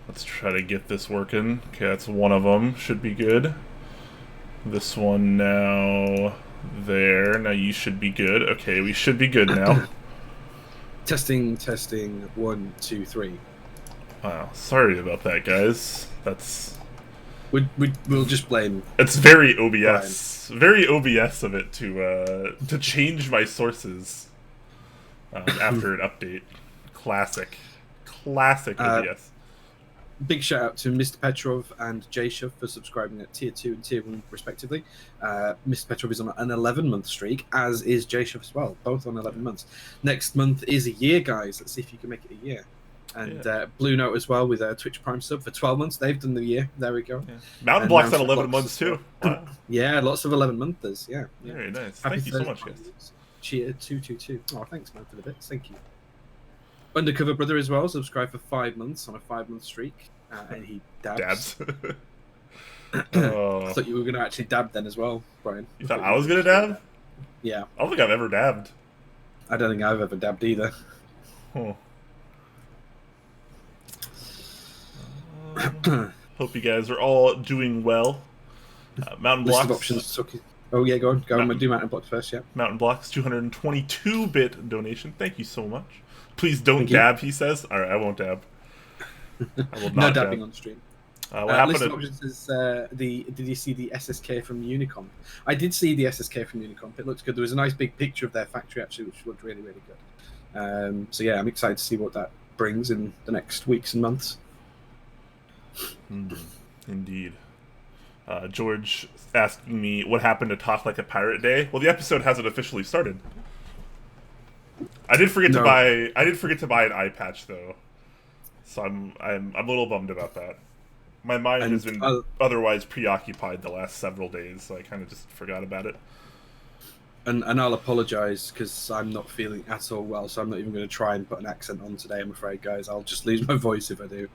Let's try to get this working. Okay, that's one of them. Should be good. This one now. There. Now you should be good. Okay, we should be good now. Testing. 1, 2, 3. Wow, sorry about that, guys. That's... We'll just blame... It's very OBS. Brian. Very OBS of it to change my sources after an update. Classic OBS. Big shout out to Mr. Petrov and Jayshav for subscribing at tier 2 and tier 1 respectively. Mr. Petrov is on an 11-month streak, as is Jayshav as well, both on 11 months. Next month is a year, guys. Let's see if you can make it a year. And Blue Note as well with a Twitch Prime sub for 12 months. They've done the year. There we go. Yeah. Mountain Block's on 11 months too. Wow. Yeah, lots of 11-monthers. Yeah. Very nice. Happy Thank you so much, guys. Cheer 222. Oh, thanks, man, for the bits. Thank you. Undercover Brother as well, subscribed for 5 months on a 5-month streak. And he dabs. I thought you were going to actually dab then as well, Brian. You thought I was going to dab? Yeah. I don't think I've ever dabbed. I don't think I've ever dabbed either. Huh. Hope you guys are all doing well. Mountain Blocks. List of options. Oh, yeah, go on. Do Mountain Blocks first, yeah. Mountain Blocks, 222-bit donation. Thank you so much. Please don't dab, he says. All right, I won't dab. I will not no dabbing on stream. What happened? List of options is did you see the SSK from Unicomp? I did see the SSK from Unicomp. It looked good. There was a nice big picture of their factory actually, which looked really, really good. So yeah, I'm excited to see what that brings in the next weeks and months. Indeed. George asking me what happened to Talk Like a Pirate Day. Well, the episode hasn't officially started. I did forget to buy an eye patch though, so I'm a little bummed about that. My mind has been otherwise preoccupied the last several days, so I kind of just forgot about it. And I'll apologise because I'm not feeling at all well, so I'm not even going to try and put an accent on today. I'm afraid, guys. I'll just lose my voice if I do.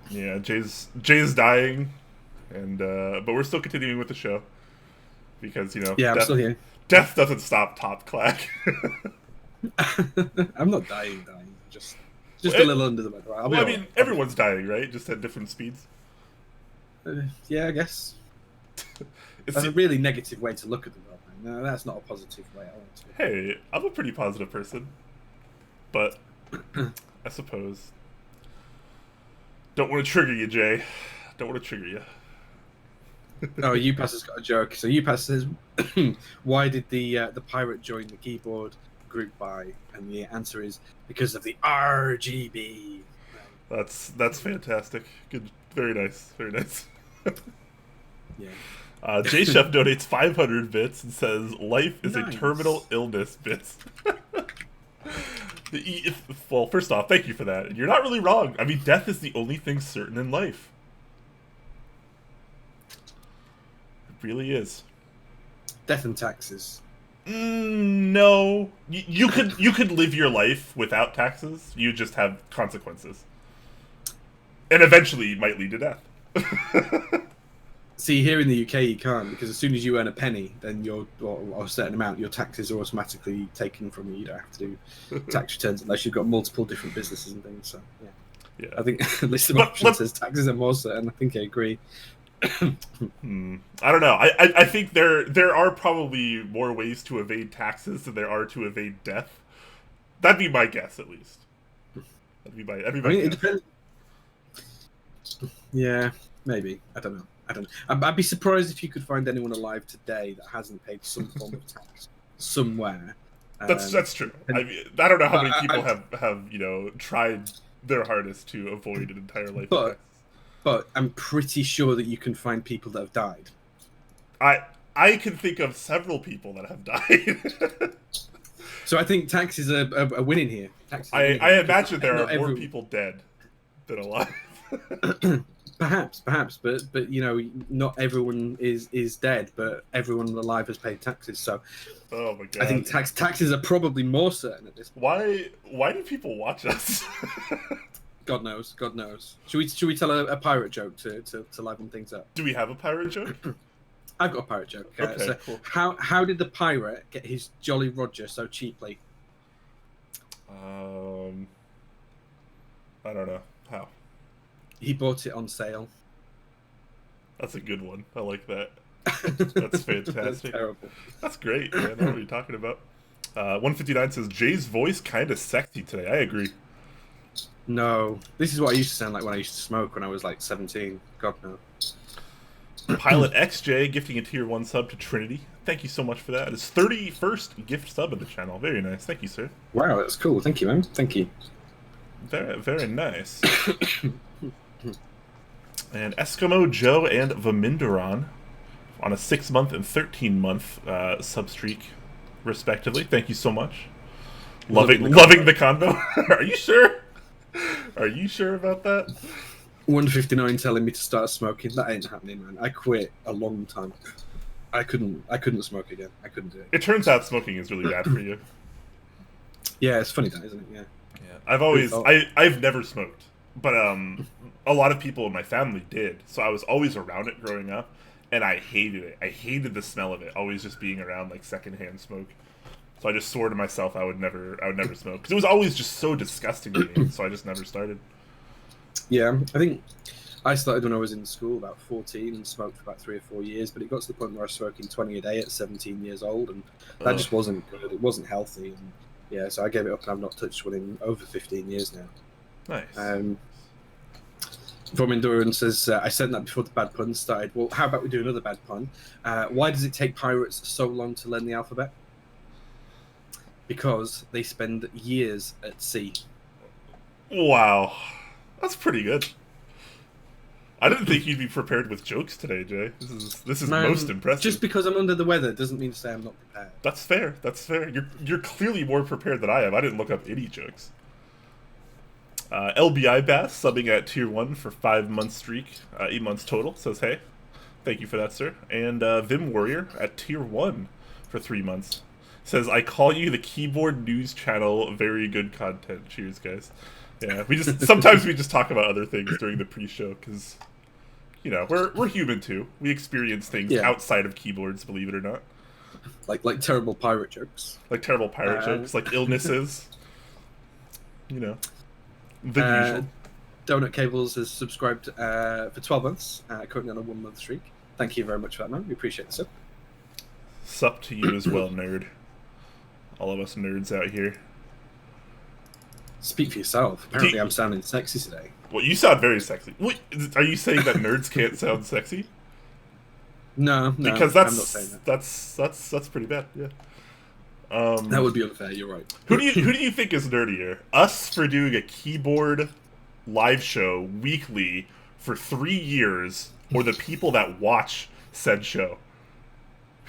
Yeah, Jay's dying, and but we're still continuing with the show because I'm still here. Death doesn't stop Top Clack. I'm not dying. Just a little under the weather. I mean, everyone's dying, right? Just at different speeds. Yeah, I guess. That's a really negative way to look at the world. No, that's not a positive way. Hey, I'm a pretty positive person, but I suppose. Don't want to trigger you, Jay. Don't want to trigger you. Oh, UPass has got a joke. So UPass says, "Why did the pirate join the keyboard group buy?" And the answer is because of the RGB. That's fantastic. Good, very nice, very nice. Yeah. J Chef donates 500 bits and says, "Life is a terminal illness." Bits. Well, first off, thank you for that. You're not really wrong. I mean, death is the only thing certain in life. It really is. Death and taxes. No, you could live your life without taxes. You just have consequences, and eventually it might lead to death. See, here in the UK you can't, because as soon as you earn a penny, then or a certain amount, your taxes are automatically taken from you. You don't have to do tax returns unless you've got multiple different businesses and things. So yeah. I think the list of options says taxes are more certain. I think I agree. I don't know. I think there are probably more ways to evade taxes than there are to evade death. That'd be my guess, at least. That'd be my guess. It depends. Yeah, maybe. I don't know. I'd be surprised if you could find anyone alive today that hasn't paid some form of tax somewhere. That's true. I mean, I don't know how many people have tried their hardest to avoid an entire life of tax. But I'm pretty sure that you can find people that have died. I can think of several people that have died. So I think tax is a winning here. I imagine there are more people dead than alive. Perhaps, but not everyone is dead, but everyone alive has paid taxes. So, oh my god, I think taxes are probably more certain at this point. Why do people watch us? God knows. Should we tell a pirate joke to liven things up? Do we have a pirate joke? I've got a pirate joke. Okay, cool. How did the pirate get his Jolly Roger so cheaply? I don't know how. He bought it on sale. That's a good one. I like that. That's fantastic. That's terrible. That's great, man. I know what you're talking about. 159 says, Jay's voice kind of sexy today. I agree. No. This is what I used to sound like when I used to smoke when I was like 17. God, no. Pilot XJ gifting a tier 1 sub to Trinity. Thank you so much for that. It's 31st gift sub of the channel. Very nice. Thank you, sir. Wow, that's cool. Thank you, man. Thank you. Very, very nice. And Eskimo Joe and Vaminderon on a 6-month and 13-month sub streak, respectively. Thank you so much. Loving the convo. Are you sure? Are you sure about that? 159 telling me to start smoking. That ain't happening, man. I quit a long time. I couldn't smoke again. I couldn't do it. It turns out smoking is really bad for you. Yeah, it's funny that, isn't it? Yeah. Yeah. I've never smoked, but a lot of people in my family did, so I was always around it growing up, and I hated it. I hated the smell of it, always just being around like secondhand smoke. So I just swore to myself I would never smoke, because it was always just so disgusting to me. So I just never started. Yeah, I think I started when I was in school, about 14, and smoked for about 3 or 4 years. But it got to the point where I was smoking 20 a day at 17 years old, and that just wasn't good. It wasn't healthy. And yeah, so I gave it up, and I've not touched one in over 15 years now. Nice. From Endurance says, I said that before the bad pun started. Well, how about we do another bad pun? Why does it take pirates so long to learn the alphabet? Because they spend years at sea. Wow. That's pretty good. I didn't think you'd be prepared with jokes today, Jay. This is most impressive. Just because I'm under the weather doesn't mean to say I'm not prepared. That's fair. That's fair. You're clearly more prepared than I am. I didn't look up any jokes. LBI Bass subbing at tier 1 for 5 month streak, 8 months total, says hey. Thank you for that, sir. And Vim Warrior at tier 1 for 3 months. Says, I call you the keyboard news channel, very good content. Cheers, guys. Yeah, sometimes we just talk about other things during the pre-show, because, you know, we're human too. We experience things outside of keyboards, believe it or not. Like terrible pirate jokes. Like terrible pirate jokes, like illnesses. You know, the usual. Donut Cables has subscribed for 12 months, currently on a 1 month streak. Thank you very much for that, man. We appreciate the sub. Sup to you as well, nerd. All of us nerds out here. Speak for yourself. Apparently I'm sounding sexy today. Well, you sound very sexy. Wait, are you saying that nerds can't sound sexy? No, because I'm not saying that. That's pretty bad. Yeah. That would be unfair. You're right. Who do you think is nerdier? Us for doing a keyboard live show weekly for 3 years, or the people that watch said show?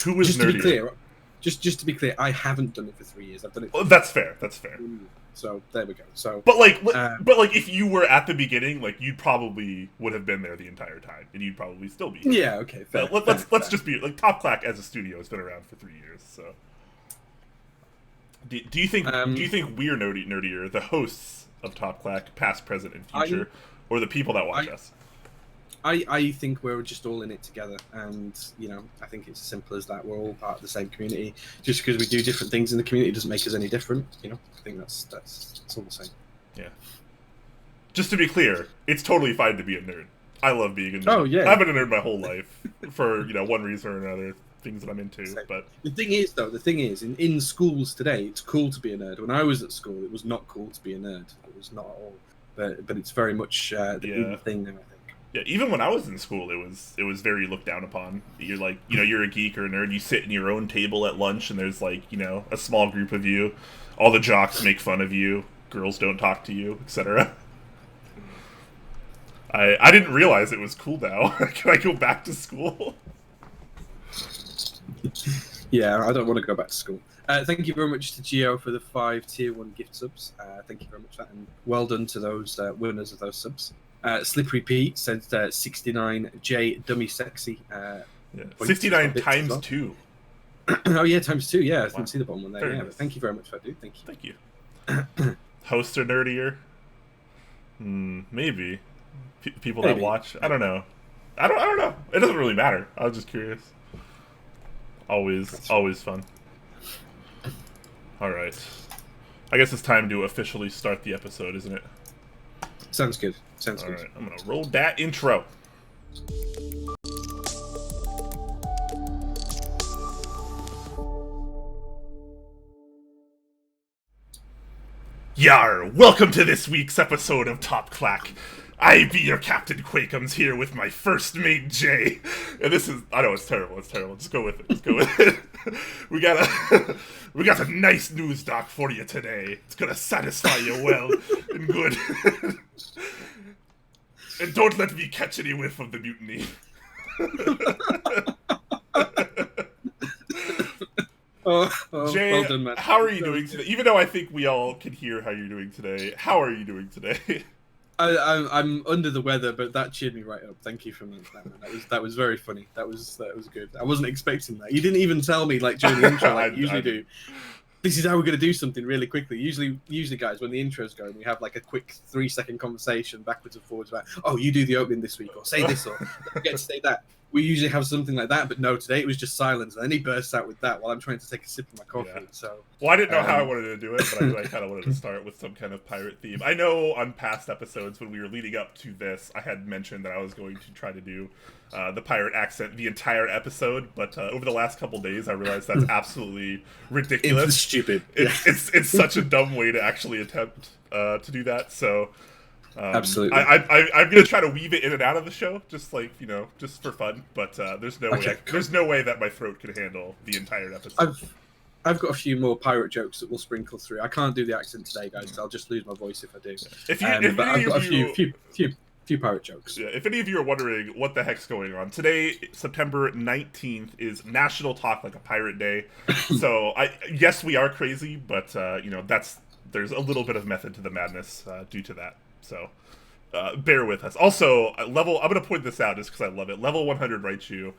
Who is nerdier? Just to be clear, I haven't done it for 3 years. I've done it. Well, that's fair. That's fair. So there we go. So, but like if you were at the beginning, like you probably would have been there the entire time, and you'd probably still be. Yeah. Okay. Fair, let's just be like Top Clack as a studio has been around for 3 years. So, do you think we're nerdier, the hosts of Top Clack, past, present, and future, or the people that watch us? I think we're just all in it together, and you know, I think it's as simple as that. We're all part of the same community. Just because we do different things in the community doesn't make us any different. You know, I think that's all the same. Yeah. Just to be clear, it's totally fine to be a nerd. I love being a nerd. Oh yeah. I've been a nerd my whole life for one reason or another. Things that I'm into, but the thing is, in schools today, it's cool to be a nerd. When I was at school, it was not cool to be a nerd. It was not at all. But it's very much the thing now, I think. Yeah, even when I was in school, it was very looked down upon. You're like, you're a geek or a nerd. You sit in your own table at lunch, and there's like, a small group of you. All the jocks make fun of you. Girls don't talk to you, etc. I didn't realize it was cool now. Can I go back to school? Yeah, I don't want to go back to school. Thank you very much to Geo for the 5 tier 1 gift subs. Thank you very much for that, and well done to those winners of those subs. Slippery Pete said 69J dummy sexy. 69 times 2. Oh yeah, times 2. Yeah, I didn't see the bottom one there. Yeah, nice. Thank you very much for that, dude. Thank you. Hosts are nerdier. Maybe. People that watch. I don't know. I don't know. It doesn't really matter. I was just curious. Always fun. All right. I guess it's time to officially start the episode, isn't it? Sounds good. Sounds All good. right, I'm gonna roll that intro. Yar! Welcome to this week's episode of Top Clack. I be your Captain Quakeums here with my first mate Jay. And this is, I know it's terrible, Just go with it. We got a nice news doc for you today. It's gonna satisfy you well and good. And don't let me catch any whiff of the mutiny. Jay, well done, man. How are you doing today? Even though I think we all can hear how you're doing today, how are you doing today? I'm under the weather, but that cheered me right up. Thank you for that, man. That was very funny. That was good. I wasn't expecting that. You didn't even tell me like during the intro, like you usually do. This is how we're going to do something really quickly. Usually, guys, when the intro's going, we have like a quick 3-second conversation backwards and forwards about, oh, you do the opening this week, or say this, or get to say that. We usually have something like that, but no, today it was just silence. And then he bursts out with that while I'm trying to take a sip of my coffee. Yeah. So, well, I didn't know how I wanted to do it, but I kind of wanted to start with some kind of pirate theme. I know on past episodes when we were leading up to this, I had mentioned that I was going to try to do the pirate accent the entire episode, but over the last couple days, I realized that's absolutely ridiculous. It's stupid. It's such a dumb way to actually attempt to do that. So. Absolutely. I'm gonna try to weave it in and out of the show, just like just for fun. But there's no way that my throat could handle the entire episode. I've got a few more pirate jokes that will sprinkle through. I can't do the accent today, guys. I'll just lose my voice if I do. But I've got a few pirate jokes. Yeah, if any of you are wondering what the heck's going on, today, September 19th, is National Talk Like a Pirate Day. So yes, we are crazy, but there's a little bit of method to the madness due to that. So, bear with us. Also, I'm going to point this out just because I love it. Level 100 Writes You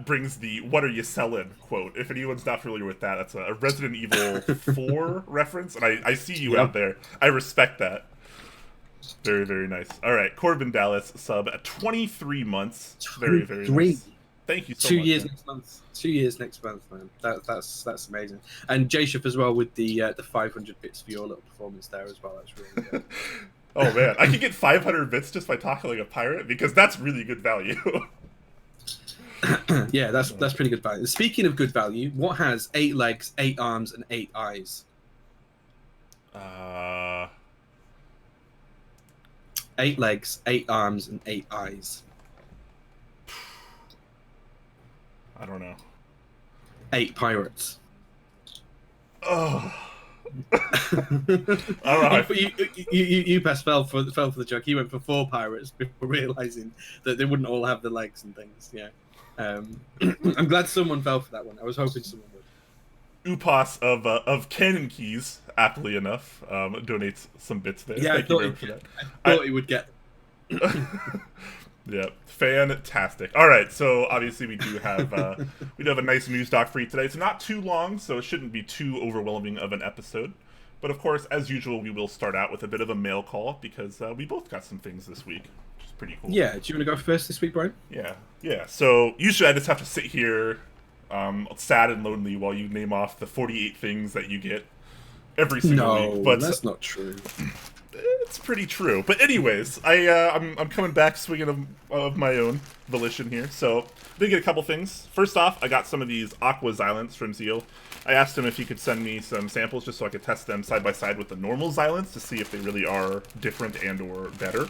brings the "What are you selling?" quote. If anyone's not familiar with that, that's a Resident Evil 4 reference, and I see you out there. I respect that. Very, very nice. All right, Corbin Dallas sub at 23 months. Very, very nice. Thank you so much. 2 years next month. 2 years next month, man. That's amazing. And Jashef as well with the 500 bits for your little performance there as well. That's really good. Oh man, I could get 500 bits just by talking like a pirate because that's really good value. Yeah, that's pretty good value. Speaking of good value, what has 8 legs, 8 arms, and 8 eyes? 8 legs, 8 arms, and 8 eyes. I don't know. 8 pirates. Oh. I don't know. You fell for the joke. You went for 4 pirates before realizing that they wouldn't all have the legs and things. Yeah, I'm glad someone fell for that one. I was hoping someone would. Upas of Cannon Keys, aptly enough, donates some bits there. Yeah, Thank you very much for that. I thought he would get. Yeah, fantastic. All right, so obviously we do have a nice news doc for you today. It's not too long, so it shouldn't be too overwhelming of an episode. But of course, as usual, we will start out with a bit of a mail call because we both got some things this week, which is pretty cool. Yeah, do you want to go first this week, Brian? Yeah. So usually I just have to sit here, sad and lonely, while you name off the 48 things that you get every single week. But that's not true. It's pretty true. But anyways, I'm coming back swinging of my own volition here. So I did get a couple things. First off, I got some of these Aqua Xylants from Zeal. I asked him if he could send me some samples just so I could test them side by side with the normal Xylants to see if they really are different and or better.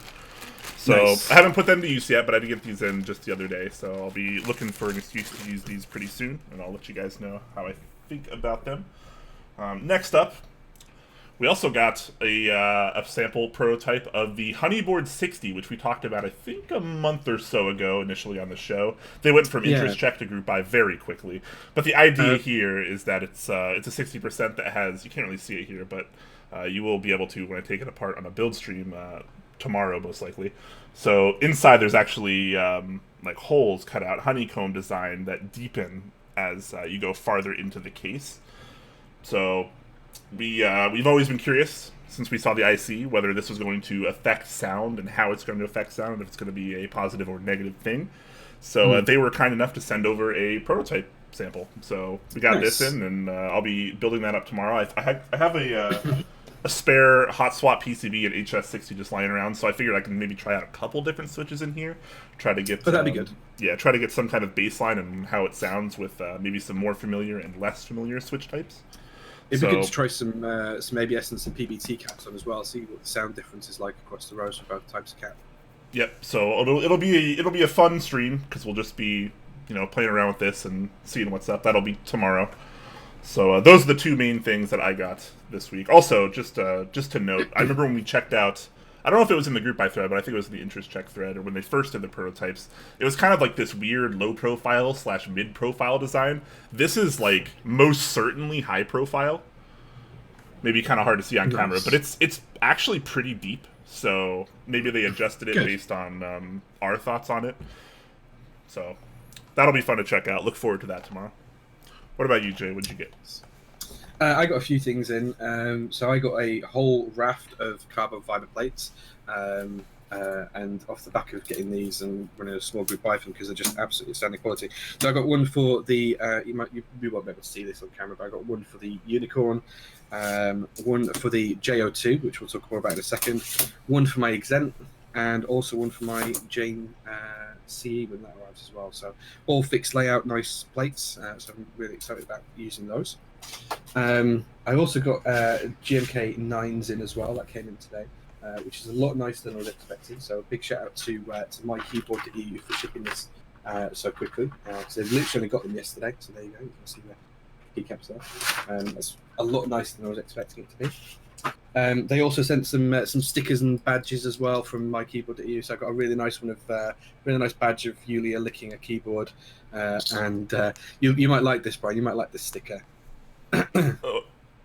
So nice. I haven't put them to use yet, but I did get these in just the other day. So I'll be looking for an excuse to use these pretty soon, and I'll let you guys know how I think about them. Next up, we also got a sample prototype of the Honeyboard 60, which we talked about, I think, a month or so ago initially on the show. They went from interest check to group buy very quickly. But the idea here is that it's a 60% that has, you can't really see it here, but you will be able to when I take it apart on a build stream tomorrow, most likely. So inside there's actually like holes cut out, honeycomb design that deepen as you go farther into the case. So we've always been curious since we saw the IC whether this was going to affect sound and how it's going to affect sound, if it's going to be a positive or negative thing. So they were kind enough to send over a prototype sample. So we got this in, and I'll be building that up tomorrow. I have a spare hot swap PCB and HS60 just lying around, so I figured I can maybe try out a couple different switches in here. Try to get. But that'd be good. Yeah, try to get some kind of baseline and how it sounds with maybe some more familiar and less familiar switch types. It'd be good to try some ABS and some PBT caps on as well. See what the sound difference is like across the rows for both types of cap. Yep. So it'll be a fun stream because we'll just be playing around with this and seeing what's up. That'll be tomorrow. So those are the two main things that I got this week. Also, just to note, I remember when we checked out. I don't know if it was in the group buy thread, but I think it was in the interest check thread, or when they first did the prototypes. It was kind of like this weird low profile / mid profile design. This is like most certainly high profile. Maybe kind of hard to see on camera, but it's actually pretty deep. So maybe they adjusted it based on our thoughts on it. So that'll be fun to check out. Look forward to that tomorrow. What about you, Jay? What'd you get? I got a few things in. So I got a whole raft of carbon fiber plates. And off the back of getting these and running a small group buy for them because they're just absolutely standing quality. So I got one for the you won't be able to see this on camera, but I got one for the Unicorn, one for the JO2, which we'll talk more about in a second, one for my Exent, and also one for my Jane CE when that arrives as well. So all fixed layout, nice plates. So I'm really excited about using those. I also got GMK 9s in as well. That came in today. Which is a lot nicer than I was expecting. So a big shout out to MyKeyboard.eu for shipping this so quickly. So they've literally got them yesterday. So there you go. You can see the keycaps there. That's a lot nicer than I was expecting it to be. They also sent some stickers and badges as well from MyKeyboard.eu. So I got a really nice one of really nice badge of Yulia licking a keyboard. And you might like this, Brian. You might like this sticker.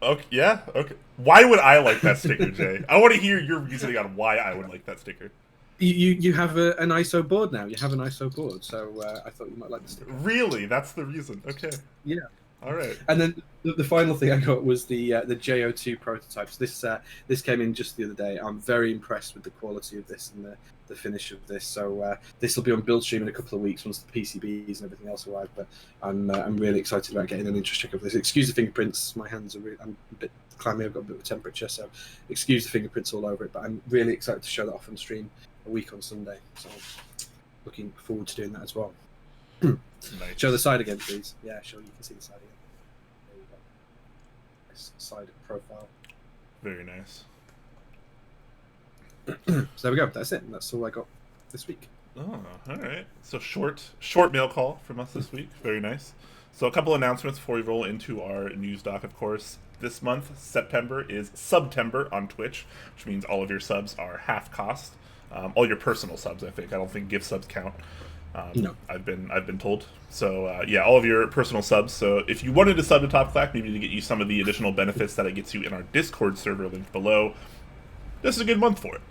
Okay, yeah, okay. Why would I like that sticker, Jay? I want to hear your reasoning on why I would like that sticker. You have an ISO board now. You have an ISO board, so I thought you might like the sticker. Really? That's the reason? Okay. Yeah. All right. And then the final thing I got was the JO2 prototypes. This came in just the other day. I'm very impressed with the quality of this and the finish of this. So this will be on build stream in a couple of weeks once the PCBs and everything else arrive. But I'm really excited about getting an interest check of this. Excuse the fingerprints. My hands are I'm a bit clammy. I've got a bit of a temperature, so excuse the fingerprints all over it. But I'm really excited to show that off on stream a week on Sunday. So looking forward to doing that as well. Nice. Show the side again, please. Yeah, sure. You can see the side again. There you go. Nice side profile. Very nice. So there we go. That's it. That's all I got this week. Oh, all right. So short mail call from us this week. Very nice. So a couple announcements before we roll into our news doc, of course. This month, September, is Subtember on Twitch, which means all of your subs are half cost. All your personal subs, I think. I don't think gift subs count. No. I've been told. So yeah, all of your personal subs. So if you wanted to sub to Top Clack, maybe to get you some of the additional benefits that it gets you in our Discord server linked below, this is a good month for it.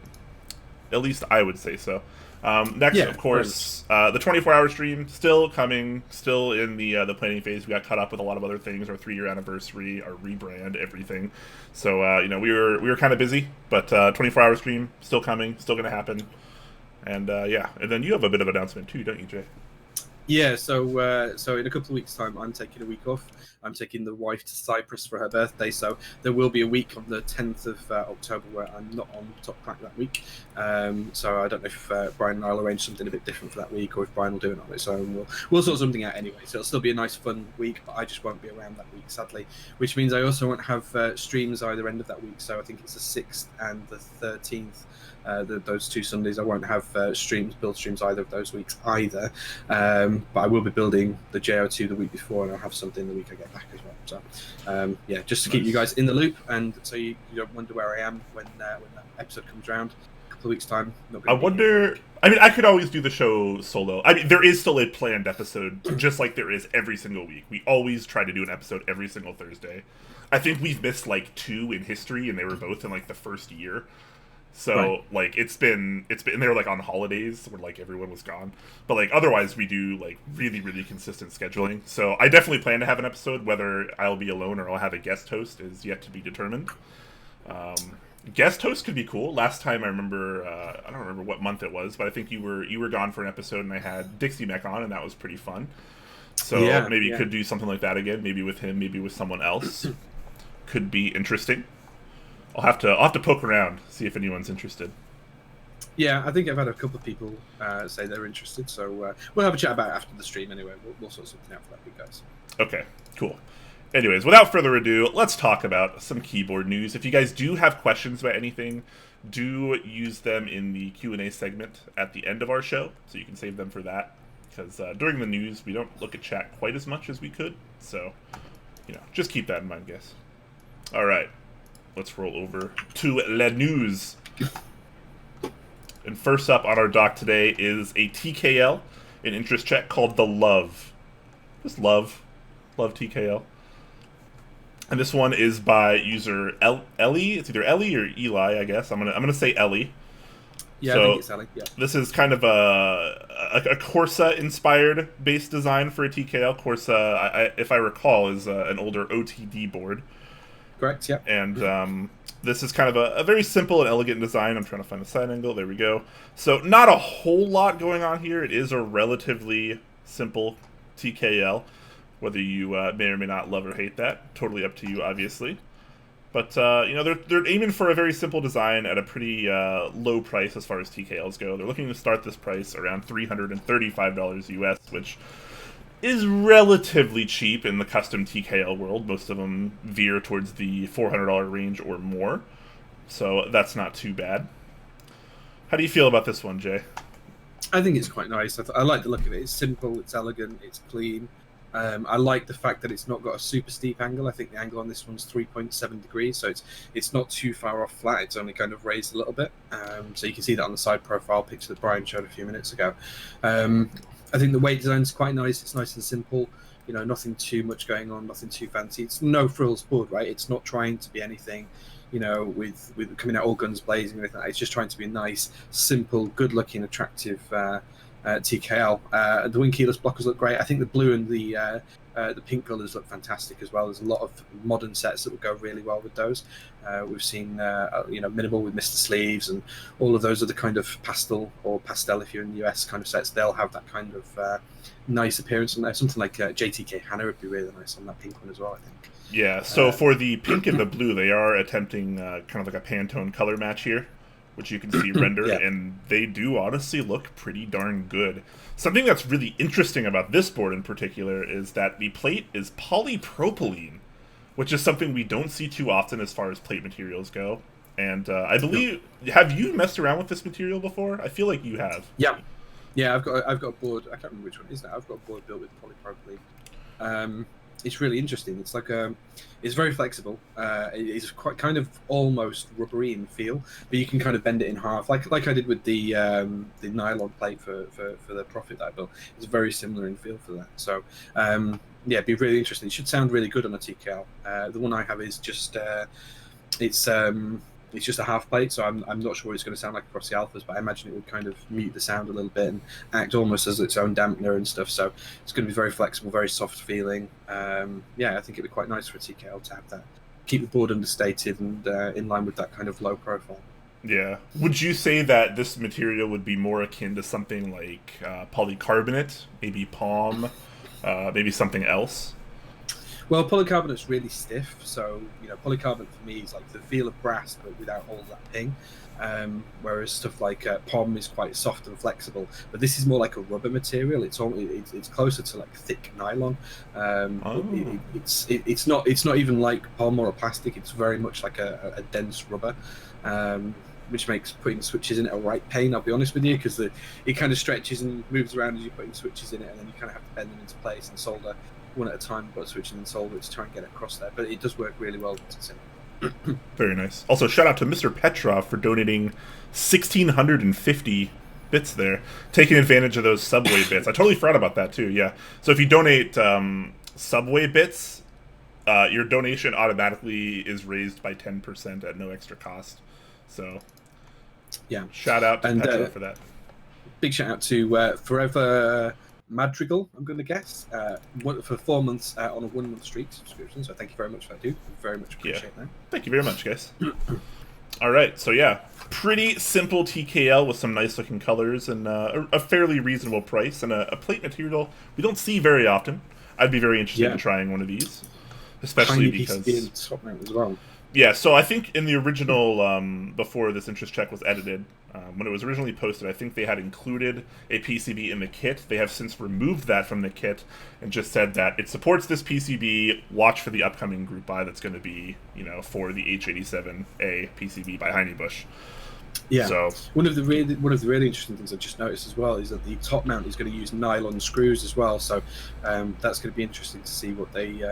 At least I would say so. Next, of course, the 24-hour stream still coming, still in the planning phase. We got caught up with a lot of other things, our 3-year anniversary, our rebrand, everything. So we were kind of busy, but 24-hour stream still coming, still going to happen. And yeah, and then you have a bit of an announcement too, don't you, Jay? Yeah, so in a couple of weeks' time, I'm taking a week off. I'm taking the wife to Cyprus for her birthday, so there will be a week on the 10th of October where I'm not on Top Clack that week. So I don't know if Brian and I'll arrange something a bit different for that week, or if Brian will do it on its own. We'll sort something out anyway. So it'll still be a nice, fun week, but I just won't be around that week, sadly. Which means I also won't have streams either end of that week. So I think it's the 6th and the 13th. Those 2 Sundays I won't have build streams either of those weeks either, but I will be building the JO2 the week before, and I'll have something the week I get back as well. So yeah, just to keep you guys in the loop, and so you don't wonder where I am when that episode comes around a couple of weeks time. I wonder. I mean, I could always do the show solo. I mean, there is still a planned episode, just like there is every single week. We always try to do an episode every single Thursday. I think we've missed like 2 in history, and they were both in like the first year. So right. Like it's been they were like on holidays where like everyone was gone, but like otherwise we do like really, really consistent scheduling. So I definitely plan to have an episode. Whether I'll be alone or I'll have a guest host is yet to be determined. Guest host could be cool. Last time I remember, I don't remember what month it was, but I think you were gone for an episode and I had Dixiemech on, and that was pretty fun. So maybe you could do something like that again. Maybe with him, maybe with someone else. Could be interesting. I'll have to poke around, see if anyone's interested. Yeah, I think I've had a couple of people say they're interested, so we'll have a chat about it after the stream anyway. We'll sort something out for that, guys. Okay, cool. Anyways, without further ado, let's talk about some keyboard news. If you guys do have questions about anything, do use them in the Q&A segment at the end of our show, so you can save them for that. Because during the news, we don't look at chat quite as much as we could, so, just keep that in mind, guys. All right, let's roll over to la news. And first up on our dock today is a TKL, an interest check called the Love. Just Love TKL. And this one is by user Ellie. It's either Ellie or Eli, I guess. I'm gonna say Ellie. Yeah, so I think it's Ellie. Yeah. This is kind of a Corsa-inspired base design for a TKL. Corsa, if I recall, is an older OTD board. Correct. Yeah. And this is kind of a very simple and elegant design. I'm trying to find a side angle. There we go. So not a whole lot going on here. It is a relatively simple TKL. Whether you may or may not love or hate that, totally up to you, obviously. But they're aiming for a very simple design at a pretty low price as far as TKLs go. They're looking to start this price around $335 US, which is relatively cheap in the custom TKL world. Most of them veer towards the $400 range or more, so that's not too bad. How do you feel about this one, Jay? I think it's quite nice. I like the look of it. It's simple, it's elegant, it's clean. I like the fact that it's not got a super steep angle. I think the angle on this one's 3.7 degrees, so it's not too far off flat. It's only kind of raised a little bit. So you can see that on the side profile picture that Brian showed a few minutes ago. I think the weight design is quite nice. It's nice and simple. Nothing too much going on, nothing too fancy. It's no frills board, right? It's not trying to be anything, with coming out all guns blazing or anything like that. It's just trying to be a nice, simple, good-looking, attractive TKL. The wing keyless blockers look great. I think the blue and the pink colours look fantastic as well. There's a lot of modern sets that would go really well with those. We've seen minimal with Mr. Sleeves and all of those other kind of pastel or pastel if you're in the US kind of sets. They'll have that kind of nice appearance on there. Something like JTK Hannah would be really nice on that pink one as well, I think. Yeah, so for the pink and the blue, they are attempting kind of like a Pantone color match here, which you can see rendered, Yeah. and they do honestly look pretty darn good. Something that's really interesting about this board in particular is that the plate is polypropylene, which is something we don't see too often as far as plate materials go. And I believe, have you messed around with this material before? I feel like you have. Yeah, I've got a board. I can't remember which one it is now. I've got a board built with polypropylene. It's really interesting. It's like it's very flexible. It's quite kind of almost rubbery in feel, but you can kind of bend it in half, like I did with the nylon plate for the Profit that I built. It's very similar in feel for that. So it'd be really interesting. It should sound really good on a TKL. The one I have is just it's just a half plate, so I'm not sure what it's going to sound like across the alphas, but I imagine it would kind of mute the sound a little bit and act almost as its own dampener and stuff. So it's going to be very flexible, very soft feeling. I think it'd be quite nice for a TKL to have that. Keep the board understated and in line with that kind of low profile. Yeah. Would you say that this material would be more akin to something like polycarbonate, maybe palm, maybe something else? Well, polycarbonate's really stiff, so polycarbonate for me is like the feel of brass, but without all that ping. Whereas stuff like POM is quite soft and flexible, but this is more like a rubber material. It's closer to like thick nylon. It's not even like POM or a plastic. It's very much like a dense rubber. Which makes putting switches in it a right pain, I'll be honest with you, because it kind of stretches and moves around as you're putting switches in it, and then you kind of have to bend them into place and solder one at a time, put a switch in and solder it to try and get it across there. But it does work really well once it's in. Very nice. Also, shout out to Mr. Petrov for donating 1,650 bits there, taking advantage of those Subway bits. I totally forgot about that too, yeah. So if you donate Subway bits, your donation automatically is raised by 10% at no extra cost. So yeah, shout out to Petrov for that. Big shout out to Forever Madrigal, I'm going to guess, for 4 months on a 1 month streak subscription. So thank you very much for that, dude. Very much appreciate that. Thank you very much, guys. All right, so yeah, pretty simple TKL with some nice looking colors and a fairly reasonable price and a plate material we don't see very often. I'd be very interested in trying one of these, especially because top mount as well. Yeah, so I think in the original, before this interest check was edited, when it was originally posted, I think they had included a PCB in the kit. They have since removed that from the kit and just said that it supports this PCB. Watch for the upcoming group buy that's going to be, for the H87A PCB by Heinebusch. Yeah. So one of the really interesting things I've just noticed as well is that the top mount is going to use nylon screws as well. So that's going to be interesting to see what they.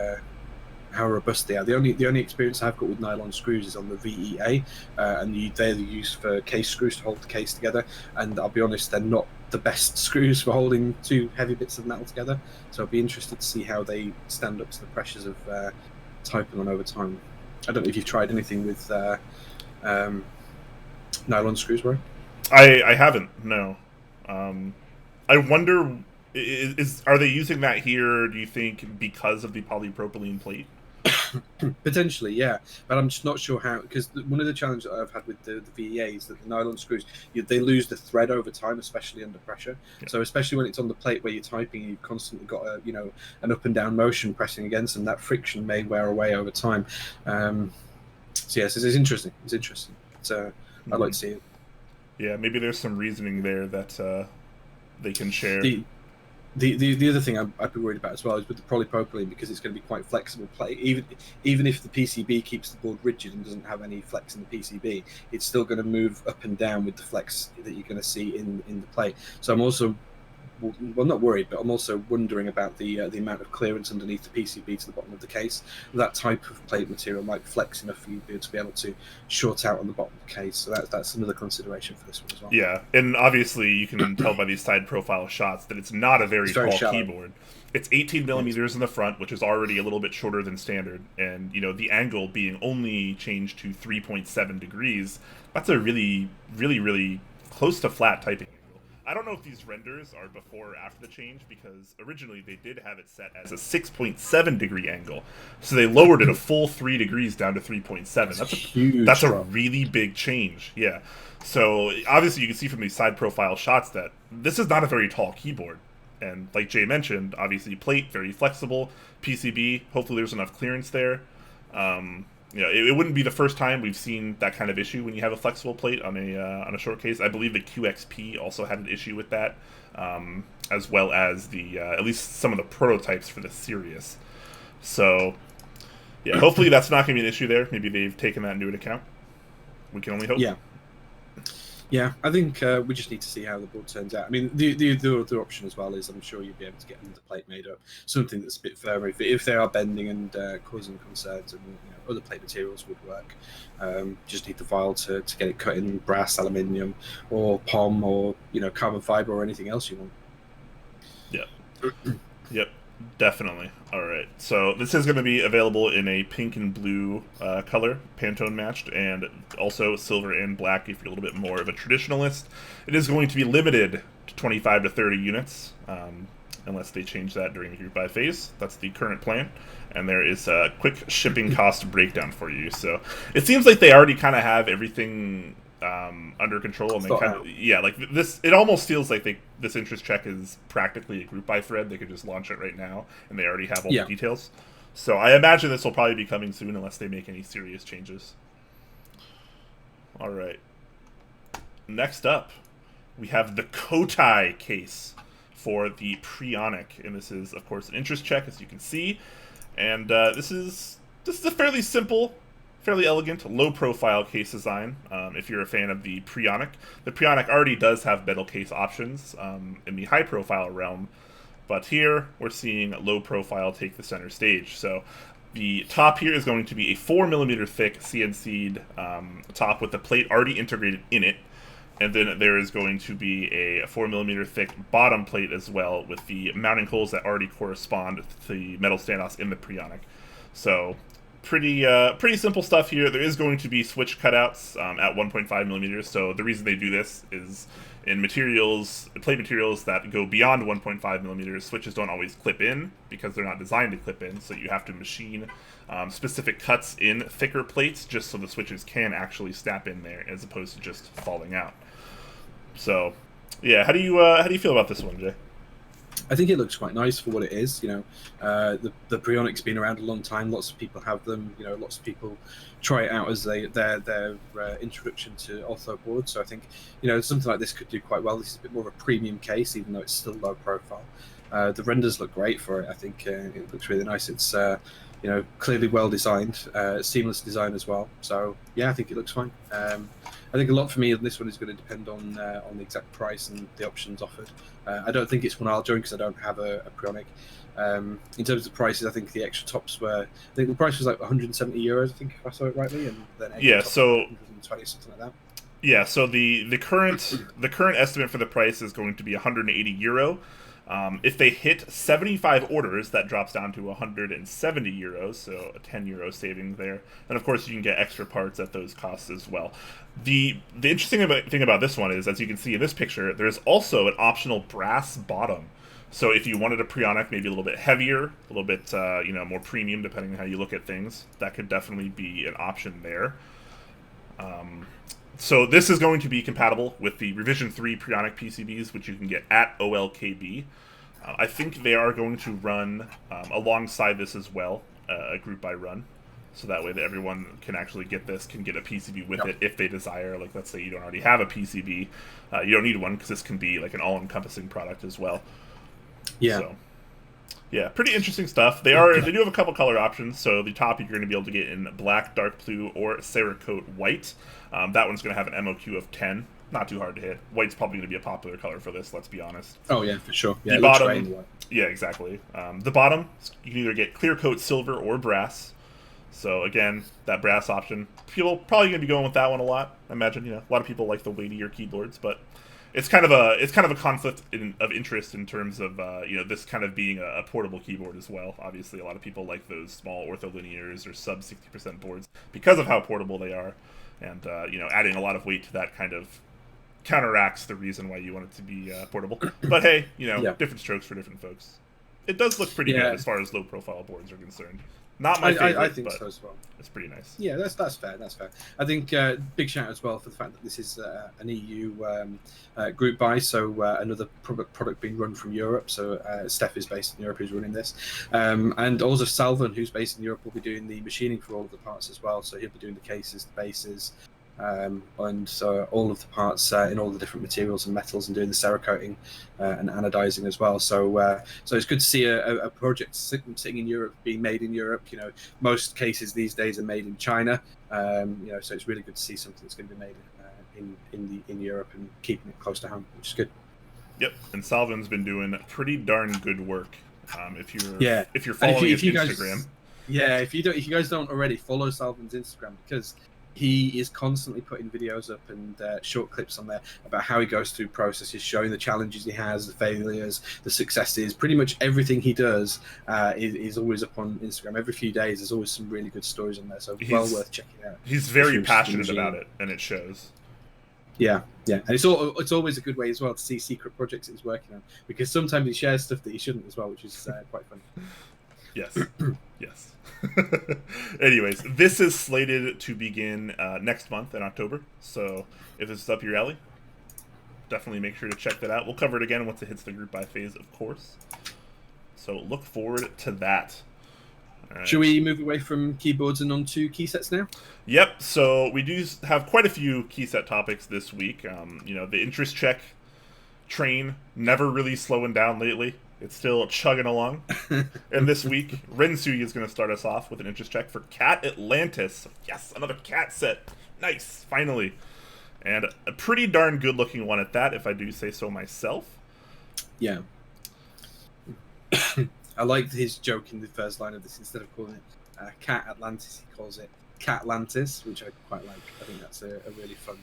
How robust they are. The only experience I've got with nylon screws is on the VEA, and they're used for case screws to hold the case together. And I'll be honest, they're not the best screws for holding two heavy bits of metal together. So I'll be interested to see how they stand up to the pressures of typing on over time. I don't know if you've tried anything with nylon screws, right? I haven't. No. I wonder. Are they using that here? Do you think because of the polypropylene plate? Potentially, yeah, but I'm just not sure how, because one of the challenges that I've had with the VEA is that the nylon screws, they lose the thread over time, especially under pressure. Yeah. So especially when it's on the plate where you're typing, you've constantly got an up and down motion pressing against them. That friction may wear away over time. So yes, it's interesting. It's interesting. I'd like to see it. Yeah, maybe there's some reasoning there that they can share. The other thing I'd be worried about as well is with the polypropylene, because it's going to be quite flexible plate. Even if the PCB keeps the board rigid and doesn't have any flex in the PCB, it's still going to move up and down with the flex that you're going to see in the plate. So I'm also, well, not worried, but I'm also wondering about the amount of clearance underneath the PCB to the bottom of the case. That type of plate material might flex enough for you to be able to short out on the bottom of the case. So that's another consideration for this one as well. Yeah, and obviously you can tell by these side profile shots that it's not a very tall keyboard. It's 18 millimeters in the front, which is already a little bit shorter than standard, and the angle being only changed to 3.7 degrees. That's a really, really, really close to flat typing. I don't know if these renders are before or after the change, because originally they did have it set as a 6.7 degree angle. So they lowered it a full 3 degrees down to 3.7. That's a really big change. Yeah. So obviously you can see from these side profile shots that this is not a very tall keyboard. And like Jay mentioned, obviously plate, very flexible. PCB, hopefully there's enough clearance there. It wouldn't be the first time we've seen that kind of issue when you have a flexible plate on a short case. I believe the QXP also had an issue with that, as well as the at least some of the prototypes for the Sirius. So, yeah, hopefully that's not going to be an issue there. Maybe they've taken that into account. We can only hope. Yeah, I think we just need to see how the board turns out. I mean, the other option as well is I'm sure you'll be able to get another plate made up, something that's a bit firmer if they are bending and causing concerns, and other plate materials would work. Just need the vial to get it cut in brass, aluminium, or POM, or carbon fiber, or anything else you want. Yep. Definitely. All right. So this is going to be available in a pink and blue color, Pantone matched, and also silver and black if you're a little bit more of a traditionalist. It is going to be limited to 25 to 30 units, unless they change that during the group buy phase. That's the current plan. And there is a quick shipping cost breakdown for you. So it seems like they already kind of have everything under control, and they kind of like this. It almost feels like this interest check is practically a group buy thread. They could just launch it right now, and they already have all the details. So I imagine this will probably be coming soon, unless they make any serious changes. All right. Next up, we have the Kotai case for the Preonic, and this is, of course, an interest check, as you can see, and this is a fairly simple, fairly elegant, low-profile case design. If you're a fan of the Preonic already does have metal case options in the high-profile realm, but here we're seeing low-profile take the center stage. So the top here is going to be a 4mm thick CNC'd top with the plate already integrated in it, and then there is going to be a 4mm thick bottom plate as well with the mounting holes that already correspond to the metal standoffs in the Preonic. So pretty simple stuff here. There is going to be switch cutouts at 1.5mm. So the reason they do this is in plate materials that go beyond 1.5mm, switches don't always clip in because they're not designed to clip in. So you have to machine specific cuts in thicker plates just so the switches can actually snap in there as opposed to just falling out. So yeah, how do you feel about this one, Jay? I think it looks quite nice for what it is. The Preonic's been around a long time. Lots of people have them. Lots of people try it out as their introduction to ortho boards. So I think something like this could do quite well. This is a bit more of a premium case, even though it's still low profile. The renders look great for it. I think it looks really nice. It's clearly well designed, seamless design as well. So yeah, I think it looks fine. I think a lot for me on this one is going to depend on the exact price and the options offered. I don't think it's one I'll join because I don't have a Preonic. In terms of prices, I think the extra tops were. I think the price was like 170 euros. I think if I saw it rightly, and then so 120, something like that. Yeah, so the current estimate for the price is going to be 180 euro. If they hit 75 orders, that drops down to 170 euros, so a 10 euro saving there. And of course, you can get extra parts at those costs as well. The interesting thing about this one is, as you can see in this picture, there's also an optional brass bottom. So if you wanted a Preonic maybe a little bit heavier, a little bit more premium, depending on how you look at things, that could definitely be an option there. So this is going to be compatible with the Revision 3 Preonic PCBs, which you can get at OLKB. I think they are going to run alongside this as well, a group by run. So that way that everyone can actually get a PCB with it if they desire. Like, let's say you don't already have a PCB. You don't need one because this can be like an all-encompassing product as well. Yeah. So, yeah, pretty interesting stuff. They do have a couple color options. So the top you're going to be able to get in black, dark blue, or Cerakote white. That one's going to have an MOQ of 10. Not too hard to hit. White's probably going to be a popular color for this, let's be honest. Oh, yeah, for sure. Yeah, the bottom, yeah, exactly. The bottom, you can either get clear coat silver or brass. So again, that brass option, people probably going to be going with that one a lot. I imagine, a lot of people like the weightier keyboards, but it's kind of a conflict of interest in terms of this kind of being a portable keyboard as well. Obviously, a lot of people like those small ortholinears or sub 60% boards because of how portable they are, and adding a lot of weight to that kind of counteracts the reason why you want it to be portable. But hey, different strokes for different folks. It does look pretty good as far as low profile boards are concerned. Not my favorite, I think but so as well. It's pretty nice. Yeah, that's fair. That's fair. I think big shout as well for the fact that this is an EU group buy, so another product being run from Europe. So Steph is based in Europe, who's running this, and also Salvan, who's based in Europe, will be doing the machining for all of the parts as well. So he'll be doing the cases, the bases, and all of the parts in all the different materials and metals, and doing the Cerakoting and anodizing as well. So it's good to see a project sitting in Europe being made in Europe. Most cases these days are made in China. So it's really good to see something that's going to be made in Europe and keeping it close to home, which is good. Yep, and Salvan's been doing pretty darn good work. If you're following his Instagram. Yeah, if you guys don't already, follow Salvan's Instagram, because he is constantly putting videos up and short clips on there about how he goes through processes, showing the challenges he has, the failures, the successes. Pretty much everything he does is always up on Instagram. Every few days, there's always some really good stories on there, so well worth checking out. He's very passionate about it, and it shows. Yeah, and it's always a good way as well to see secret projects that he's working on, because sometimes he shares stuff that he shouldn't as well, which is quite funny. Yes. Anyways, this is slated to begin next month in October, so if this is up your alley, definitely make sure to check that out. We'll cover it again once it hits the group buy phase, of course. So look forward to that. Right. Should we move away from keyboards and onto key sets now? Yep, so we do have quite a few key set topics this week. The interest check train never really slowing down lately. It's still chugging along. And this week, Rensui is going to start us off with an interest check for Cat Atlantis. Yes, another cat set. Nice, finally. And a pretty darn good-looking one at that, if I do say so myself. Yeah. I liked his joke in the first line of this. Instead of calling it Cat Atlantis, he calls it Cat Atlantis, which I quite like. I think that's a really fun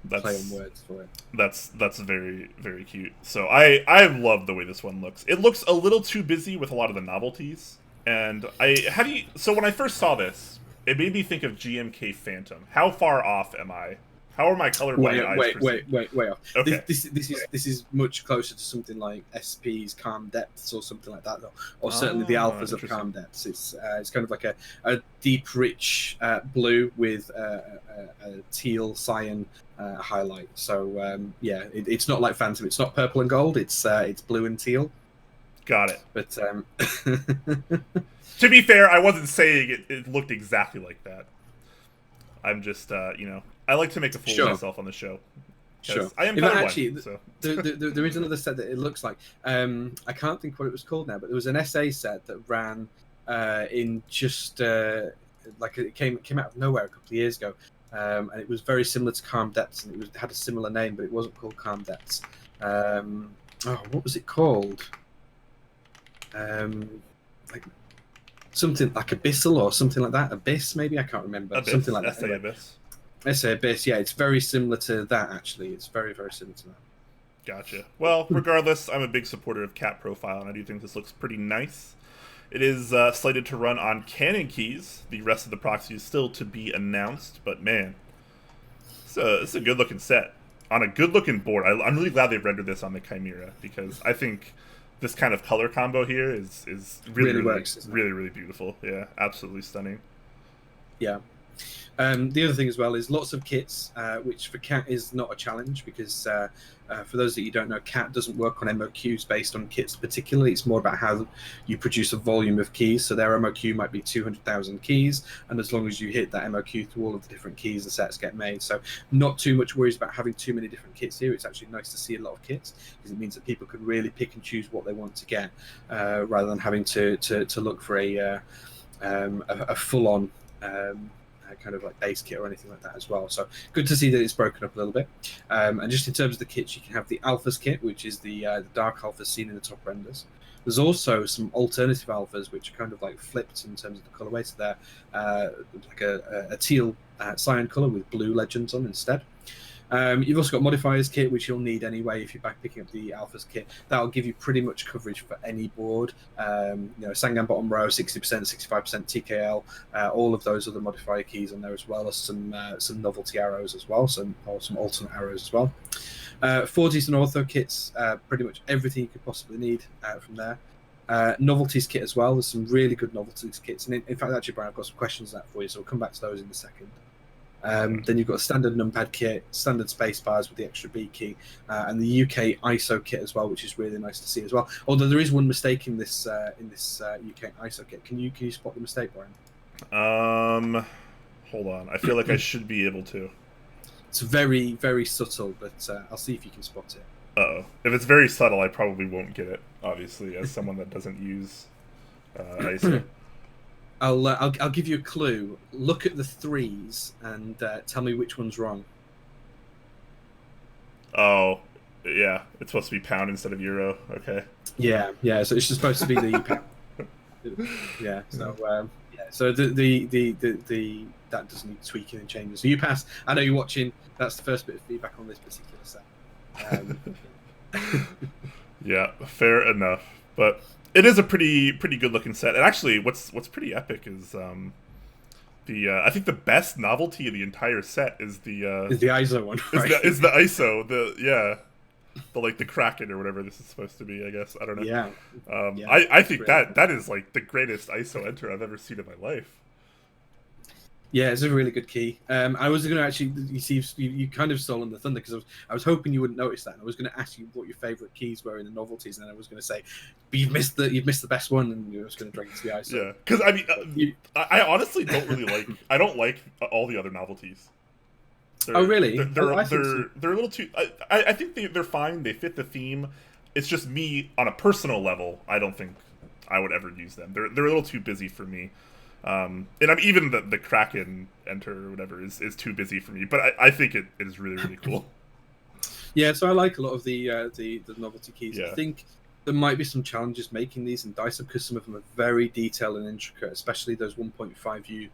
play on words for it. That's very, very cute. So I love the way this one looks. It looks a little too busy with a lot of the novelties. And so when I first saw this, it made me think of GMK Phantom. How far off am I? How are my colorblind eyes? Wait off. Okay. This is much closer to something like SP's Calm Depths or something like that, though. Or certainly the alphas of Calm Depths. It's kind of like a deep, rich blue with a teal cyan highlight. So it's not like Phantom. It's not purple and gold. It's blue and teal. Got it. But to be fair, I wasn't saying it looked exactly like that. I'm just, I like to make a fool of myself on the show. Sure. I am actually, so. there is another set that it looks like. I can't think what it was called now, but there was an SA set that ran in just like it came out of nowhere a couple of years ago, and it was very similar to Calm Depths, and it had a similar name, but it wasn't called Calm Depths. What was it called? Like something like Abyssal or something like that. Abyss, maybe, I can't remember. Abyss, something like that. SA Abyss. SA Abyss, yeah, it's very similar to that, actually. It's very, very similar to that. Gotcha. Well, regardless, I'm a big supporter of Cat Profile, and I do think this looks pretty nice. It is slated to run on Canon keys. The rest of the proxy is still to be announced, but man, it's a good-looking set. On a good-looking board. I'm really glad they rendered this on the Chimera, because I think this kind of color combo here is really works, really beautiful. Yeah, absolutely stunning. Yeah. The other thing as well is lots of kits, which for Cat is not a challenge, because for those that you don't know, Cat doesn't work on MOQs based on kits particularly. It's more about how you produce a volume of keys. So their MOQ might be 200,000 keys, and as long as you hit that MOQ through all of the different keys, the sets get made. So not too much worries about having too many different kits here. It's actually nice to see a lot of kits, because it means that people can really pick and choose what they want to get, rather than having to look for a full-on kind of like base kit or anything like that as well. So good to see that it's broken up a little bit. And just in terms of the kits, you can have the Alphas kit, which is the dark alphas seen in the top renders. There's also some alternative alphas, which are kind of like flipped in terms of the colorway. So they're like a teal cyan color with blue legends on instead. You've also got Modifiers kit, which you'll need anyway if you're back picking up the Alphas kit. That'll give you pretty much coverage for any board. Sangan bottom row, 60%, 65% TKL, all of those other modifier keys on there as well as some novelty arrows as well, some alternate arrows as well. 40s and ortho kits, pretty much everything you could possibly need from there. Novelties kit as well. There's some really good novelties kits, and in fact, actually, Brian, I've got some questions on that for you, so we'll come back to those in a second. Then you've got a standard numpad kit, standard space bars with the extra B key, and the UK ISO kit as well, which is really nice to see as well. Although there is one mistake in this UK ISO kit. Can you spot the mistake, Brian? Hold on. I feel like I should be able to. It's very, very subtle, but I'll see if you can spot it. Uh-oh. If it's very subtle, I probably won't get it, obviously, as someone that doesn't use ISO. I'll give you a clue. Look at the 3s and tell me which one's wrong. Oh, yeah. It's supposed to be pound instead of euro. Okay. Yeah. So it's just supposed to be the pound. Yeah. So So the that doesn't need tweaking and changing. So you pass. I know you're watching. That's the first bit of feedback on this particular set. Yeah, fair enough. But it is a pretty good looking set. And actually, what's pretty epic is I think the best novelty of the entire set is the ISO one. Right? Is the ISO the Kraken or whatever this is supposed to be. I guess I don't know. Yeah. I think that is like the greatest ISO enter I've ever seen in my life. Yeah, it's a really good key. I was going to actually, you see, you kind of stolen the thunder, because I was hoping you wouldn't notice that. And I was going to ask you what your favourite keys were in the novelties, and then I was going to say, but you've missed the best one, and I was going to drag it to the ISO. Yeah, because I mean, I honestly don't really like all the other novelties. Oh really? They're a little too. I think they're fine. They fit the theme. It's just me on a personal level. I don't think I would ever use them. They're a little too busy for me. And even the Kraken enter or whatever is too busy for me. But I think it is really cool. Yeah, so I like a lot of the novelty keys. Yeah. I think there might be some challenges making these in dice because some of them are very detailed and intricate, especially those 1.5U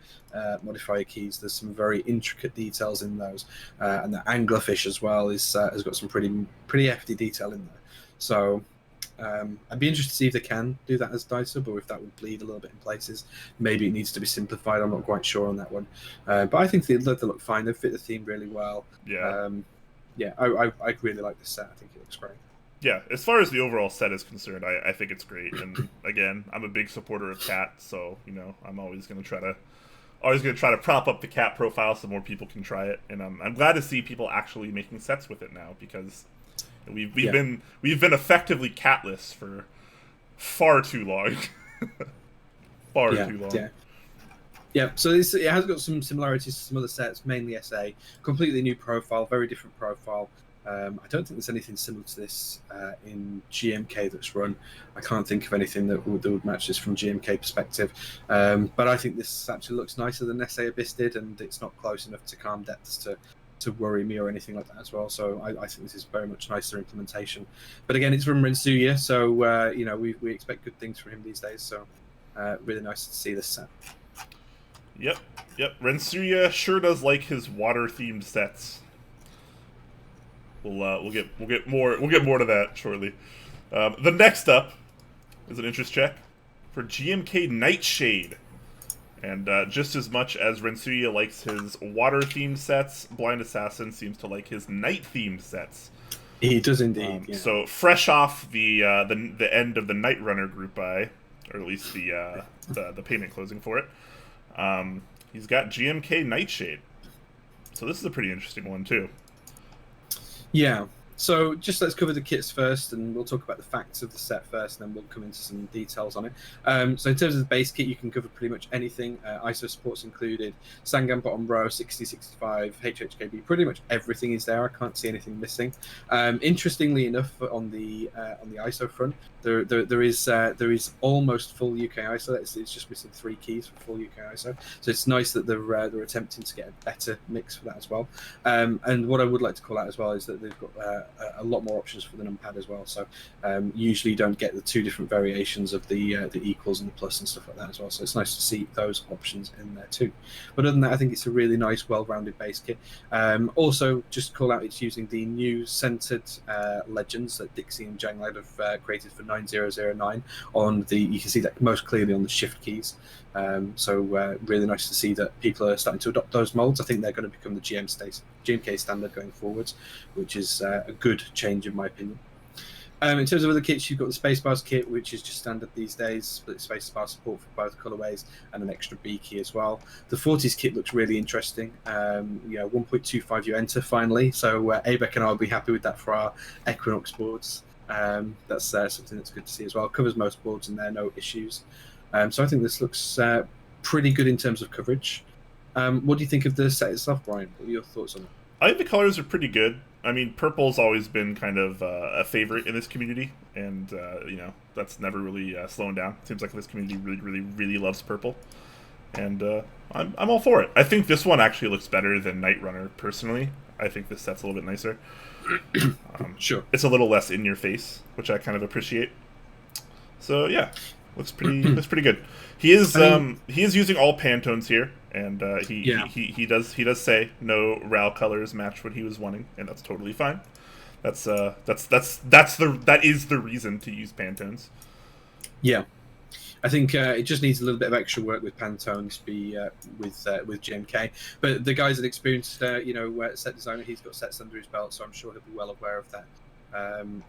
modifier keys. There's some very intricate details in those, and the anglerfish as well has got some pretty hefty detail in there. So I'd be interested to see if they can do that as dice or if that would bleed a little bit in places. Maybe it needs to be simplified. I'm not quite sure on that one, but I think they look fine. They fit the theme really well. Yeah. I really like this set. I think it looks great. Yeah, as far as the overall set is concerned, I think it's great. And again, I'm a big supporter of Cat, so I'm always going to try to prop up the Cat profile so more people can try it. And I'm glad to see people actually making sets with it now, because we've been effectively catless for far too long. Far Yeah, too long. yeah. Yeah, so it has got some similarities to some other sets, mainly SA. Completely new profile, very different profile. I don't think there's anything similar to this in GMK that's run. I can't think of anything that would match this from GMK perspective. But I think this actually looks nicer than SA Abyss did, and it's not close enough to Calm Depths to worry me or anything like that as well. So I think this is very much nicer implementation. But again, it's from Rensuya, so we expect good things from him these days. So really nice to see this set. Yep. Rensuya sure does like his water-themed sets. We'll get more to that shortly. The next up is an interest check for GMK Nightshade. And just as much as Rensuya likes his water-themed sets, Blind Assassin seems to like his night-themed sets. He does indeed. Yeah. So fresh off the end of the Night Runner group buy, or at least the payment closing for it, he's got GMK Nightshade. So this is a pretty interesting one too. Yeah. So just let's cover the kits first, and we'll talk about the facts of the set first, and then we'll come into some details on it. So in terms of the base kit, you can cover pretty much anything. ISO support's included, Sangan bottom row, 60, 65, HHKB, pretty much everything is there. I can't see anything missing. Interestingly enough, on the ISO front, there is almost full UK ISO. It's just missing 3 keys for full UK ISO. So it's nice that they're attempting to get a better mix for that as well. And what I would like to call out as well is that they've got a lot more options for the numpad as well. So usually you don't get the 2 different variations of the equals and the plus and stuff like that as well. So it's nice to see those options in there too. But other than that, I think it's a really nice, well-rounded base kit. Also, just call out it's using the new centered legends that Dixie and Janglad have created for 9009 on the. You can see that most clearly on the shift keys. So really nice to see that people are starting to adopt those molds. I think they're going to become the GMK standard going forwards, which is a good change in my opinion. In terms of other kits, you've got the Spacebars kit, which is just standard these days, split Spacebar support for both colorways and an extra B key as well. The 40s kit looks really interesting. 1.25 you enter finally, so Abeck and I will be happy with that for our Equinox boards. That's something that's good to see as well. Covers most boards in there, no issues. So I think this looks pretty good in terms of coverage. What do you think of the set itself, Brian? What are your thoughts on it? I think the colors are pretty good. I mean, purple's always been kind of a favorite in this community, and that's never really slowing down. It seems like this community really, really, really loves purple, and I'm all for it. I think this one actually looks better than Night Runner personally. I think this set's a little bit nicer. Sure, it's a little less in your face, which I kind of appreciate. So yeah, looks pretty good. He is using all Pantones here. And he does say no RAL colors match what he was wanting, and that's totally fine. That is the reason to use Pantones. Yeah, I think it just needs a little bit of extra work with Pantones with GMK. But the guy's an experienced set designer. He's got sets under his belt, so I'm sure he'll be well aware of that.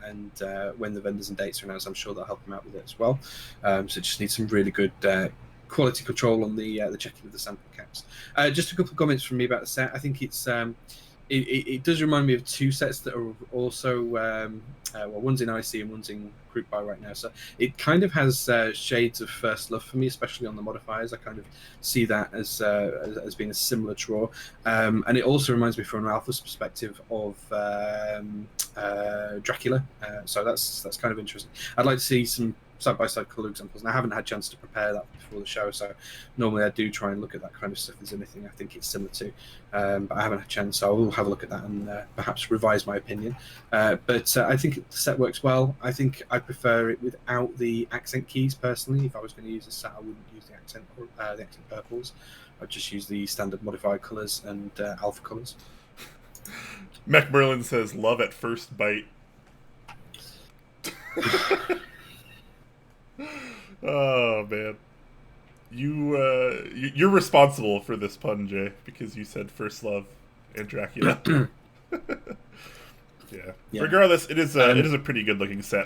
And when the vendors and dates are announced, I'm sure they'll help him out with it as well. So it just needs some really good quality control on the checking of the sample caps. Just a couple of comments from me about the set. I think it's it does remind me of 2 sets that are also one's in IC and one's in group buy right now. So it kind of has shades of First Love for me, especially on the modifiers. I kind of see that as being a similar draw, and it also reminds me from an Alpha's perspective of Dracula. So that's kind of interesting. I'd like to see some side-by-side colour examples, and I haven't had a chance to prepare that before the show, so normally I do try and look at that kind of stuff if there's anything I think it's similar to, but I haven't had a chance, so I will have a look at that and perhaps revise my opinion. But I think the set works well. I think I prefer it without the accent keys personally. If I was going to use a set, I wouldn't use the accent purples. I'd just use the standard modified colours and alpha colours. Mech Merlin says, "Love at first bite." Oh man, you're responsible for this pun, Jay, because you said First Love and Dracula. Yeah. Yeah. Regardless, it is a pretty good looking set.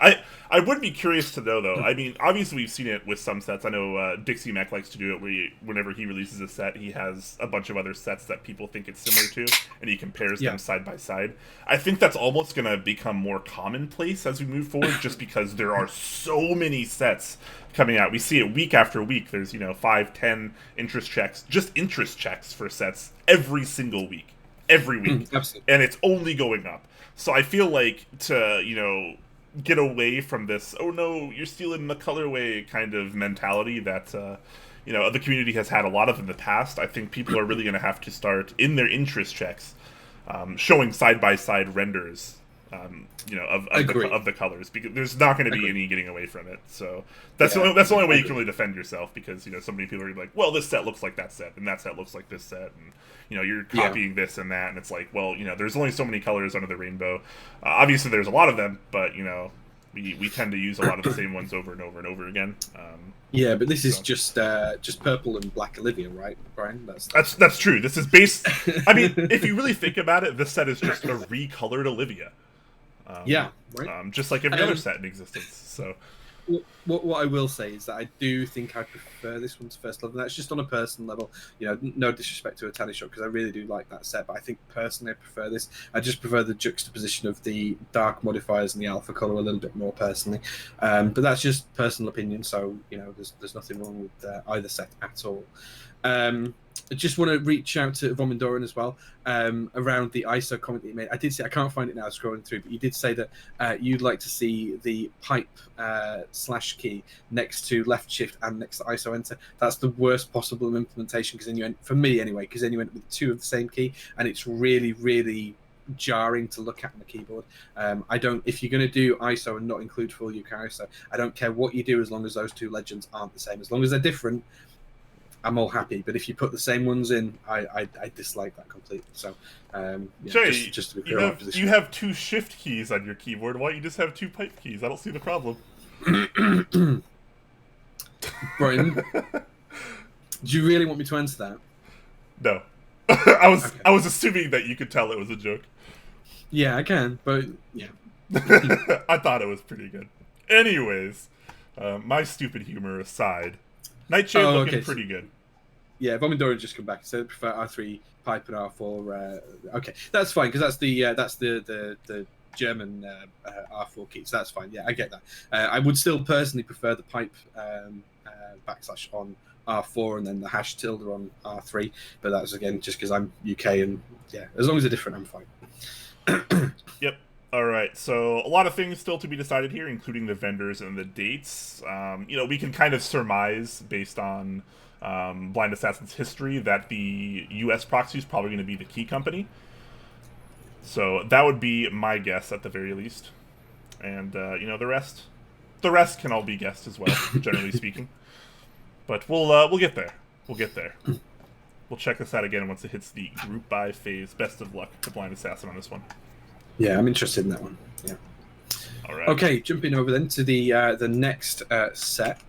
I would be curious to know though. I mean, obviously we've seen it with some sets. I know Dixiemech likes to do it where whenever he releases a set, he has a bunch of other sets that people think it's similar to, and he compares them side by side. I think that's almost going to become more commonplace as we move forward, just because there are so many sets coming out. We see it week after week. There's 5, 10 interest checks, just interest checks for sets every single week. Every week. Absolutely. And it's only going up. So I feel like to, get away from this, oh no, you're stealing the colorway kind of mentality that, the community has had a lot of in the past, I think people are really going to have to start, in their interest checks, showing side-by-side renders, of the colors, because there's not going to be any getting away from it. So that's the only way you can really defend yourself, because, so many people are like, well, this set looks like that set, and that set looks like this set, and you're copying this and that, and it's like, well, there's only so many colors under the rainbow. Obviously, there's a lot of them, but we tend to use a lot of the same ones over and over and over again. But this is just purple and black Olivia, right, Brian? That's true. This is based. I mean, if you really think about it, this set is just a recolored Olivia. Right. Just like every other set in existence. So. What I will say is that I do think I prefer this one to First Love, and that's just on a personal level. No disrespect to a Tanny Shot, because I really do like that set, but I think personally I prefer this. I just prefer the juxtaposition of the dark modifiers and the alpha color a little bit more personally. But that's just personal opinion, so there's nothing wrong with either set at all. I just want to reach out to Vomindoran as well around the ISO comment that you made. I did say, I can't find it now scrolling through, but you did say that you'd like to see the pipe / key next to left shift and next to ISO enter. That's the worst possible implementation, because then you end, for me anyway, because then you end with two of the same key, and it's really, really jarring to look at on the keyboard. If you're going to do ISO and not include full UK ISO, I don't care what you do as long as those two legends aren't the same. As long as they're different, I'm all happy. But if you put the same ones in, I dislike that completely. So, Jay, just to be clear, you have two shift keys on your keyboard. Why don't you just have two pipe keys? I don't see the problem. Brian, do you really want me to answer that? No. I was assuming that you could tell it was a joke. Yeah, I can, but yeah. I thought it was pretty good. Anyways, my stupid humor aside, Nightshade looking pretty good. Yeah, Vomindoran just come back and said prefer R3 pipe and R4. Okay, that's fine, because that's the German R4 key, so that's fine. Yeah, I get that. I would still personally prefer the pipe / on R4 and then the hash tilde on R3, but that's again just because I'm UK, and yeah, as long as they're different, I'm fine. Yep. All right, so a lot of things still to be decided here, including the vendors and the dates. We can kind of surmise, based on Blind Assassin's history, that the US proxy is probably going to be the key company. So that would be my guess at the very least. And, the rest can all be guessed as well, generally speaking. But we'll get there. We'll get there. We'll check this out again once it hits the group buy phase. Best of luck to Blind Assassin on this one. Yeah, I'm interested in that one. Yeah. All right. Okay, jumping over then to the next set.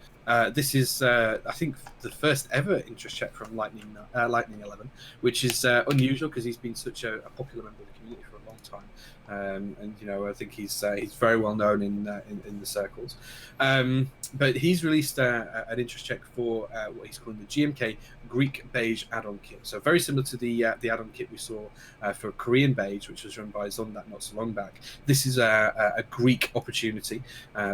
This is, I think, the first ever interest check from Lightning 11, which is unusual because he's been such a popular member of the community for a long time. And I think he's very well known in the circles. But he's released an interest check for what he's calling the GMK Greek Beige add-on kit. So very similar to the add-on kit we saw for Korean Beige, which was run by Zondat not so long back. This is a Greek opportunity,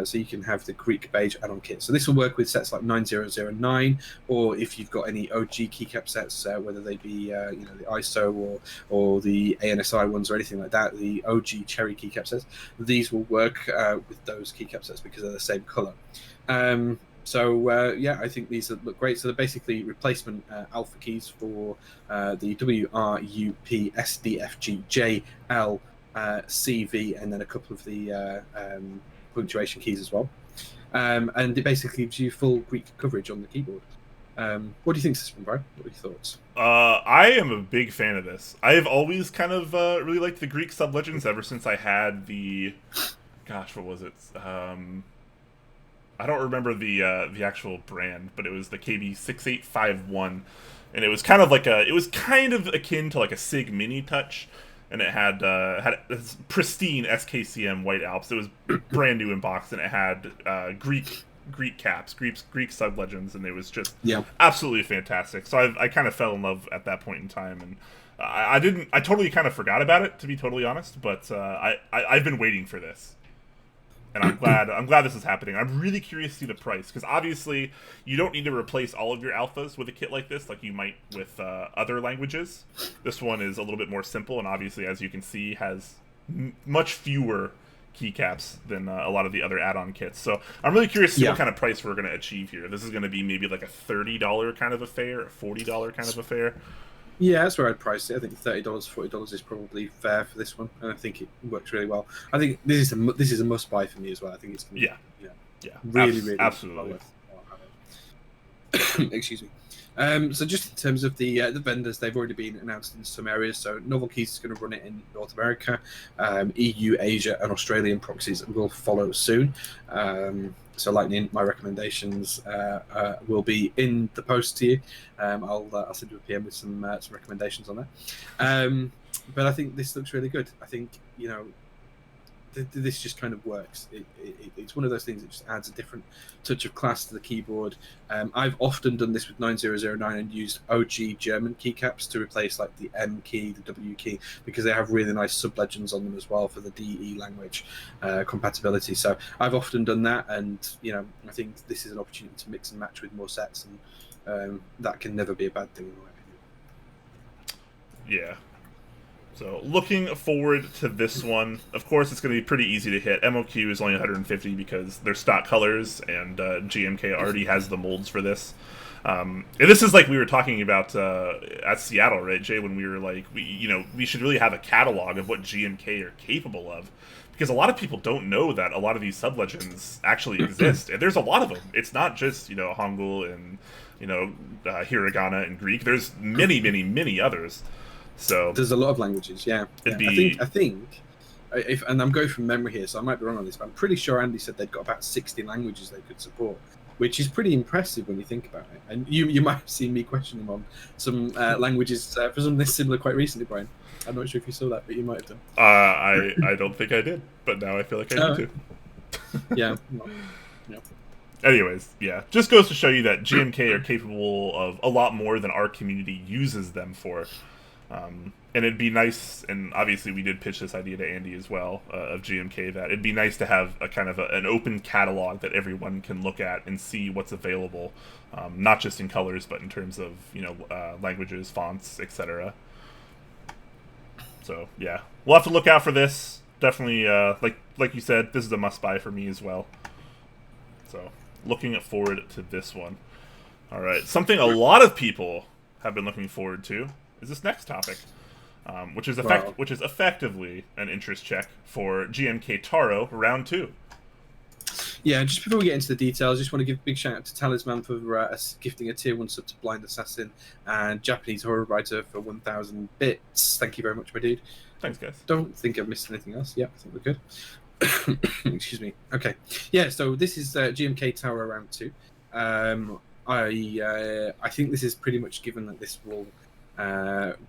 so you can have the Greek Beige add-on kit. So this will work with sets like 9009, or if you've got any OG keycap sets, whether they be the ISO or the ANSI ones or anything like that, the OG cherry keycap sets, these will work with those keycap sets because they're the same color. I think these look great. So they're basically replacement alpha keys for the W, R, U, P, S, D, F, G, J, L, C, V, and then a couple of the punctuation keys as well. And it basically gives you full Greek coverage on the keyboard. What do you think of this one, Brian? What are your thoughts? I am a big fan of this. I have always kind of really liked the Greek sub-legends ever since I had the... Gosh, what was it? I don't remember the actual brand, but it was the KB6851, and it was kind of like it was kind of akin to like a Sig Mini Touch, and it had this pristine SKCM White Alps. It was brand new in box, and it had Greek caps, Greek sub legends, and it was just absolutely fantastic. So I kind of fell in love at that point in time, and I totally kind of forgot about it, to be totally honest. But I've been waiting for this, and I'm glad this is happening. I'm really curious to see the price, because obviously you don't need to replace all of your alphas with a kit like this, like you might with other languages. This one is a little bit more simple, and obviously, as you can see, has much fewer keycaps than a lot of the other add-on kits. So I'm really curious to see what kind of price we're going to achieve here. This is going to be maybe like a $30 kind of affair, a $40 kind of affair. Yeah, that's where I'd price it. I think $30, $40 is probably fair for this one, and I think it works really well. I think this is a must-buy for me as well. I think it's going to be, really absolutely. Excuse me. So just in terms of the vendors, they've already been announced in some areas. So Novelties is going to run it in North America, EU, Asia, and Australian proxies will follow soon. So Lightning, my recommendations will be in the post to you. I'll send you a PM with some recommendations on that. But I think this looks really good. I think, this just kind of works. It's one of those things that just adds a different touch of class to the keyboard. I've often done this with 9009 and used OG German keycaps to replace like the M key, the W key, because they have really nice sub-legends on them as well for the DE language compatibility. So I've often done that, and I think this is an opportunity to mix and match with more sets, and that can never be a bad thing in my opinion. Yeah. So, looking forward to this one. Of course, it's going to be pretty easy to hit. MOQ is only 150 because they're stock colors, and GMK already has the molds for this. And this is like we were talking about at Seattle, right, Jay? When we were like, we should really have a catalog of what GMK are capable of, because a lot of people don't know that a lot of these sub-legends actually exist, and there's a lot of them. It's not just Hangul and hiragana and Greek. There's many, many, many others. So there's a lot of languages, I think, and I'm going from memory here, so I might be wrong on this, but I'm pretty sure Andy said they'd got about 60 languages they could support, which is pretty impressive when you think about it. And you might have seen me question them on some languages for something similar quite recently, Brian. I'm not sure if you saw that, but you might have done. I don't think I did, but now I feel like I need to. Yeah. Anyways, just goes to show you that GMK are capable of a lot more than our community uses them for. And it'd be nice, and obviously we did pitch this idea to Andy as well, of GMK, that it'd be nice to have a kind of an open catalog that everyone can look at and see what's available, not just in colors, but in terms of, languages, fonts, etc. So, yeah. We'll have to look out for this. Definitely, like you said, this is a must-buy for me as well. So, looking forward to this one. All right. Something a lot of people have been looking forward to is this next topic, which is effectively an interest check for GMK Taro Round 2. Yeah, just before we get into the details, I just want to give a big shout out to Talisman for gifting a tier 1 sub to Blind Assassin, and Japanese Horror Writer for 1,000 bits. Thank you very much, my dude. Thanks, guys. Don't think I've missed anything else. Yeah, I think we're good. Excuse me. Okay. Yeah, so this is GMK Taro Round 2. I think this is pretty much given that this will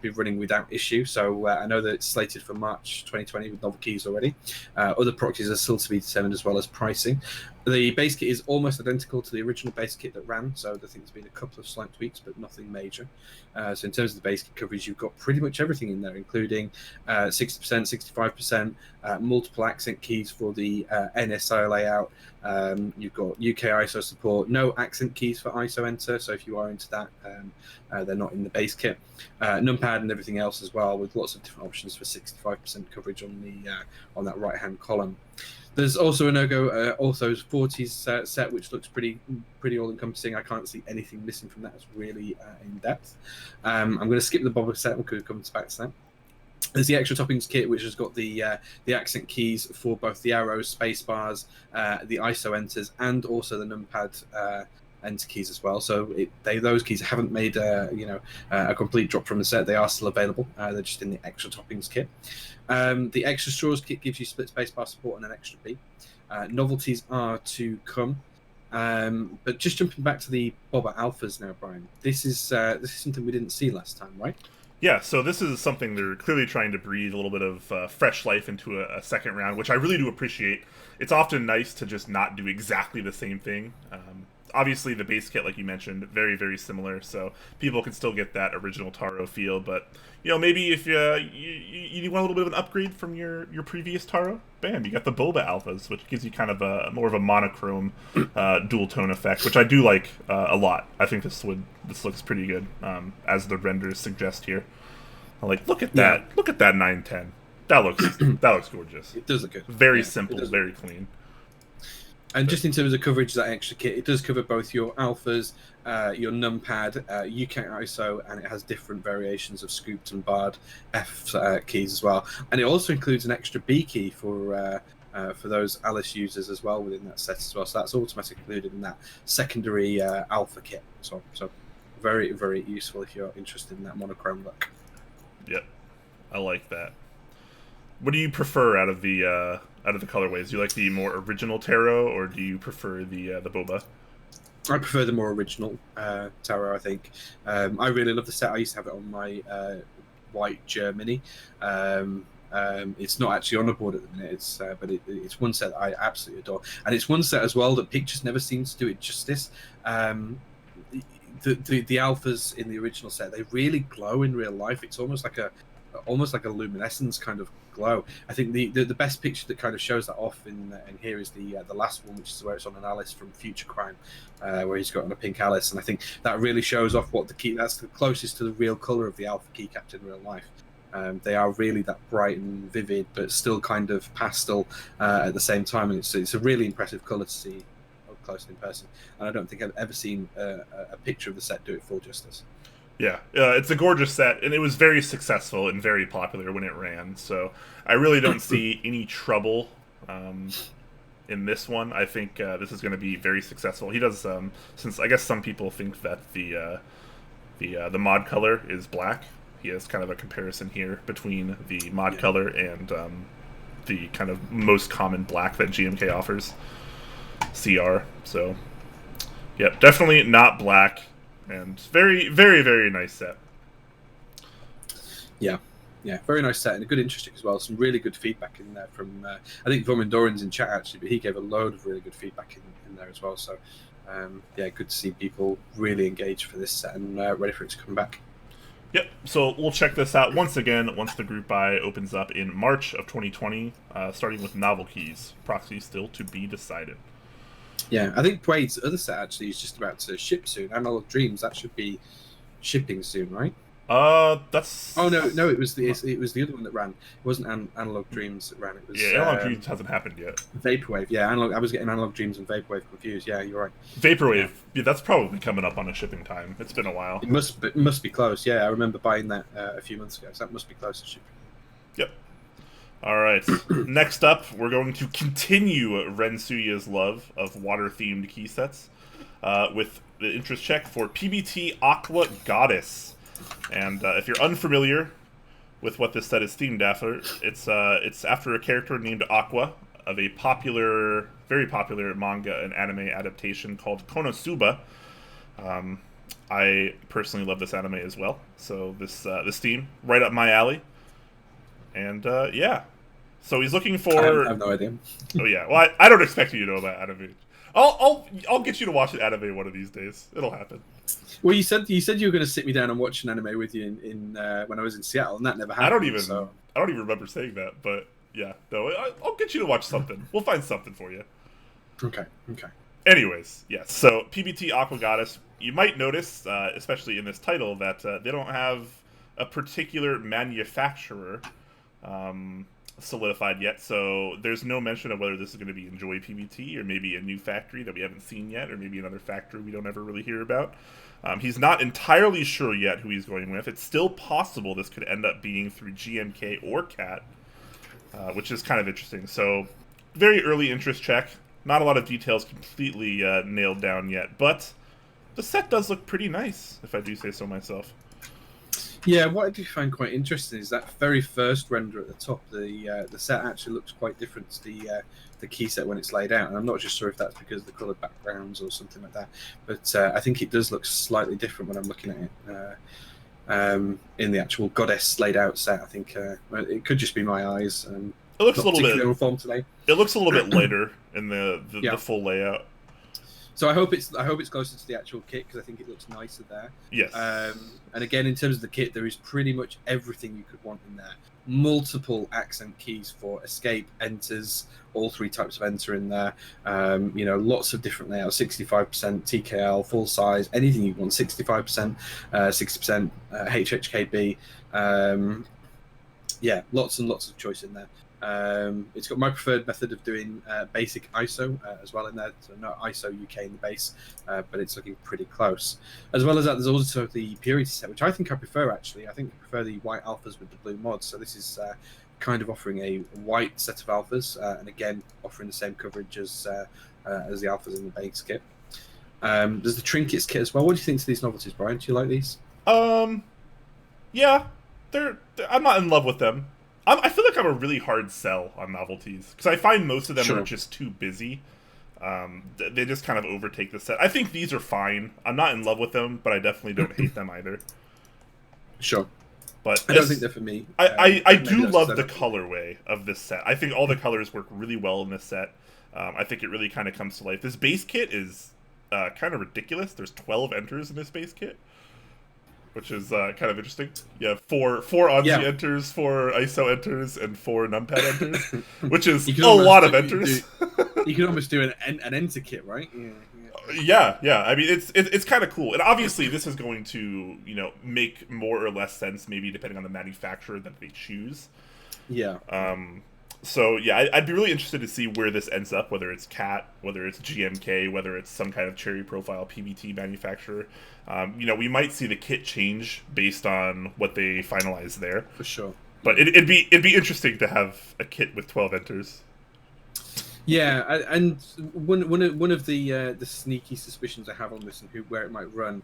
be running without issue. So I know that it's slated for March 2020 with novel keys already. Other proxies are still to be determined, as well as pricing. The base kit is almost identical to the original base kit that ran, so I think there's been a couple of slight tweaks, but nothing major. So in terms of the base kit coverage, you've got pretty much everything in there, including 60%, 65%, multiple accent keys for the NSI layout. You've got UK ISO support, no accent keys for ISO enter, so if you are into that, they're not in the base kit. Numpad and everything else as well, with lots of different options for 65% coverage on that right-hand column. There's also an Ergo Orthos 40s set, which looks pretty all-encompassing. I can't see anything missing from that. It's really in-depth. I'm going to skip the Bobber set. We could come back to that. There's the extra toppings kit, which has got the accent keys for both the arrows, space bars, the ISO enters, and also the numpad enter keys as well. So those keys haven't made a complete drop from the set. They are still available. They're just in the extra toppings kit. The extra straws kit gives you split spacebar support and an extra B. Novelties are to come. But just jumping back to the Bobber Alphas now, Brian. This is something we didn't see last time, right? Yeah, so this is something they're clearly trying to breathe a little bit of fresh life into a second round, which I really do appreciate. It's often nice to just not do exactly the same thing. Obviously, the base kit, like you mentioned, very, very similar, so people can still get that original Taro feel. But maybe if you want a little bit of an upgrade from your previous Taro, bam, you got the Boba alphas, which gives you kind of a more of a monochrome dual tone effect, which I do like a lot. I think this looks pretty good, as the renders suggest here. I'm like, look at that, look at that 910. That looks gorgeous. It does look good. Very simple, very clean. And just in terms of coverage, that extra kit, it does cover both your alphas, your numpad, UK ISO, and it has different variations of scooped and barred F keys as well. And it also includes an extra B key for those Alice users as well within that set as well. So that's automatically included in that secondary alpha kit. So very, very useful if you're interested in that monochrome look. Yep, I like that. What do you prefer out of the colorways? Do you like the more original Taro, or do you prefer the Boba? I prefer the more original Taro, I think. I really love the set. I used to have it on my white Germany. It's not actually on the board at the minute, but it's one set that I absolutely adore. And it's one set as well that pictures never seem to do it justice. The alphas in the original set, they really glow in real life. It's almost like a luminescence kind of glow. I think the best picture that kind of shows that off in here is the last one, which is where it's on an Alice from Future Crime, where he's got on a pink Alice, and I think that really shows off what that's the closest to the real color of the alpha keycaps in real life. They are really that bright and vivid, but still kind of pastel at the same time, and it's a really impressive color to see up close in person. And I don't think I've ever seen a picture of the set do it full justice. Yeah, it's a gorgeous set, and it was very successful and very popular when it ran, so I really don't see any trouble in this one. I think this is going to be very successful. He does, since I guess some people think that the mod color is black, he has kind of a comparison here between the mod color and the kind of most common black that GMK offers, CR. So, yep, definitely not black. And very, very, very nice set. Yeah, very nice set and a good interest check as well. Some really good feedback in there from, I think Vomendoran's in chat actually, but he gave a load of really good feedback in there as well. So, good to see people really engaged for this set and ready for it to come back. Yep, so we'll check this out once again once the group buy opens up in March of 2020, starting with Novelties. Proxy still to be decided. Yeah, I think Wade's other set actually is just about to ship soon. Analog Dreams, that should be shipping soon, right? That's. Oh no, it was the other one that ran. It wasn't Analog Dreams that ran. It was Analog Dreams hasn't happened yet. Vaporwave, yeah. I was getting Analog Dreams and Vaporwave confused. Yeah, you're right. Vaporwave, yeah, that's probably coming up on a shipping time. It's been a while. It must be close. Yeah, I remember buying that a few months ago. So that must be close to shipping. Yep. All right. Next up, we're going to continue Rensuya's love of water-themed key sets with the interest check for PBT Aqua Goddess. And if you're unfamiliar with what this set is themed after, it's after a character named Aqua of a very popular manga and anime adaptation called Konosuba. I personally love this anime as well, so this theme right up my alley. And yeah, so he's looking for. I have no idea. Oh yeah, well I don't expect you to know about anime. I'll get you to watch an anime one of these days. It'll happen. Well, you said you were going to sit me down and watch an anime with you in when I was in Seattle, and that never happened. I don't even remember saying that, but yeah, no, I'll get you to watch something. We'll find something for you. Okay. Anyways, yes. So PBT Aqua Goddess, you might notice, especially in this title, that they don't have a particular manufacturer solidified yet, so there's no mention of whether this is going to be Enjoy PBT or maybe a new factory that we haven't seen yet, or maybe another factory we don't ever really hear about. He's not entirely sure yet who he's going with. It's still possible this could end up being through GMK or Cat, which is kind of interesting. So, very early interest check. Not a lot of details completely nailed down yet, but the set does look pretty nice, if I do say so myself. Yeah, what I do find quite interesting is that very first render at the top. The set actually looks quite different to the key set when it's laid out, and I'm not just sure if that's because of the coloured backgrounds or something like that. But I think it does look slightly different when I'm looking at it. in the actual Goddess laid out set. I think it could just be my eyes. It looks not a little particularly bit. on form today. It looks a little bit lighter in the Yeah. full layout. So I hope it's closer to the actual kit because I think it looks nicer there. Yes. And again, in terms of the kit, there is pretty much everything you could want in there. Multiple accent keys for escape, enters, all 3 types of enter in there. Lots of different layouts, 65% TKL, full size, anything you want, 65%, 60% HHKB. Lots and lots of choice in there. It's got my preferred method of doing basic ISO as well in there, so no ISO UK in the base, but it's looking pretty close. As well as that, there's also the Purity set, which I think I prefer actually. I think I prefer the white alphas with the blue mods, so this is kind of offering a white set of alphas, and again, offering the same coverage as the alphas in the base kit. There's the Trinkets kit as well. What do you think to these novelties, Brian? Do you like these? Yeah, I'm not in love with them. I feel like I'm a really hard sell on novelties because I find most of them are just too busy. They just kind of overtake the set. I think these are fine. I'm not in love with them, but I definitely don't hate them either. Sure. But I don't think they're for me. I do love the colorway of this set. I think all the colors work really well in this set. I think it really kind of comes to life. This base kit is kind of ridiculous. There's 12 enters in this base kit, which is kind of interesting. Yeah, four ONSI enters, 4 ISO enters, and 4 numpad enters, which is a lot of enters. You can almost do an enter kit, right? Yeah. I mean, it's kind of cool, and obviously this is going to make more or less sense, maybe depending on the manufacturer that they choose. Yeah. So yeah, I'd be really interested to see where this ends up, whether it's Cat, whether it's GMK, whether it's some kind of cherry profile PBT manufacturer. We might see the kit change based on what they finalize there. For sure. But it'd be interesting to have a kit with 12 enters. Yeah, and one of the sneaky suspicions I have on this and where it might run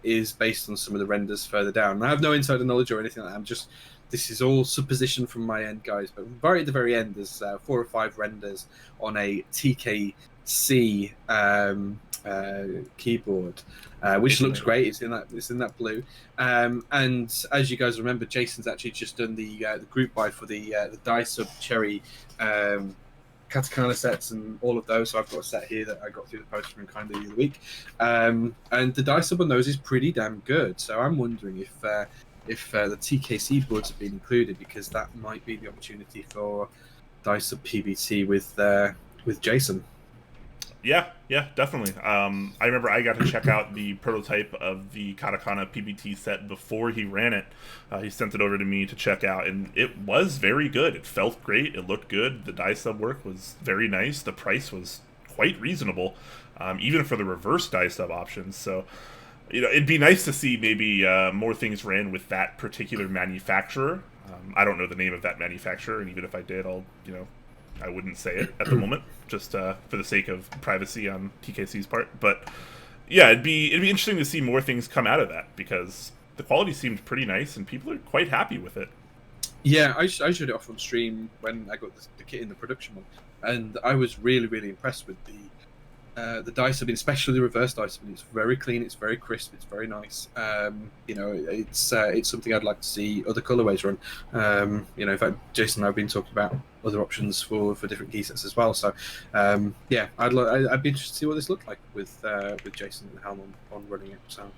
is based on some of the renders further down. I have no insider knowledge or anything like that. This is all supposition from my end, guys. But right at the very end, there's 4 or 5 renders on a TKC keyboard, which looks great. It's in that blue. And as you guys remember, Jason's actually just done the group buy for the die sub cherry katakana sets and all of those. So I've got a set here that I got through the post from kindly the other week. And the die sub on those is pretty damn good. So I'm wondering if the TKC boards have been included, because that might be the opportunity for die sub PBT with Jason. Yeah, definitely. I remember I got to check out the prototype of the Katakana PBT set before he ran it. He sent it over to me to check out, and it was very good. It felt great. It looked good. The die sub work was very nice. The price was quite reasonable, even for the reverse die sub options. So, it'd be nice to see maybe more things ran with that particular manufacturer. I don't know the name of that manufacturer, and even if I did, I wouldn't say it at the moment, just for the sake of privacy on TKC's part. But yeah, it'd be interesting to see more things come out of that, because the quality seemed pretty nice and people are quite happy with it. Yeah, I showed it off on stream when I got the kit in the production one, and I was really, really impressed with the dice. I mean, especially the reverse dice. I mean, it's very clean, it's very crisp, it's very nice. It's something I'd like to see other colorways run. In fact, Jason and I have been talking about other options for different key sets as well. So, I'd be interested to see what this looked like with Jason and Helm on running it. So.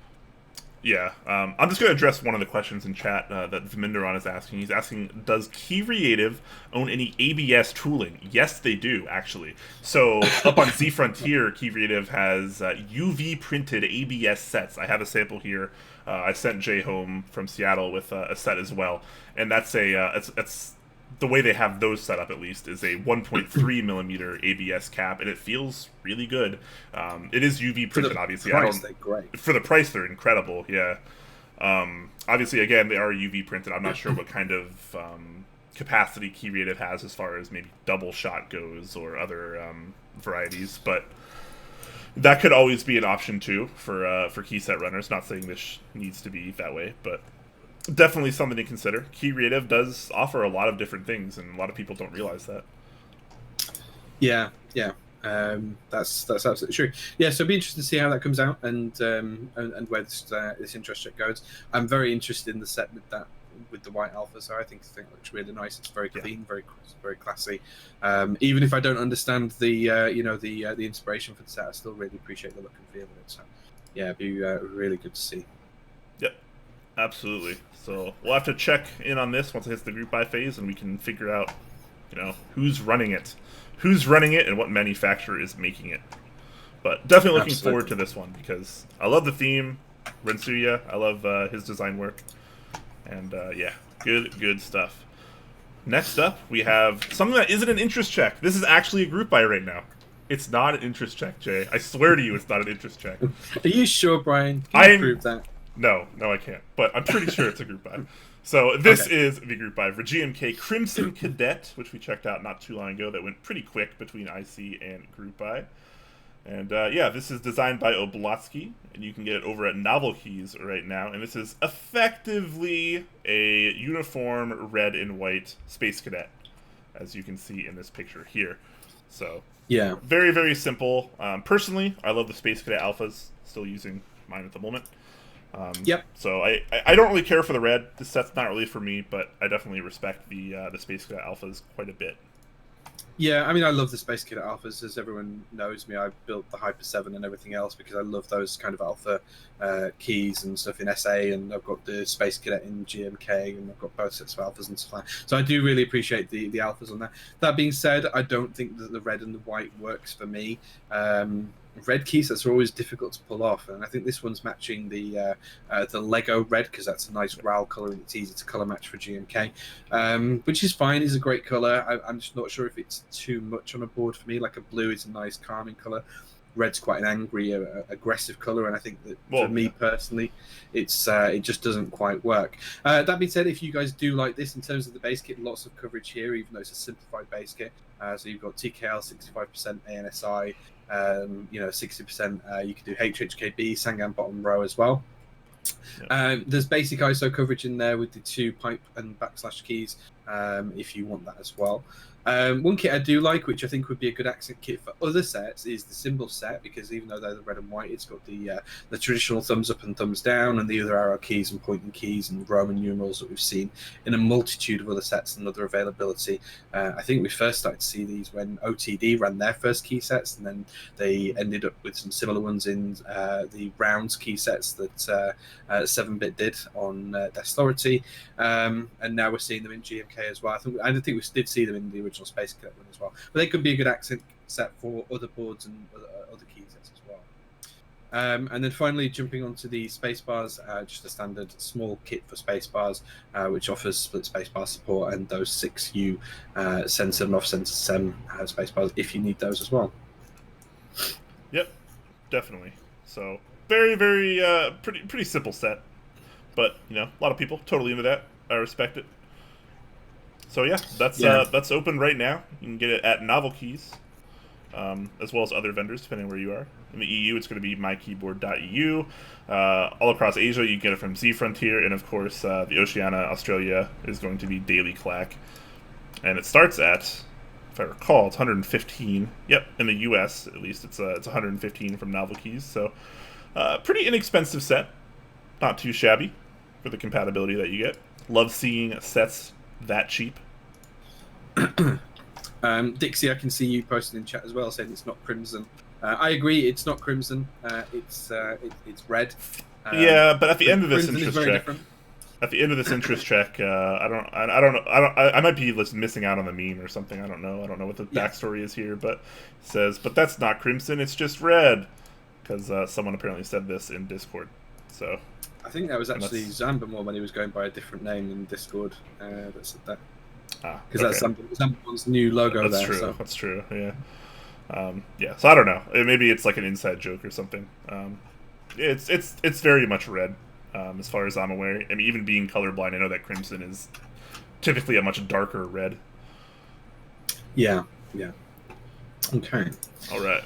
Yeah, I'm just going to address one of the questions in chat that Viminderon is asking. He's asking, does Creative own any ABS tooling? Yes, they do, actually. So, up on Z Frontier, Creative has UV printed ABS sets. I have a sample here. I sent Jay home from Seattle with a set as well. And that's it's the way they have those set up, at least, is a 1.3 millimeter ABS cap, and it feels really good. It is UV printed, obviously. They're great. For the price, they're incredible. Yeah. Obviously, again, they are UV printed. I'm not sure what kind of capacity Creative has as far as maybe double shot goes or other varieties, but that could always be an option too for key set runners. Not saying this needs to be that way, but definitely something to consider. Creative does offer a lot of different things, and a lot of people don't realize that. Yeah. That's absolutely true. Yeah, so it'll be interesting to see how that comes out and where this interest check goes. I'm very interested in the set with the white alpha, so I think it looks really nice. It's very clean, very classy. Even if I don't understand the the inspiration for the set, I still really appreciate the look and feel of it. So yeah, it'd be really good to see. Yep, absolutely. So we'll have to check in on this once it hits the group buy phase, and we can figure out, who's running it, and what manufacturer is making it. But definitely looking forward to this one because I love the theme, Rensuya. I love his design work, and yeah, good stuff. Next up, we have something that isn't an interest check. This is actually a group buy right now. It's not an interest check, Jay. I swear to you, it's not an interest check. Are you sure, Brian? Can you prove that? No, I can't. But I'm pretty sure it's a group buy. So this is the group buy for GMK Crimson Cadet, which we checked out not too long ago. That went pretty quick between IC and group buy. And yeah, this is designed by Oblotsky, and you can get it over at Novelties right now. And this is effectively a uniform red and white Space Cadet, as you can see in this picture here. So yeah, very, very simple. Personally, I love the Space Cadet alphas. Still using mine at the moment. Yep. So I don't really care for the red. This set's not really for me, but I definitely respect the Space Cadet alphas quite a bit. Yeah, I mean, I love the Space Cadet alphas. As everyone knows me, I built the Hyper 7 and everything else because I love those kind of alpha keys and stuff in SA, and I've got the Space Cadet in GMK, and I've got both sets of alphas and stuff like that. So I do really appreciate the alphas on that. That being said, I don't think that the red and the white works for me. Red key sets are always difficult to pull off, and I think this one's matching the Lego red because that's a nice RAL color and it's easy to color match for GMK, which is fine. It's a great color. I'm just not sure if it's too much on a board for me. Like a blue is a nice calming color. Red's quite an angry, aggressive color, and I think that for me personally, it just doesn't quite work. That being said, if you guys do like this in terms of the base kit, lots of coverage here, even though it's a simplified base kit. So you've got TKL 65% ANSI. 60%. You can do HHKB, Sangan bottom row as well. Yep. There's basic ISO coverage in there with the 2 pipe and backslash keys if you want that as well. One kit I do like, which I think would be a good accent kit for other sets, is the symbol set, because even though they're the red and white, it's got the traditional thumbs up and thumbs down and the other arrow keys and pointing keys and Roman numerals that we've seen in a multitude of other sets and other availability. I think we first started to see these when OTD ran their first key sets, and then they ended up with some similar ones in the Rounds key sets that 7-Bit did on Authority, and now we're seeing them in GMK as well. I think we did see them in the original Space Cadet one as well, but they could be a good accent set for other boards and other key sets as well. And then finally, jumping onto the spacebars, just a standard small kit for spacebars, which offers split spacebar support and those 6U sensor and off-center SEM spacebars if you need those as well. Yep, definitely. So very, very pretty simple set, but a lot of people totally into that. I respect it. So yeah, that's open right now. You can get it at Novelties, as well as other vendors, depending on where you are. In the EU, it's going to be mykeyboard.eu. All across Asia, you can get it from Z Frontier, and of course, the Oceania, Australia, is going to be Daily Clack. And it starts at, if I recall, it's 115. Yep, in the US, at least, it's 115 from Novelties. So, pretty inexpensive set. Not too shabby for the compatibility that you get. Love seeing sets that cheap. Dixie, I can see you posted in chat as well saying it's not crimson. I agree, it's not crimson. It's red. Yeah, but at the end of this interest check, I don't know. I might be missing out on the meme or something. I don't know what the backstory is here, but it says, but that's not crimson. It's just red, because someone apparently said this in Discord. So I think that was actually Zambamore when he was going by a different name in Discord that said that. Because that's Zambamore's new logo. That's there. True. So. That's true. Yeah. So I don't know. Maybe it's like an inside joke or something. It's very much red, as far as I'm aware. I mean, even being colorblind, I know that crimson is typically a much darker red. Yeah. Okay. All right.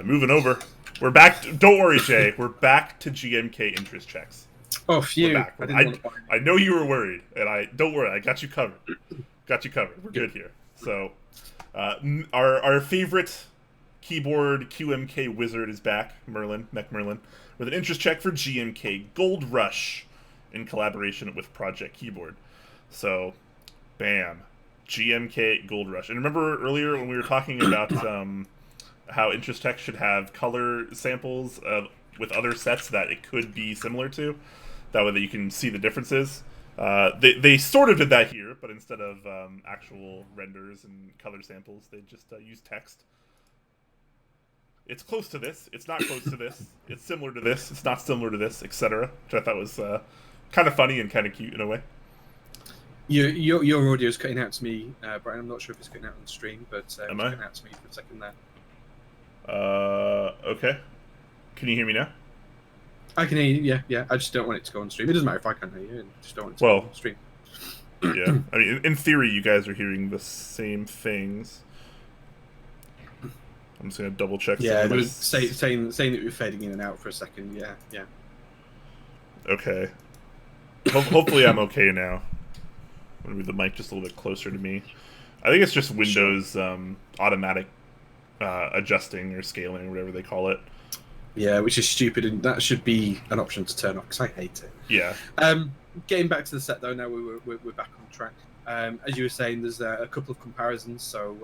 Moving over. We're back. Don't worry, Jay. We're back to GMK Interest Checks. Oh, phew. I know you were worried, and don't worry. I got you covered. We're good here. So Our favorite keyboard QMK wizard is back, Mech Merlin, with an interest check for GMK Gold Rush in collaboration with Project Keyboard. So, bam, GMK Gold Rush. And remember earlier when we were talking about how interest check should have color samples with other sets that it could be similar to, that way that you can see the differences. They sort of did that here, but instead of actual renders and color samples, they just used text. It's close to this. It's not close to this. It's similar to this. It's not similar to this, etc. Which I thought was kind of funny and kind of cute in a way. Your audio is cutting out to me, Brian. I'm not sure if it's cutting out on stream, but it's Am I? cutting out to me for a second there. Okay. Can you hear me now? I can hear you, yeah. I just don't want it to go on stream. It doesn't matter if I can hear you. I just don't want it to go on stream. Yeah. I mean, in theory, you guys are hearing the same things. I'm just going to double check. Yeah, it was saying that we were fading in and out for a second. Yeah. Okay. Hopefully I'm okay now. I'm going to move the mic just a little bit closer to me. I think it's just Windows automatic adjusting or scaling or whatever they call it. Yeah, which is stupid, and that should be an option to turn off because I hate it. Yeah. Getting back to the set though, now we're back on track. As you were saying, there's a couple of comparisons. So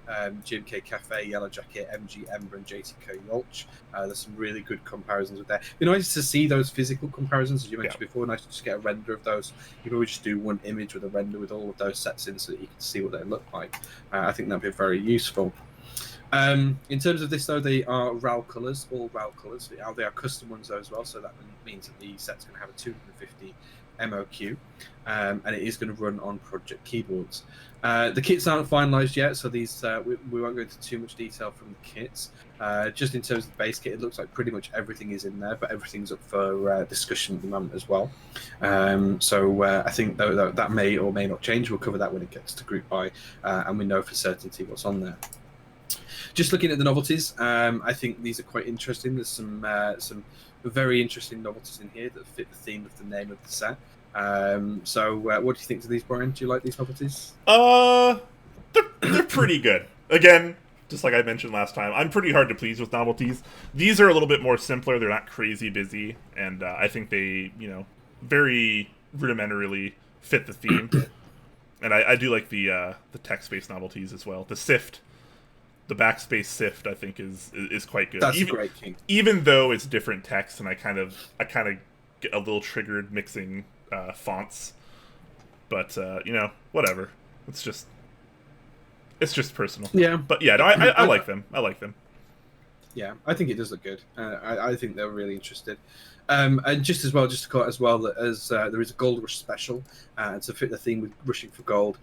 GMK Cafe, Yellow Jacket, MG Ember, and JTK Yolch. There's some really good comparisons with there. It'd be nice to see those physical comparisons, as you mentioned before. Nice to just get a render of those. You can always just do one image with a render with all of those sets in, so that you can see what they look like. I think that'd be very useful. In terms of this, though, they are RAL colours, all RAL colours. They are custom ones, though, as well, so that means that the set's going to have a 250 MOQ, and it is going to run on Project keyboards. The kits aren't finalised yet, so these we won't go into too much detail from the kits. Just in terms of the base kit, it looks like pretty much everything is in there, but everything's up for discussion at the moment as well. So I think that may or may not change. We'll cover that when it gets to Group Buy, and we know for certainty what's on there. Just looking at the novelties, I think these are quite interesting. There's some very interesting novelties in here that fit the theme of the name of the set. So what do you think of these, Brian? Do you like these novelties? They're pretty good. Again, just like I mentioned last time, I'm pretty hard to please with novelties. These are a little bit more simpler. They're not crazy busy, and I think they, very rudimentarily fit the theme. And I do like the text-based novelties as well. The Sift. The backspace Sift, I think, is quite good. That's great, King. Even though it's different text, and I kind of get a little triggered mixing fonts, but whatever. It's just personal. Yeah. But yeah, no, I like them. I like them. Yeah, I think it does look good. I think they're really interested. And just to call it as well, that as there is a Gold Rush special, to fit the theme with rushing for gold,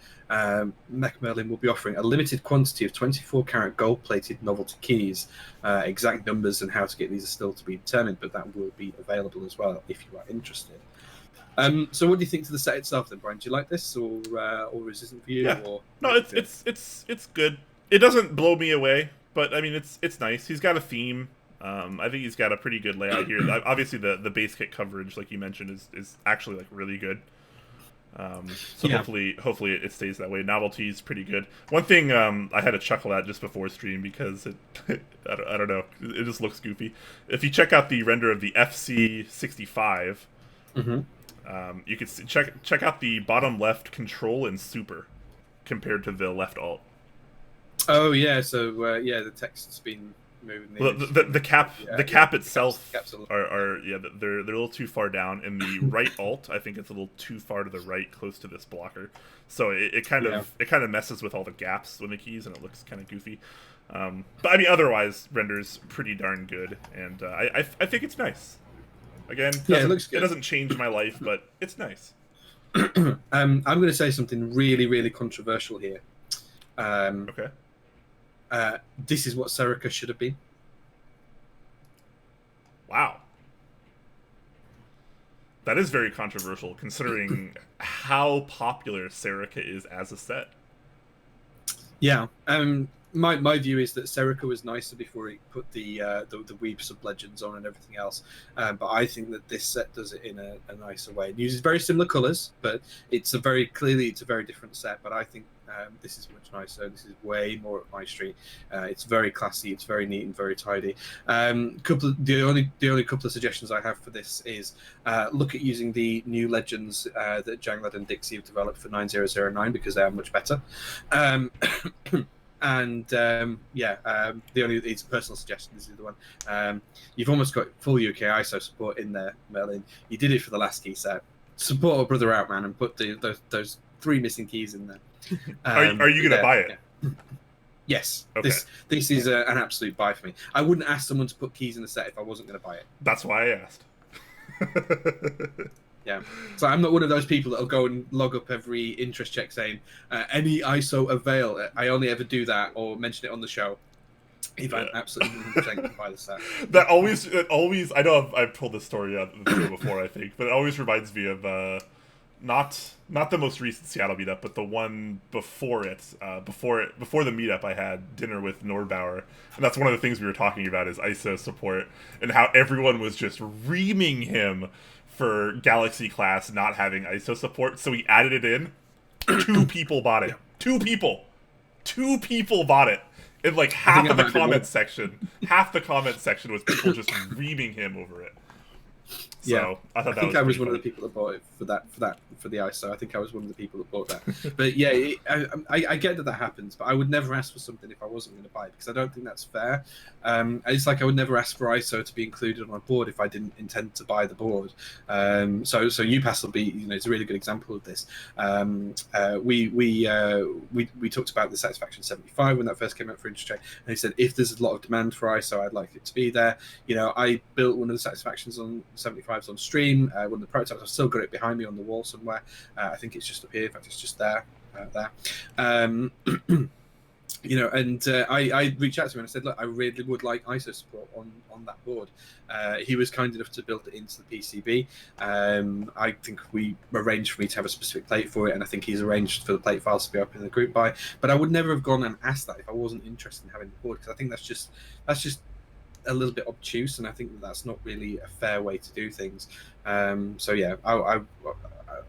Mech Merlin will be offering a limited quantity of 24-karat gold-plated novelty keys. Exact numbers and how to get these are still to be determined, but that will be available as well if you are interested. So what do you think to the set itself then, Brian? Do you like this, or is this for you? Yeah. Or no, it's good. It doesn't blow me away, but I mean it's nice. He's got a theme. I think he's got a pretty good layout here. Obviously, the base kit coverage, like you mentioned, is actually like really good. Hopefully it stays that way. Novelty's pretty good. One thing I had to chuckle at just before stream because I don't know, it just looks goofy. If you check out the render of the FC65, you can check out the bottom left control and super compared to the left alt. Oh yeah, so the text's been moving. The cap itself are they're a little too far down, and the right alt I think it's a little too far to the right, close to this blocker. So it kind of messes with all the gaps in the keys, and it looks kind of goofy. But I mean, otherwise renders pretty darn good, and I think it's nice. Again, it looks good. It doesn't change my life, but it's nice. I'm going to say something really, really controversial here. Okay. This is what Serica should have been. Wow. That is very controversial, considering how popular Serica is as a set. Yeah. my view is that Serica was nicer before he put the Weeb sub legends on and everything else, but I think that this set does it in a nicer way. It uses very similar colors, but it's a very different set. But I think this is much nicer. This is way more up my street. It's very classy. It's very neat and very tidy. The only couple of suggestions I have for this is look at using the new legends that Janglad and Dixie have developed for 9009 because they are much better. And the only it's a personal suggestion. This is the one. You've almost got full UK ISO support in there, Merlin. You did it for the last key set. Support a brother out, man, and put those 3 missing keys in there. Are you going to buy it? Yeah. Yes. Okay. This is an absolute buy for me. I wouldn't ask someone to put keys in the set if I wasn't going to buy it. That's why I asked. Yeah. So I'm not one of those people that'll go and log up every interest check saying any ISO avail. I only ever do that or mention it on the show if I'm absolutely 100% going to buy the set. That always. I know I've told this story on the show before, I think, but it always reminds me of not the most recent Seattle meetup, but the one before it. Before the meetup, I had dinner with Nordbauer, and that's one of the things we were talking about is ISO support and how everyone was just reaming him for Galaxy class not having ISO support, so he added it in. 2 people bought it. 2 people bought it. And like half the comment section was people just reaming him over it. So yeah, I thought that I think I was one funny. of the people that bought it for the ISO. I think I was one of the people that bought that. But yeah, I get that happens, but I would never ask for something if I wasn't going to buy it because I don't think that's fair. It's like I would never ask for ISO to be included on my board if I didn't intend to buy the board. So UPass will be, it's a really good example of this. We talked about the Satisfaction 75 when that first came out for Interest Check, and he said if there's a lot of demand for ISO, I'd like it to be there. I built one of the Satisfactions on 75s on stream. One of the prototypes, I've still got it behind me on the wall somewhere. I think it's just up here. In fact, it's just there. And I reached out to him and I said, look, I really would like ISO support on that board. He was kind enough to build it into the PCB. I think we arranged for me to have a specific plate for it, and I think he's arranged for the plate files to be up in the group buy. But I would never have gone and asked that if I wasn't interested in having the board, because I think that's just a little bit obtuse, and I think that's not really a fair way to do things. So yeah, I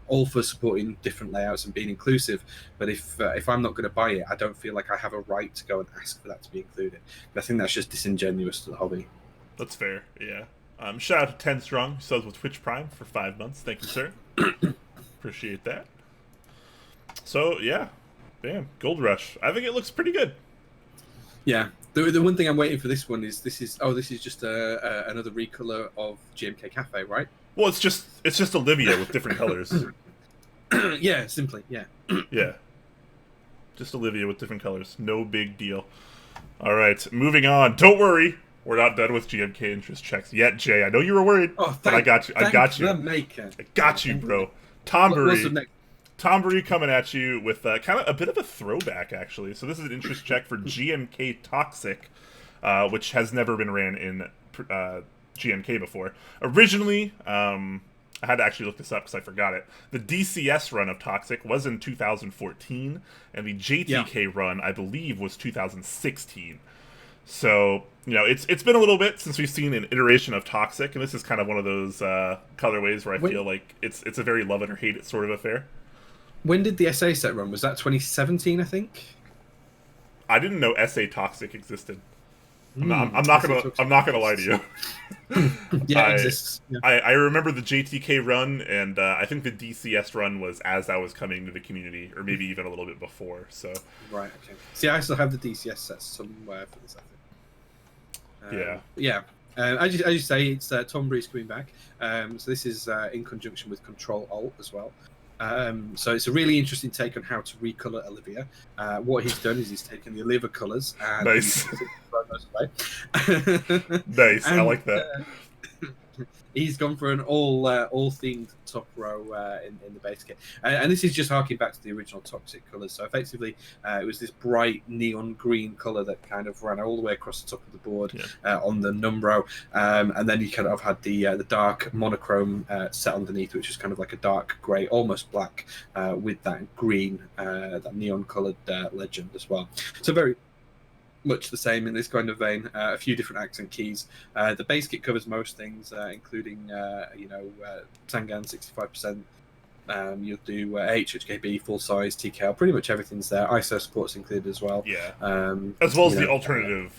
all for supporting different layouts and being inclusive, but if I'm not going to buy it, I don't feel like I have a right to go and ask for that to be included. But I think that's just disingenuous to the hobby. That's fair, yeah. Shout out to 10 Strong, who subs with Twitch Prime for 5 months. Thank you, sir. Appreciate that. So yeah, bam, Gold Rush. I think it looks pretty good. Yeah. The one thing I'm waiting for this one is this is just another recolor of GMK Cafe, right? Well, it's just Olivia with different colors. Yeah, simply, yeah. Yeah. Just Olivia with different colors. No big deal. All right, moving on. Don't worry, we're not done with GMK Interest Checks yet, Jay. I know you were worried, but I got you. I got you, bro. Tom Bree coming at you with kind of a bit of a throwback, actually. So this is an interest check for GMK Toxic, which has never been ran in GMK before. Originally, I had to actually look this up because I forgot it. The DCS run of Toxic was in 2014, and the JTK run, I believe, was 2016. So, it's been a little bit since we've seen an iteration of Toxic, and this is kind of one of those colorways where I feel like it's a very love it or hate it sort of affair. When did the SA set run? Was that 2017, I think? I didn't know SA Toxic existed. I'm not gonna lie to you. Yeah, it exists. Yeah. I remember the JTK run, and I think the DCS run was as I was coming to the community, or maybe even a little bit before. So right, okay. See, I still have the DCS sets somewhere for this, I think. Yeah. As you say, it's Tom Breeze coming back. So this is in conjunction with Control Alt as well. So it's a really interesting take on how to recolor Olivia. What he's done is he's taken the Olivia colors and nice. Nice, I like that. He's gone for an all themed top row in the base kit, and this is just harking back to the original Toxic colors. So effectively, it was this bright neon green color that kind of ran all the way across the top of the board on the Numbro, and then you kind of had the dark monochrome set underneath, which is kind of like a dark grey, almost black, with that green, that neon colored legend as well. So very much the same in this kind of vein. A few different accent keys. The base kit covers most things, including Tangan 65%. You'll do HHKB, full size, TKL, pretty much everything's there. ISO support's included as well. Yeah. As well as the alternative,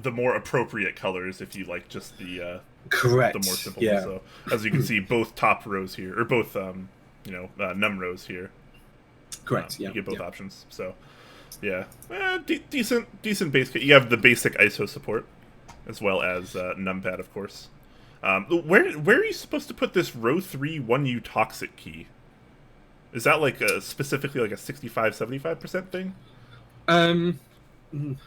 the more appropriate colors if you like just the correct, the more simple. Yeah. So as you can see, both top rows here, or both num rows here. Correct. You get both options. So yeah, decent base kit. You have the basic ISO support, as well as numpad, of course. Where are you supposed to put this row 3 1U toxic key? Is that like specifically like a 65-75% thing?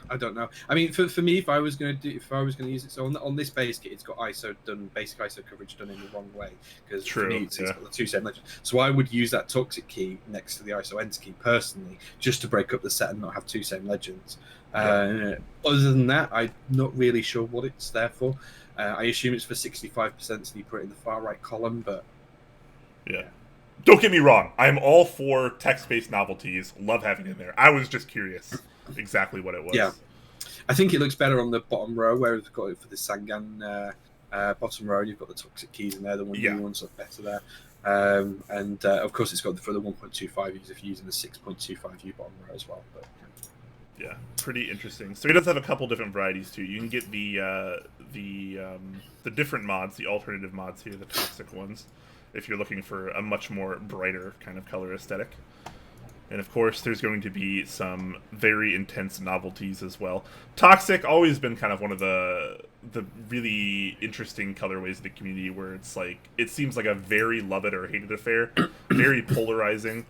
I don't know. I mean, for me, if I was going to use it, so on this base kit, it's got ISO done, basic ISO coverage done in the wrong way because for me, it's got the 2 same legends. So I would use that toxic key next to the ISO enter key personally, just to break up the set and not have 2 same legends. Other than that, I'm not really sure what it's there for. I assume it's for 65%, so you put it in the far right column, but yeah. Don't get me wrong. I'm all for text-based novelties. Love having it in there. I was just curious exactly what it was. Yeah. I think it looks better on the bottom row, where we've got it for the Sangan bottom row. You've got the toxic keys in there. The ones look better there. And of course, it's got for the 1.25 U's if you're using the 6.25 U bottom row as well. But yeah, pretty interesting. So he does have a couple different varieties too. You can get the different mods, the alternative mods here, the toxic ones, if you're looking for a much more brighter kind of color aesthetic. And of course, there's going to be some very intense novelties as well. Toxic always been kind of one of the really interesting colorways of the community, where it's like it seems like a very love it or hate it affair, very polarizing.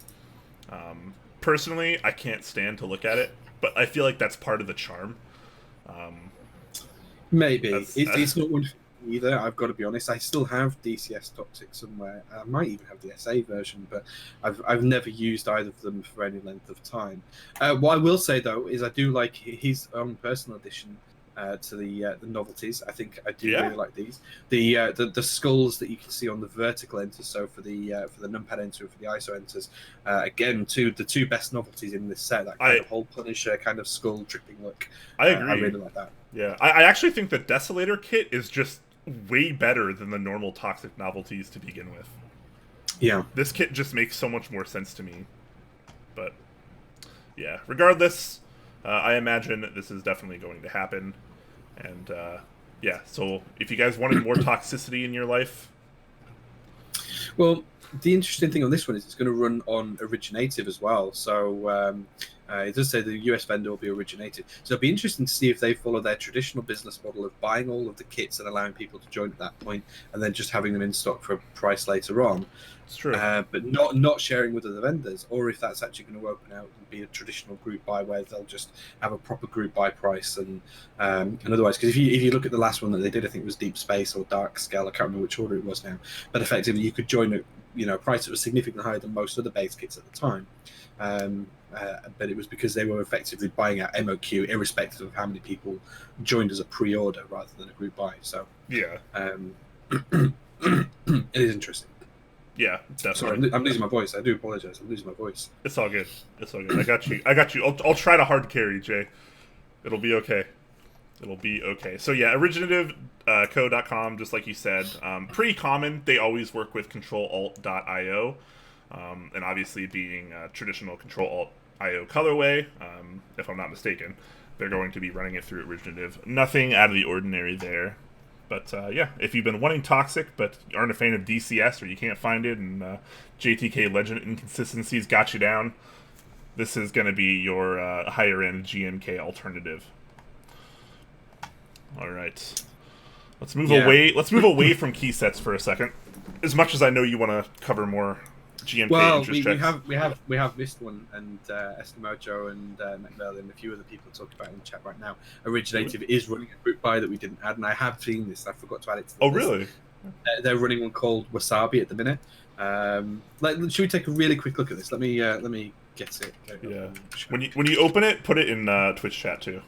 Personally, I can't stand to look at it, but I feel like that's part of the charm. Maybe it's not one for me either. I've got to be honest. I still have DCS Toxic somewhere. I might even have the SA version, but I've never used either of them for any length of time. What I will say though is I do like his own personal edition to the novelties. I think I do really like these. The skulls that you can see on the vertical enters. So for the numpad enter and for the ISO enters, again, the two best novelties in this set. That kind of hole punisher kind of skull dripping look. I agree. I really like that. Yeah, I actually think the Desolator kit is just way better than the normal Toxic novelties to begin with. Yeah. This kit just makes so much more sense to me. But yeah, regardless, I imagine that this is definitely going to happen. And yeah, so if you guys wanted more toxicity in your life... Well, the interesting thing on this one is it's going to run on originative as well. So it does say the US vendor will be originated. So it'll be interesting to see if they follow their traditional business model of buying all of the kits and allowing people to join at that point, and then just having them in stock for a price later on. It's true. But not sharing with other vendors, or if that's actually going to open out and be a traditional group buy where they'll just have a proper group buy price and otherwise. Because if you look at the last one that they did, I think it was Deep Space or Dark Scale. I can't remember which order it was now. But effectively, you could join at a price that was significantly higher than most other base kits at the time. But it was because they were effectively buying out MOQ, irrespective of how many people joined as a pre-order rather than a group buy. So yeah, it is interesting. Yeah, definitely. Sorry, I'm losing my voice. I do apologize. I'm losing my voice. It's all good. It's all good. I got you. I'll try to hard carry, Jay. It'll be okay. It'll be okay. So yeah, originative.co.com, just like you said. Pretty common. They always work with control-alt.io. And obviously being a traditional control-alt.io colorway, if I'm not mistaken, they're going to be running it through originative. Nothing out of the ordinary there. But yeah, if you've been wanting Toxic but aren't a fan of DCS or you can't find it and JTK Legend inconsistencies got you down, this is going to be your higher-end GMK alternative. All right. Let's move away. Let's move away from key sets for a second. As much as I know you want to cover more GMK interest checks. we have missed one, and Eskimojo and McVell and a few other people talked about it in the chat right now. Originative is running a group buy that we didn't add, and I have seen this. I forgot to add it to the list. Really? They're running one called Wasabi at the minute. Should we take a really quick look at this? Let me get it. Yeah. When you open it, put it in Twitch chat too.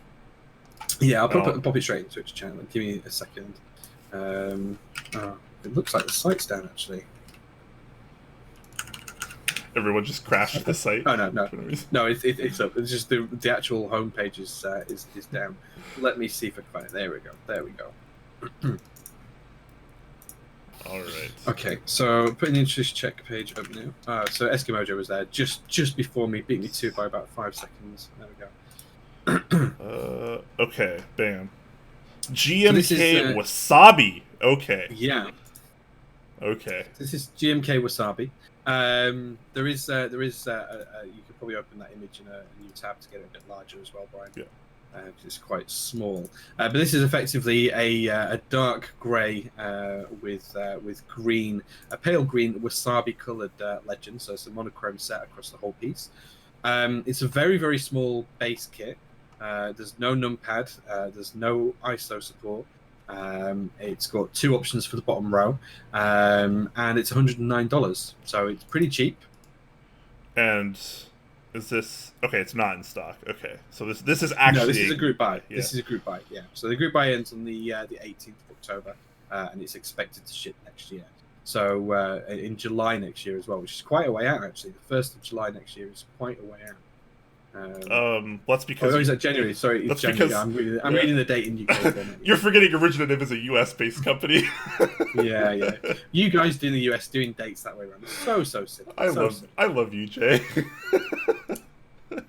Yeah, I'll pop it straight in Twitch chat. Give me a second. It looks like the site's down actually. Everyone just crashed the site. Oh no. It's up. It's just the actual homepage is down. Let me see if I can find it. There we go. All right. Okay, so putting the interest check page up now. So Eskimojo was there just before me, beat me to by about 5 seconds. There we go. Okay, bam. GMK So Wasabi. Okay. Yeah. Okay. This is GMK Wasabi. There is you could probably open that image in a new tab to get it a bit larger as well, Brian. Yeah. It's quite small, but this is effectively a dark grey with green, a pale green wasabi coloured legend. So it's a monochrome set across the whole piece. It's a very, very small base kit. There's no numpad. There's no ISO support. It's got 2 options for the bottom row, and it's $109. So it's pretty cheap. And is this okay? It's not in stock. Okay, so this is actually this is a group buy. Yeah. This is a group buy. Yeah. So the group buy ends on the 18th of October, and it's expected to ship next year. So in July next year as well, which is quite a way out actually. The 1st of July next year is quite a way out. That's because. Oh, is that January? Sorry, it's January. Because, I'm reading the date in UK. You're forgetting Originative is a US-based company. yeah. You guys do in the US doing dates that way around. So silly. I love you, Jay.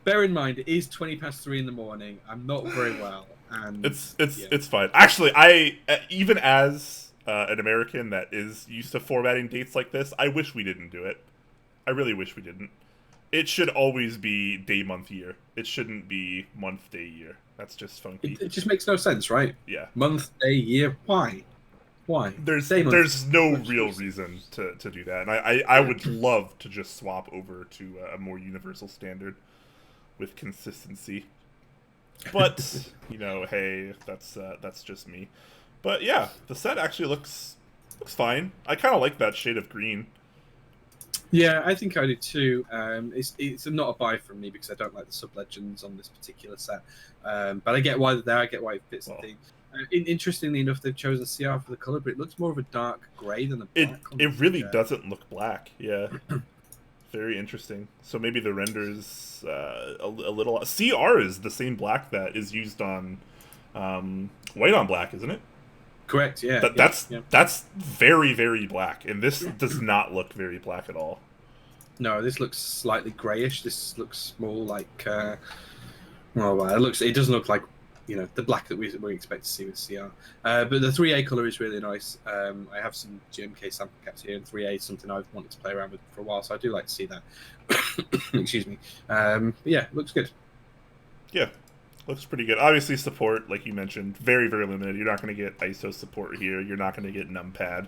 Bear in mind, it is 3:20 in the morning. I'm not very well, and it's fine. Actually, I even as an American that is used to formatting dates like this, I wish we didn't do it. I really wish we didn't. It should always be day, month, year. It shouldn't be month, day, year. That's just funky. It just makes no sense, right? Yeah. Month, day, year. Why? There's no real reason to do that. And I would love to just swap over to a more universal standard with consistency. But, hey, that's just me. But yeah, the set actually looks fine. I kind of like that shade of green. Yeah, I think I do too. It's not a buy from me because I don't like the sub-legends on this particular set. But I get why they're there. I get why it fits the theme. Interestingly enough, they've chosen CR for the color, but it looks more of a dark grey than a black. It really doesn't look black. Yeah. Very interesting. So maybe the renders a little... CR is the same black that is used on white on black, isn't it? Correct, yeah. That's very, very black, and this does not look very black at all. No, this looks slightly greyish. This looks more like, it doesn't look like, the black that we expect to see with CR. But the 3A colour is really nice. I have some GMK sample caps here, and 3A is something I've wanted to play around with for a while, so I do like to see that. Excuse me. Yeah, looks good. Yeah. Looks pretty good. Obviously, support, like you mentioned, very, very limited. You're not going to get ISO support here. You're not going to get numpad.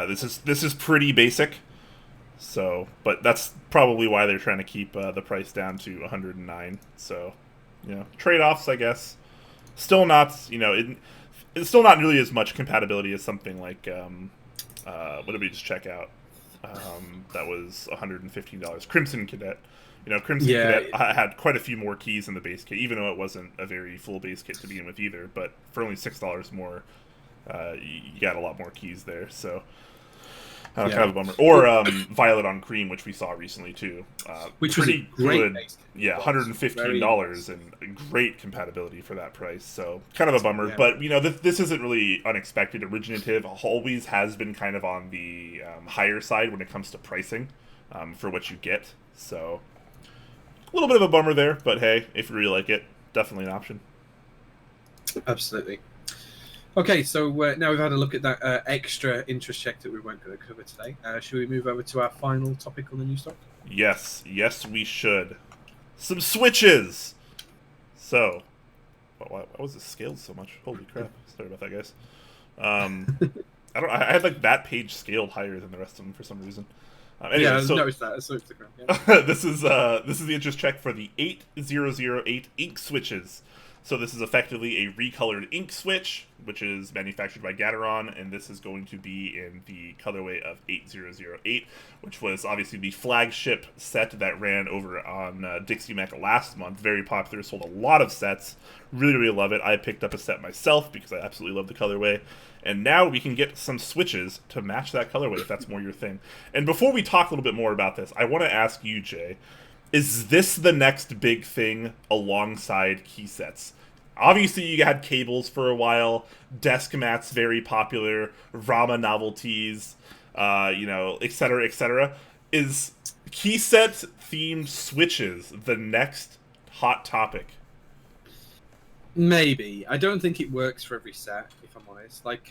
This is pretty basic. So, but that's probably why they're trying to keep the price down to $109. So, trade-offs, I guess. Still not, it's still not nearly as much compatibility as something like what did we just check out? That was $115. Crimson Cadet. Crimson Cadet had quite a few more keys in the base kit, even though it wasn't a very full base kit to begin with either. But for only $6 more, you got a lot more keys there. So kind of a bummer. Or Violet on Cream, which we saw recently too. Which was a great base kit. Yeah, $115 and great compatibility for that price. So kind of a bummer. Yeah. But this isn't really unexpected. Originative always has been kind of on the higher side when it comes to pricing for what you get. So a little bit of a bummer there, but hey, if you really like it, definitely an option. Absolutely. Okay, so now we've had a look at that extra interest check that we weren't going to cover today. Should we move over to our final topic on the new stock? Yes, we should. Some switches! So, why was it scaled so much? Holy crap. Sorry about that, guys. I had that page scaled higher than the rest of them for some reason. Anyway, I noticed that. I saw Instagram. Yeah. This is the interest check for the 8008 ink switches. So this is effectively a recolored ink switch, which is manufactured by Gateron, and this is going to be in the colorway of 8008, which was obviously the flagship set that ran over on Dixiemech last month. Very popular, sold a lot of sets. Really, really love it. I picked up a set myself because I absolutely love the colorway. And now we can get some switches to match that colorway if that's more your thing. And before we talk a little bit more about this, I want to ask you, Jay, is this the next big thing alongside key sets? Obviously, you had cables for a while, desk mats very popular, Rama novelties, etc., etc. Is key set themed switches the next hot topic? Maybe. I don't think it works for every set, if I'm honest. Like,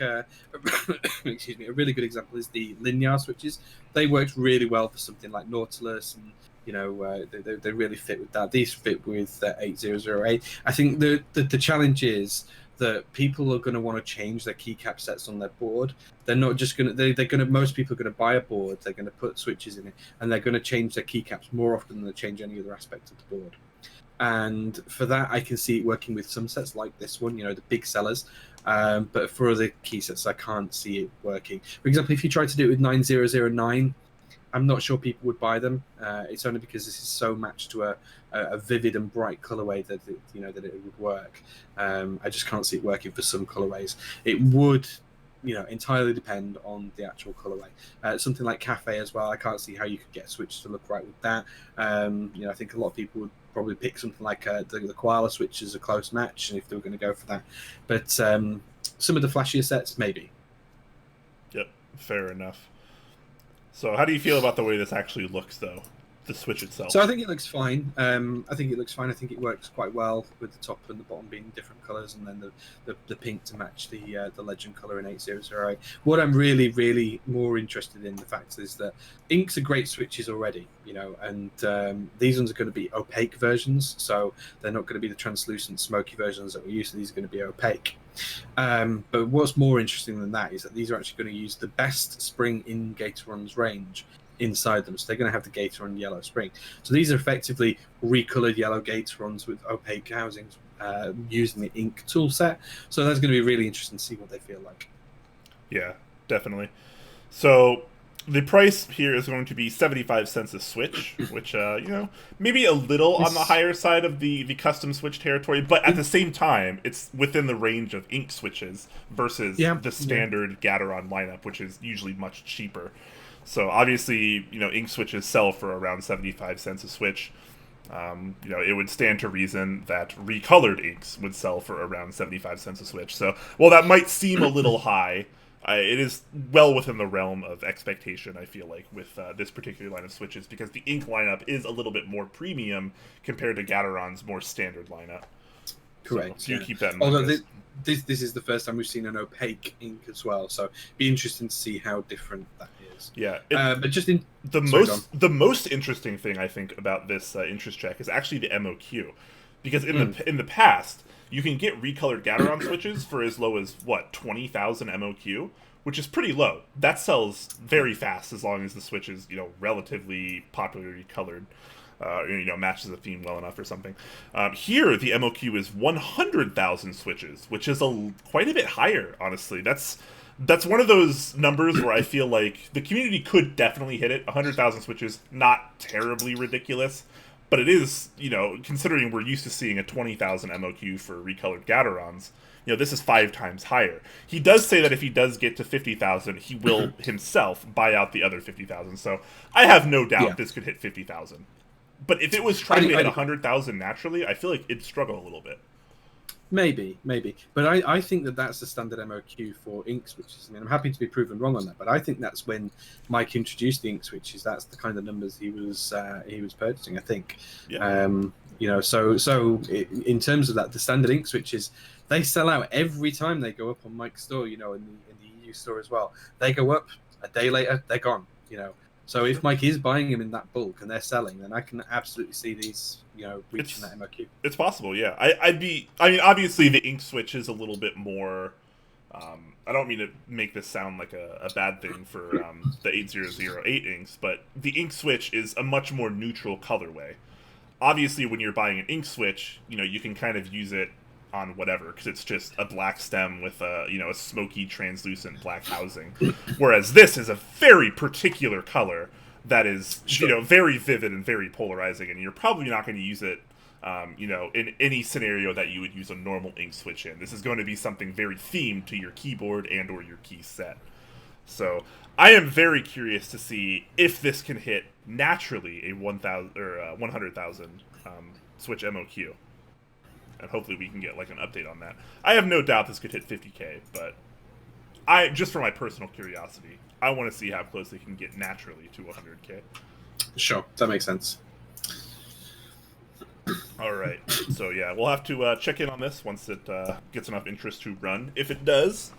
excuse me, a really good example is the linear switches. They worked really well for something like Nautilus, and they really fit with that. These fit with 8008. I think the challenge is that people are going to want to change their keycap sets on their board. They're not just going to. They're going to. Most people are going to buy a board. They're going to put switches in it, and they're going to change their keycaps more often than they change any other aspect of the board. And for that, I can see it working with some sets like this one, the big sellers. But for other key sets, I can't see it working. For example, if you try to do it with 9009, I'm not sure people would buy them. It's only because this is so matched to a vivid and bright colorway that it would work. I just can't see it working for some colorways. It would, entirely depend on the actual colorway. Something like Cafe as well. I can't see how you could get a switch to look right with that. I think a lot of people would probably pick something like the Koala switch as a close match, and if they were going to go for that. But some of the flashier sets, maybe. Yep, fair enough. So how do you feel about the way this actually looks, though? The switch itself. So I think it looks fine. I think it works quite well with the top and the bottom being different colours, and then the pink to match the legend colour in 8008. What I'm really, really more interested in the fact is that inks are great switches already, and these ones are going to be opaque versions, so they're not going to be the translucent, smoky versions that we're used to. These are going to be opaque. But what's more interesting than that is that these are actually going to use the best spring in Gatoron's range inside them. So they're going to have the Gatoron yellow spring. So these are effectively recolored yellow Gatorons with opaque housings using the ink tool set. So that's going to be really interesting to see what they feel like. Yeah, definitely. So the price here is going to be 75 cents a switch, which, maybe a little on the higher side of the custom switch territory, but at the same time, it's within the range of ink switches versus the standard Gateron lineup, which is usually much cheaper. So obviously, ink switches sell for around 75 cents a switch. It would stand to reason that recolored inks would sell for around 75 cents a switch. So while that might seem a little high, it is well within the realm of expectation, I feel like, with this particular line of switches, because the ink lineup is a little bit more premium compared to Gateron's more standard lineup. Correct. So do keep that in mind. Although this is the first time we've seen an opaque ink as well, so it'd be interesting to see how different that is. Yeah, but just in the most interesting thing I think about this interest check is actually the MOQ, because in the past you can get recolored Gateron switches for as low as 20,000 MOQ, which is pretty low. That sells very fast as long as the switch is relatively popularly colored. Matches the theme well enough or something. Here, the MOQ is 100,000 switches, which is quite a bit higher, honestly. That's one of those numbers where I feel like the community could definitely hit it. 100,000 switches, not terribly ridiculous, but it is, considering we're used to seeing a 20,000 MOQ for recolored Gaterons, this is 5 times higher. He does say that if he does get to 50,000, he will himself buy out the other 50,000, so I have no doubt this could hit 50,000. But if it was trying to hit 100,000 naturally, I feel like it'd struggle a little bit. Maybe. But I think that's the standard MOQ for ink switches. I mean, I'm happy to be proven wrong on that, but I think that's when Mike introduced the ink switches. That's the kind of numbers he was purchasing, I think. Yeah. So in terms of that, the standard ink switches, they sell out every time they go up on Mike's store, in the EU store as well. They go up, a day later, they're gone, So if Mike is buying them in that bulk and they're selling, then I can absolutely see these, reaching that MOQ. It's possible, yeah. Obviously the ink switch is a little bit more. I don't mean to make this sound like a bad thing for the 8008 inks, but the ink switch is a much more neutral colorway. Obviously, when you're buying an ink switch, you can kind of use it on whatever, because it's just a black stem with a a smoky, translucent black housing. Whereas this is a very particular color that is very vivid and very polarizing, and you're probably not going to use it in any scenario that you would use a normal ink switch in. This is going to be something very themed to your keyboard and or your key set. So I am very curious to see if this can hit naturally a 1,000 or 100,000 switch MOQ, and hopefully we can get like an update on that. I have no doubt this could hit 50k, but just for my personal curiosity, I want to see how close they can get naturally to 100k. Sure, that makes sense. All right, so yeah, we'll have to check in on this once it gets enough interest to run, if it does.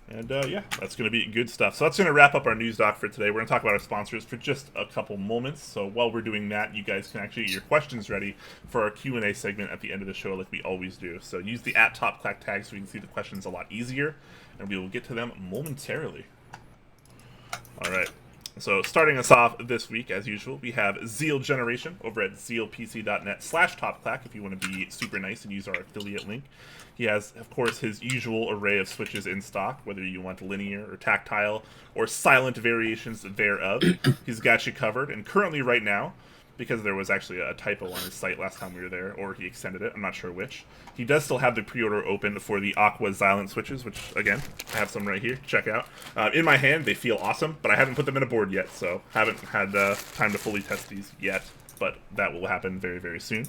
And yeah, that's going to be good stuff. So that's going to wrap up our news doc for today. We're going to talk about our sponsors for just a couple moments. So while we're doing that, you guys can actually get your questions ready for our Q&A segment at the end of the show like we always do. So use the @TopClack tag so we can see the questions a lot easier, and we will get to them momentarily. All right. So starting us off this week, as usual, we have Zeal Generation over at zealpc.net/TopClack if you want to be super nice and use our affiliate link. He has, of course, his usual array of switches in stock, whether you want linear or tactile or silent variations thereof. He's got you covered, and currently right now, because there was actually a typo on his site last time we were there, or he extended it, I'm not sure which, he does still have the pre-order open for the Aqua Silent switches, which, again, I have some right here. Check out. In my hand, they feel awesome, but I haven't put them in a board yet, so haven't had time to fully test these yet, but that will happen very, very soon.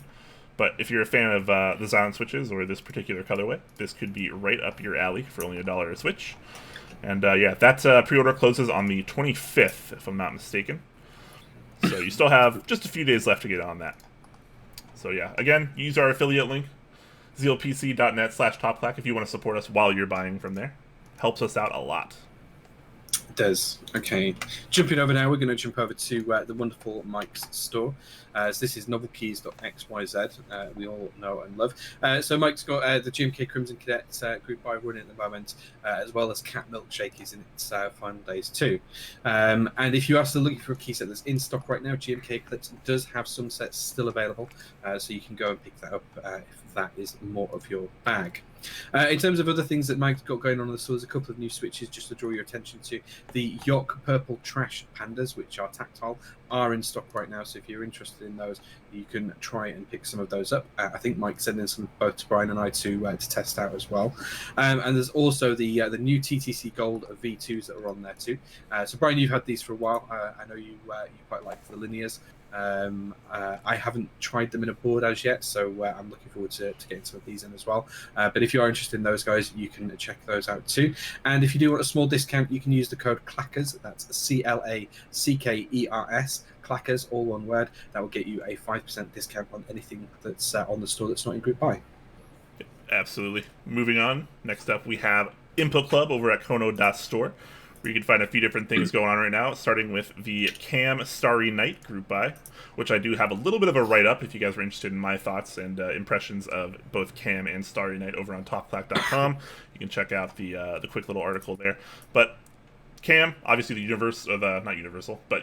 But if you're a fan of the Silent switches or this particular colorway, this could be right up your alley for only $1 a switch. And yeah, that pre-order closes on the 25th, if I'm not mistaken. So you still have just a few days left to get on that. So yeah, again, use our affiliate link, zealpc.net/TopClack if you want to support us while you're buying from there. Helps us out a lot. It does. Okay. Jumping over now, we're going to jump over to the wonderful Mike's store. So this is novelkeys.xyz, we all know and love. So Mike's got the GMK Crimson Cadet group buy running at the moment, as well as Cat Milkshake is in its final days too. And if you are still looking for a key set that's in stock right now, GMK Eclipse does have some sets still available, so you can go and pick that up if that is more of your bag. In terms of other things that Mike's got going on in the store, there's a couple of new switches just to draw your attention to. The Yok Purple Trash Pandas, which are tactile, are in stock right now, so if you're interested in those, you can try and pick some of those up. I think Mike's sending some both to Brian and I to test out as well. And there's also the new TTC Gold V2s that are on there too. So Brian, you've had these for a while. I know you quite like the linears. I haven't tried them in a board as yet, so I'm looking forward to getting some of these in as well. But if you are interested in those guys, you can check those out too. And if you do want a small discount, you can use the code CLACKERS. That's CLACKERS. Clackers, all one word. That will get you a 5% discount on anything that's on the store that's not in group buy. Absolutely. Moving on. Next up, we have Impo Club over at Kono.store, where you can find a few different things going on right now, starting with the Cam Starry Night group buy, which I do have a little bit of a write-up if you guys are interested in my thoughts and impressions of both Cam and Starry Night over on topclack.com. You can check out the quick little article there. But Cam, obviously the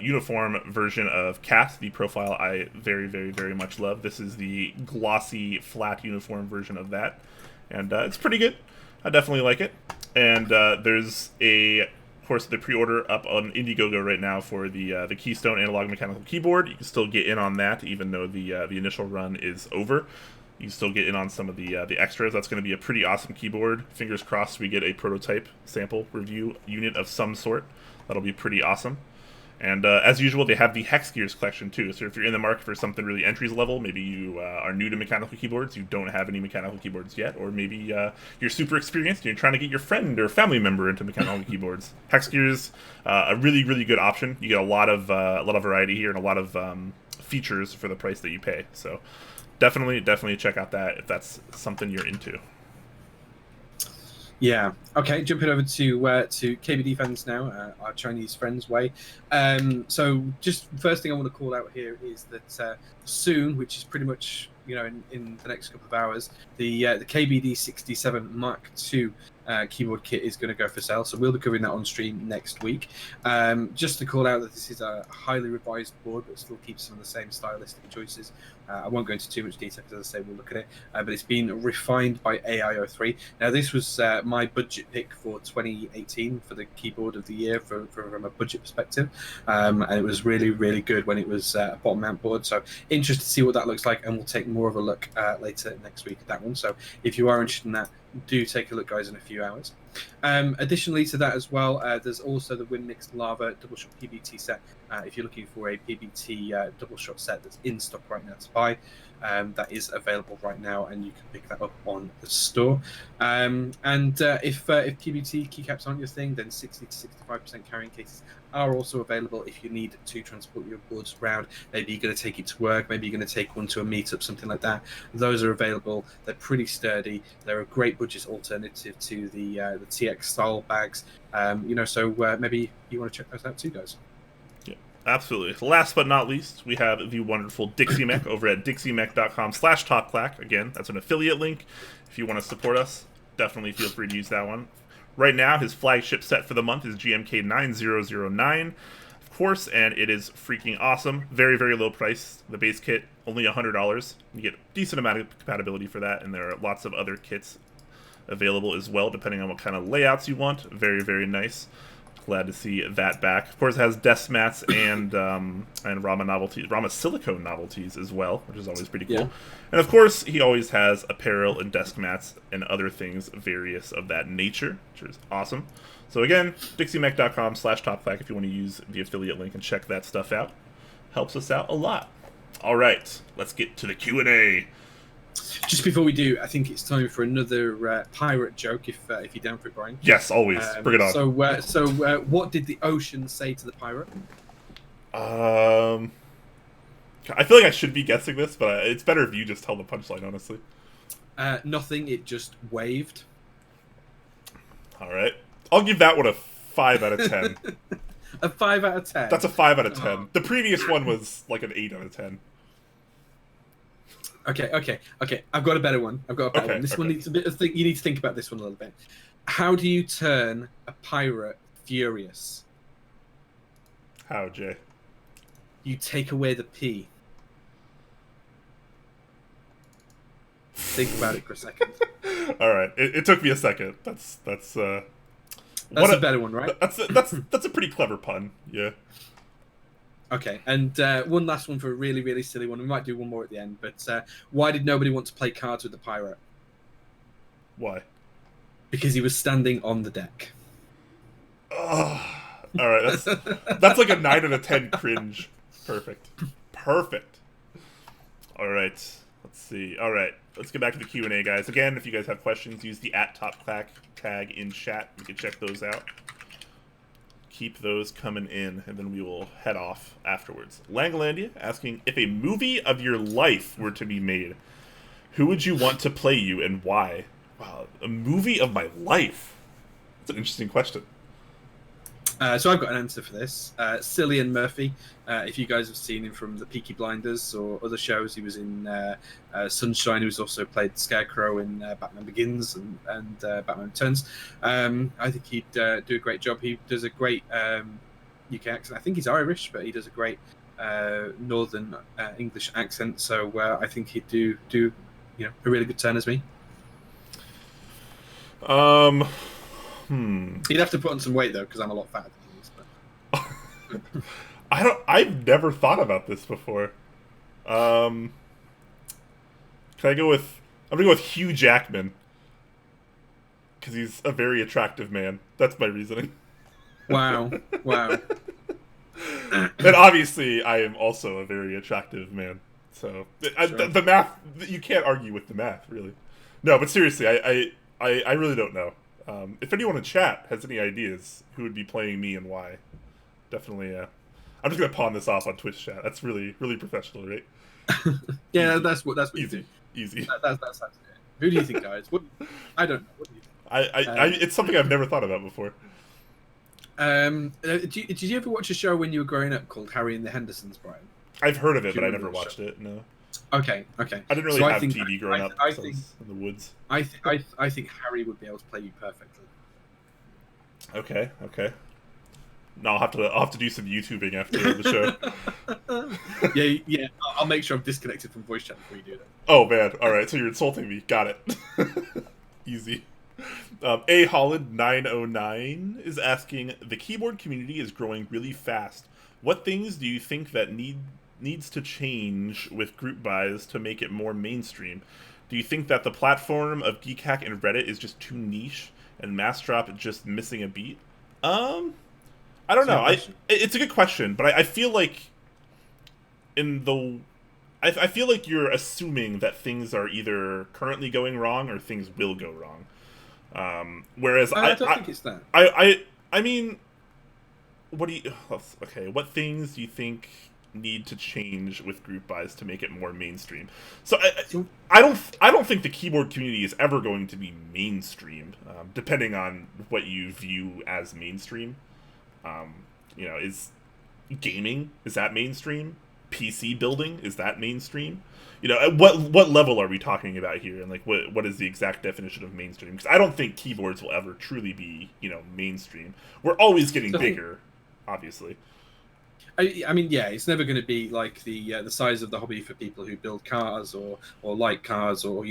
uniform version of Cat, the profile I very, very, very much love. This is the glossy, flat uniform version of that, and it's pretty good. I definitely like it. And there's of course, the pre-order up on Indiegogo right now for the Keystone analog mechanical keyboard. You can still get in on that, even though the initial run is over. You can still get in on some of the extras. That's going to be a pretty awesome keyboard. Fingers crossed we get a prototype sample review unit of some sort. That'll be pretty awesome. And as usual, they have the Hex Gears collection too. So if you're in the market for something really entry level, maybe you are new to mechanical keyboards, you don't have any mechanical keyboards yet, or maybe you're super experienced and you're trying to get your friend or family member into mechanical keyboards. Hex Gears, a really, really good option. You get a lot of variety here and a lot of features for the price that you pay. So definitely check out that if that's something you're into. Yeah. Okay. Jumping over to KBDfans now, our Chinese friends way. So just first thing I want to call out here is that soon, which is pretty much in the next couple of hours, the KBD 67 Mark II keyboard kit is going to go for sale, so we'll be covering that on stream next week. Just to call out that this is a highly revised board, but still keeps some of the same stylistic choices. I won't go into too much detail because, as I say, we'll look at it. But it's been refined by AIO3. Now, this was my budget pick for 2018 for the keyboard of the year from a budget perspective, and it was really, really good when it was a bottom mount board. So interested to see what that looks like, and we'll take more of a look later next week at that one. So if you are interested in that, do take a look, guys, in a few hours. Additionally to that as well, there's also the Winmix Lava double shot PBT set. If you're looking for a PBT double shot set that's in stock right now to buy, that is available right now, and you can pick that up on the store. And if PBT keycaps aren't your thing, then 60 to 65% carrying cases are also available if you need to transport your boards around. Maybe you're going to take it to work, maybe you're going to take one to a meetup, something like that. Those are available. They're pretty sturdy. They're a great budget alternative to the TX style bags. So maybe you want to check those out too, guys. Yeah, absolutely. Last but not least, we have the wonderful Dixiemech over at dixiemech.com/talkclack. Again, that's an affiliate link. If you want to support us, definitely feel free to use that one. Right now, his flagship set for the month is GMK 9009, of course, and it is freaking awesome. Very, very low price. The base kit, only $100. You get a decent amount of compatibility for that, and there are lots of other kits available as well, depending on what kind of layouts you want. Very, very nice. Glad to see that back. Of course, it has desk mats and Rama silicone novelties as well, which is always pretty cool. Yeah. And of course, he always has apparel and desk mats and other things, various of that nature, which is awesome. So again, dixiemech.com/talkclack if you want to use the affiliate link and check that stuff out. Helps us out a lot. All right, let's get to the Q&A. Just before we do, I think it's time for another pirate joke, if you're down for it, Brian. Yes, always. Bring it on. So what did the ocean say to the pirate? I feel like I should be guessing this, but it's better if you just tell the punchline, honestly. Nothing, it just waved. All right. I'll give that one a 5 out of 10. A 5 out of 10? That's a 5 out of 10. Oh. The previous one was like an 8 out of 10. Okay. I've got a better one. This one needs a bit of you need to think about this one a little bit. How do you turn a pirate furious? How, Jay? You take away the P. Think about it for a second. All right. It took me a second. That's a better one, right? That's a pretty clever pun. Yeah. Okay, and one last one for a really, really silly one. We might do one more at the end, but why did nobody want to play cards with the pirate? Why? Because he was standing on the deck. Oh, all right, that's like a 9 out of 10 cringe. Perfect. All right, let's see. All right, let's get back to the Q&A, guys. Again, if you guys have questions, use the @TopClack tag in chat. You can check those out. Keep those coming in, and then we will head off afterwards. Langlandia asking, if a movie of your life were to be made, who would you want to play you and why? Wow, a movie of my life? That's an interesting question. So I've got an answer for this. Cillian Murphy, if you guys have seen him from the Peaky Blinders or other shows, he was in Sunshine. He was also played Scarecrow in Batman Begins and Batman Returns. I think he'd do a great job. He does a great UK accent. I think he's Irish, but he does a great Northern English accent. So I think he'd do a really good turn as me. He'd have to put on some weight though, because I'm a lot fatter than he is. But... I've never thought about this before. Can I go with? I'm gonna go with Hugh Jackman because he's a very attractive man. That's my reasoning. Wow. And obviously, I am also a very attractive man. So sure. The math, you can't argue with the math, really. No, but seriously, I really don't know. If anyone in chat has any ideas who would be playing me and why, definitely. I'm just gonna pawn this off on Twitch chat. That's really, really professional, right? Yeah, that's what you do. Easy. That's it. Who do you think, guys? I don't know. What do you think? It's something I've never thought about before. Did you ever watch a show when you were growing up called Harry and the Hendersons, Brian? I've heard of it, but I never watched it. No. Okay. I didn't really have TV growing up. I think was in the woods. I think Harry would be able to play you perfectly. Okay. No, I'll have to do some YouTubing after the show. yeah. I'll make sure I'm disconnected from voice chat before you do that. Oh man! All right, so you're insulting me. Got it. Easy. A Holland 909 is asking: the keyboard community is growing really fast. What things do you think that needs to change with group buys to make it more mainstream? Do you think that the platform of Geekhack and Reddit is just too niche and Massdrop just missing a beat? I don't know. It's a good question, but I feel like I feel like you're assuming that things are either currently going wrong or things will go wrong. Whereas I don't think it's that. I mean, what things do you think need to change with group buys to make it more mainstream? So I don't think the keyboard community is ever going to be mainstream, depending on what you view as mainstream. Is gaming, is that mainstream? PC building, is that mainstream? At what level are we talking about here, and like what is the exact definition of mainstream? Because I don't think keyboards will ever truly be mainstream. We're always getting bigger, obviously. I mean, yeah, it's never going to be like the size of the hobby for people who build cars or like cars or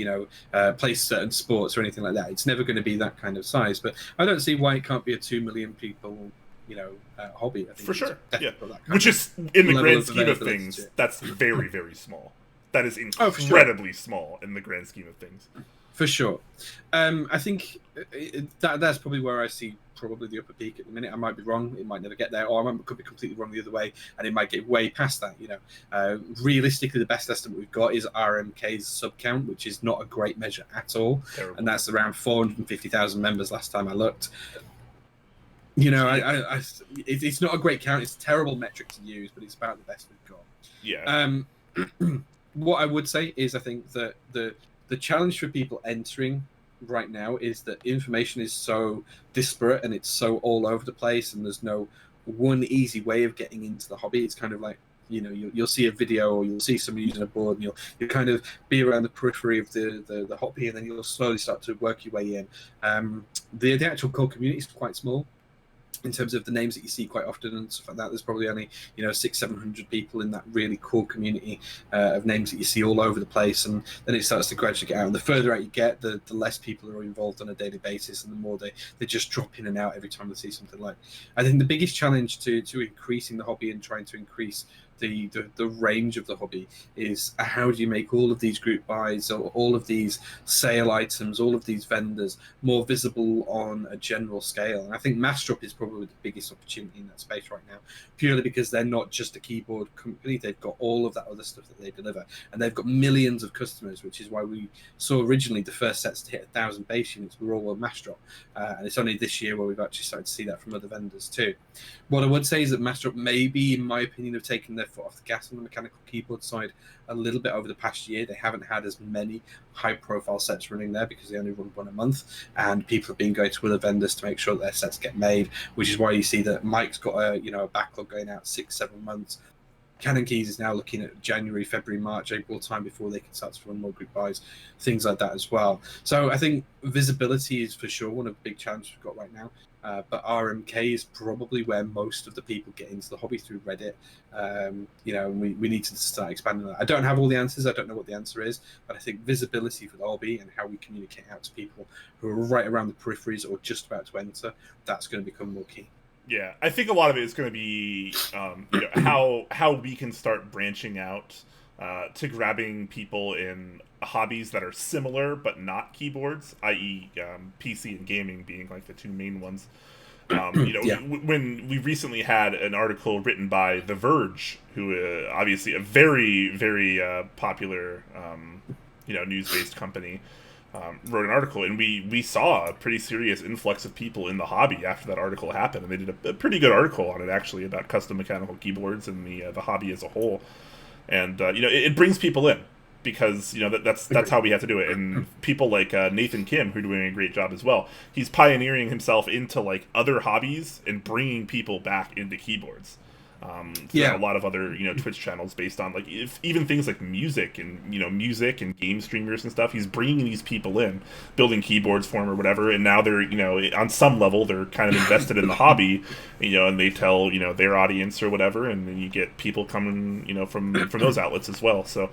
play certain sports or anything like that. It's never going to be that kind of size. But I don't see why it can't be a 2 million people hobby. I think for sure, yeah. Which is in the grand scheme of things, that's very, very small. That is incredibly small in the grand scheme of things. For sure. I think that's probably where I see probably the upper peak at the minute. I might be wrong. It might never get there, or I could be completely wrong the other way, and it might get way past that. Realistically, the best estimate we've got is RMK's sub count, which is not a great measure at all. Terrible. And that's around 450,000 members last time I looked. It's not a great count. It's a terrible metric to use, but it's about the best we've got. Yeah. What I would say is I think that the challenge for people entering right now is that information is so disparate and it's so all over the place, and there's no one easy way of getting into the hobby. It's kind of like you'll see a video or you'll see somebody using a board, and you'll kind of be around the periphery of the hobby, and then you'll slowly start to work your way in. The actual core community is quite small in terms of the names that you see quite often and stuff like that. There's probably only 600-700 people in that really cool community of names that you see all over the place, and then it starts to gradually get out. And the further out you get, the less people are involved on a daily basis, and the more they just drop in and out every time they see something. Like, I think the biggest challenge to increasing the hobby and trying to increase the range of the hobby is how do you make all of these group buys or all of these sale items, all of these vendors more visible on a general scale. And I think Massdrop is probably the biggest opportunity in that space right now, purely because they're not just a keyboard company. They've got all of that other stuff that they deliver, and they've got millions of customers, which is why we saw originally the first sets to hit 1,000 base units were all on Massdrop, and it's only this year where we've actually started to see that from other vendors too. What I would say is that Massdrop maybe, in my opinion, have taken their foot off the gas on the mechanical keyboard side a little bit over the past year. They haven't had as many high-profile sets running there because they only run one a month, and people have been going to other vendors to make sure that their sets get made, which is why you see that Mike's got a backlog going out 6-7 months. Cannon Keys is now looking at January, February, March, April time before they can start to run more group buys, things like that as well. So I think visibility is for sure one of the big challenges we've got right now. But RMK is probably where most of the people get into the hobby through Reddit. And we need to start expanding that. I don't have all the answers. I don't know what the answer is, but I think visibility for the hobby and how we communicate out to people who are right around the peripheries or just about to enter, that's going to become more key. Yeah, I think a lot of it is going to be how we can start branching out to grabbing people in hobbies that are similar but not keyboards, i.e. PC and gaming being like the two main ones. When we recently had an article written by The Verge, who obviously a very, very popular news-based company, wrote an article, and we saw a pretty serious influx of people in the hobby after that article happened, and they did a pretty good article on it actually about custom mechanical keyboards and the hobby as a whole. And it brings people in because that's how we have to do it. And people like Nathan Kim, who are doing a great job as well. He's pioneering himself into like other hobbies and bringing people back into keyboards. throughout a lot of other Twitch channels based on like even things like music and music and game streamers and stuff. He's bringing these people in, building keyboards for him or whatever, and now they're on some level they're kind of invested in the hobby, and they tell their audience or whatever, and then you get people coming from those outlets as well. So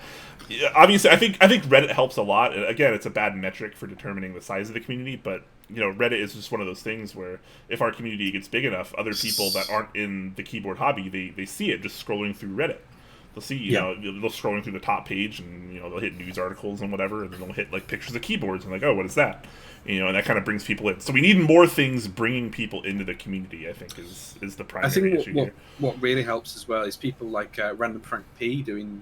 obviously I think Reddit helps a lot. Again, it's a bad metric for determining the size of the community, but Reddit is just one of those things where if our community gets big enough, other people that aren't in the keyboard hobby, they see it just scrolling through Reddit. They'll see, they'll scrolling through the top page, and they'll hit news articles and whatever, and then they'll hit like pictures of keyboards and like, oh, what is that? And that kind of brings people in. So we need more things bringing people into the community, I think, is the primary issue here. What really helps as well is people like Random Frank P doing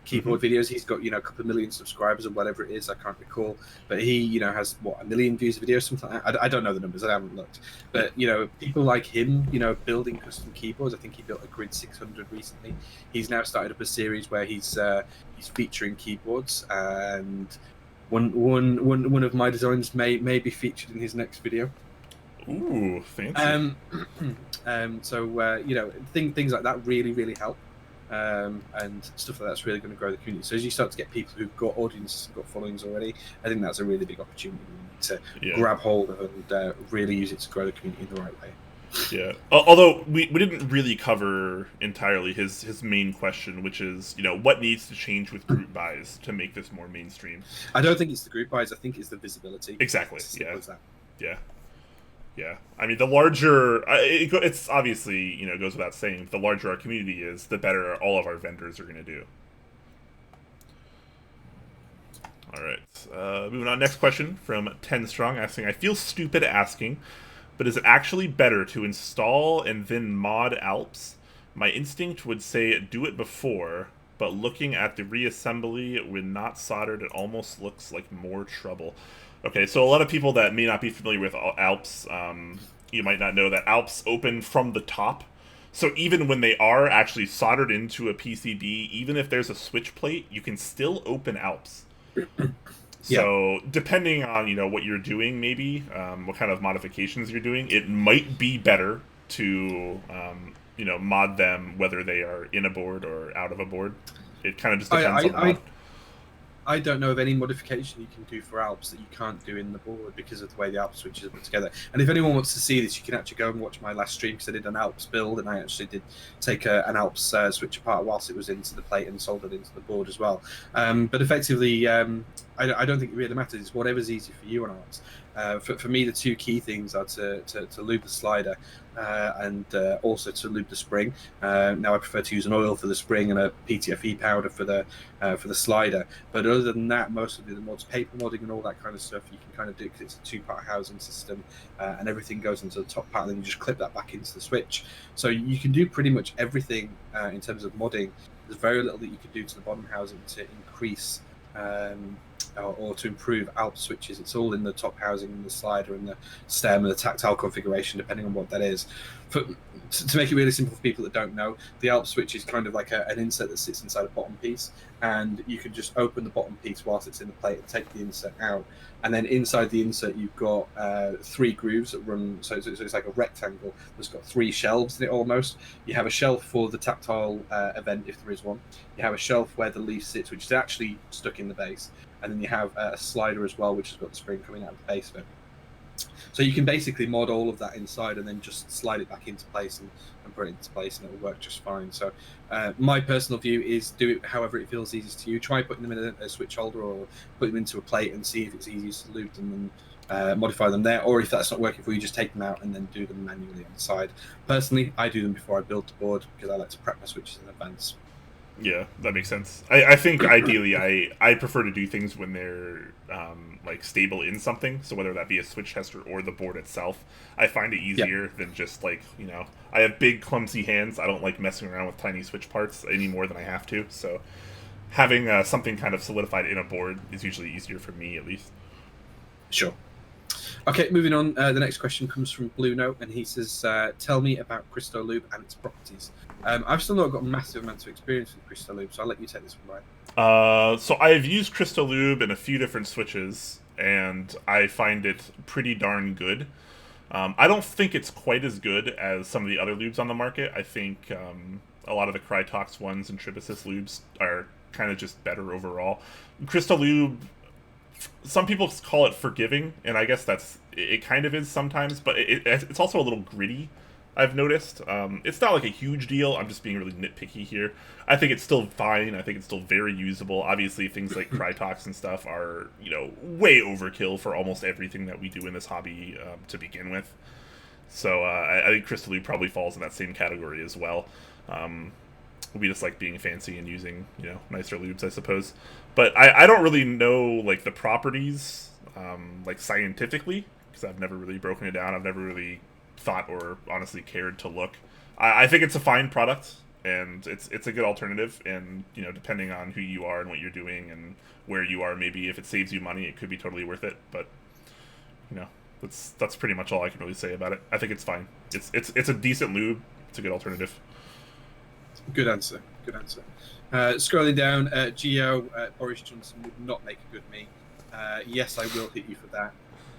keyboard videos. He's got a couple of million subscribers or whatever it is, I can't recall, but he has what, 1 million views of videos, something like that. I don't know the numbers, I haven't looked, but people like him building custom keyboards. I think he built a Grid 600 recently. He's now started up a series where he's featuring keyboards, and one of my designs may be featured in his next video. Ooh, fancy. Things like that really help. And stuff like that's really going to grow the community. So as you start to get people who've got audiences and got followings already, I think that's a really big opportunity to grab hold of and really use it to grow the community in the right way. Yeah. Although we didn't really cover entirely his main question, which is what needs to change with group buys to make this more mainstream. I don't think it's the group buys. I think it's the visibility. Exactly. Yeah, I mean, the larger it's obviously goes without saying, the larger our community is, the better all of our vendors are going to do. All right, moving on. Next question from 10 Strong asking, I feel stupid asking, but is it actually better to install and then mod Alps? My instinct would say do it before, but looking at the reassembly when not soldered, it almost looks like more trouble. Okay, so a lot of people that may not be familiar with Alps, you might not know that Alps open from the top. So even when they are actually soldered into a PCB, even if there's a switch plate, you can still open Alps. So depending on what you're doing, maybe what kind of modifications you're doing, it might be better to mod them whether they are in a board or out of a board. It kind of just depends on the mod. I don't know of any modification you can do for Alps that you can't do in the board because of the way the Alps switches are put together. And if anyone wants to see this, you can actually go and watch my last stream, because I did an Alps build, and I actually did take an Alps switch apart whilst it was into the plate and soldered into the board as well. But effectively, I don't think it really matters. It's whatever's easy for you on Alps. For me, the two key things are to lube the slider and also to lube the spring. Now I prefer to use an oil for the spring and a PTFE powder for the slider. But other than that, most of the mods, paper modding and all that kind of stuff, you can kind of do because it's a two-part housing system, and everything goes into the top part, and then you just clip that back into the switch. So you can do pretty much everything in terms of modding. There's very little that you can do to the bottom housing to increase or to improve Alp switches. It's all in the top housing and the slider and the stem and the tactile configuration, depending on what that is. To make it really simple for people that don't know, the Alp switch is kind of like an insert that sits inside a bottom piece, and you can just open the bottom piece whilst it's in the plate and take the insert out. And then inside the insert, you've got 3 grooves that run, so it's like a rectangle that's got 3 shelves in it almost. You have a shelf for the tactile event, if there is one. You have a shelf where the leaf sits, which is actually stuck in the base. And then you have a slider as well, which has got the spring coming out of the base of it. So you can basically mod all of that inside and then just slide it back into place and put it into place, and it will work just fine. So my personal view is do it however it feels easiest to you. Try putting them in a switch holder or put them into a plate and see if it's easiest to lube them and modify them there. Or if that's not working for you, just take them out and then do them manually on the side. Personally, I do them before I build the board because I like to prep my switches in advance. Yeah, that makes sense. I think ideally I prefer to do things when they're like stable in something. So whether that be a switch tester or the board itself, I find it easier than just like, I have big clumsy hands. I don't like messing around with tiny switch parts any more than I have to. So having something kind of solidified in a board is usually easier for me, at least. Sure. Okay, moving on. The next question comes from Blue Note, and he says, tell me about Crystal Lube and its properties. I've still not got massive amounts of experience with Crystal Lube, so I'll let you take this one, Ryan. So I've used Crystal Lube in a few different switches, and I find it pretty darn good. I don't think it's quite as good as some of the other lubes on the market. I think a lot of the Crytox ones and Tribasis lubes are kind of just better overall. Crystal Lube, some people call it forgiving, and I guess it kind of is sometimes, but it's also a little gritty, I've noticed. It's not like a huge deal. I'm just being really nitpicky here. I think it's still fine. I think it's still very usable. Obviously, things like Crytox and stuff are, way overkill for almost everything that we do in this hobby to begin with. So I think Crystal Lube probably falls in that same category as well. We just like being fancy and using, nicer lubes, I suppose. But I don't really know, like, the properties, like, scientifically, because I've never really broken it down. I've never really thought or honestly cared to look. I think it's a fine product, and it's a good alternative, and, depending on who you are and what you're doing and where you are, maybe if it saves you money, it could be totally worth it, but, that's pretty much all I can really say about it. I think it's fine. It's a decent lube. It's a good alternative. Good answer. Scrolling down, Geo, Boris Johnson would not make a good me. Yes, I will hit you for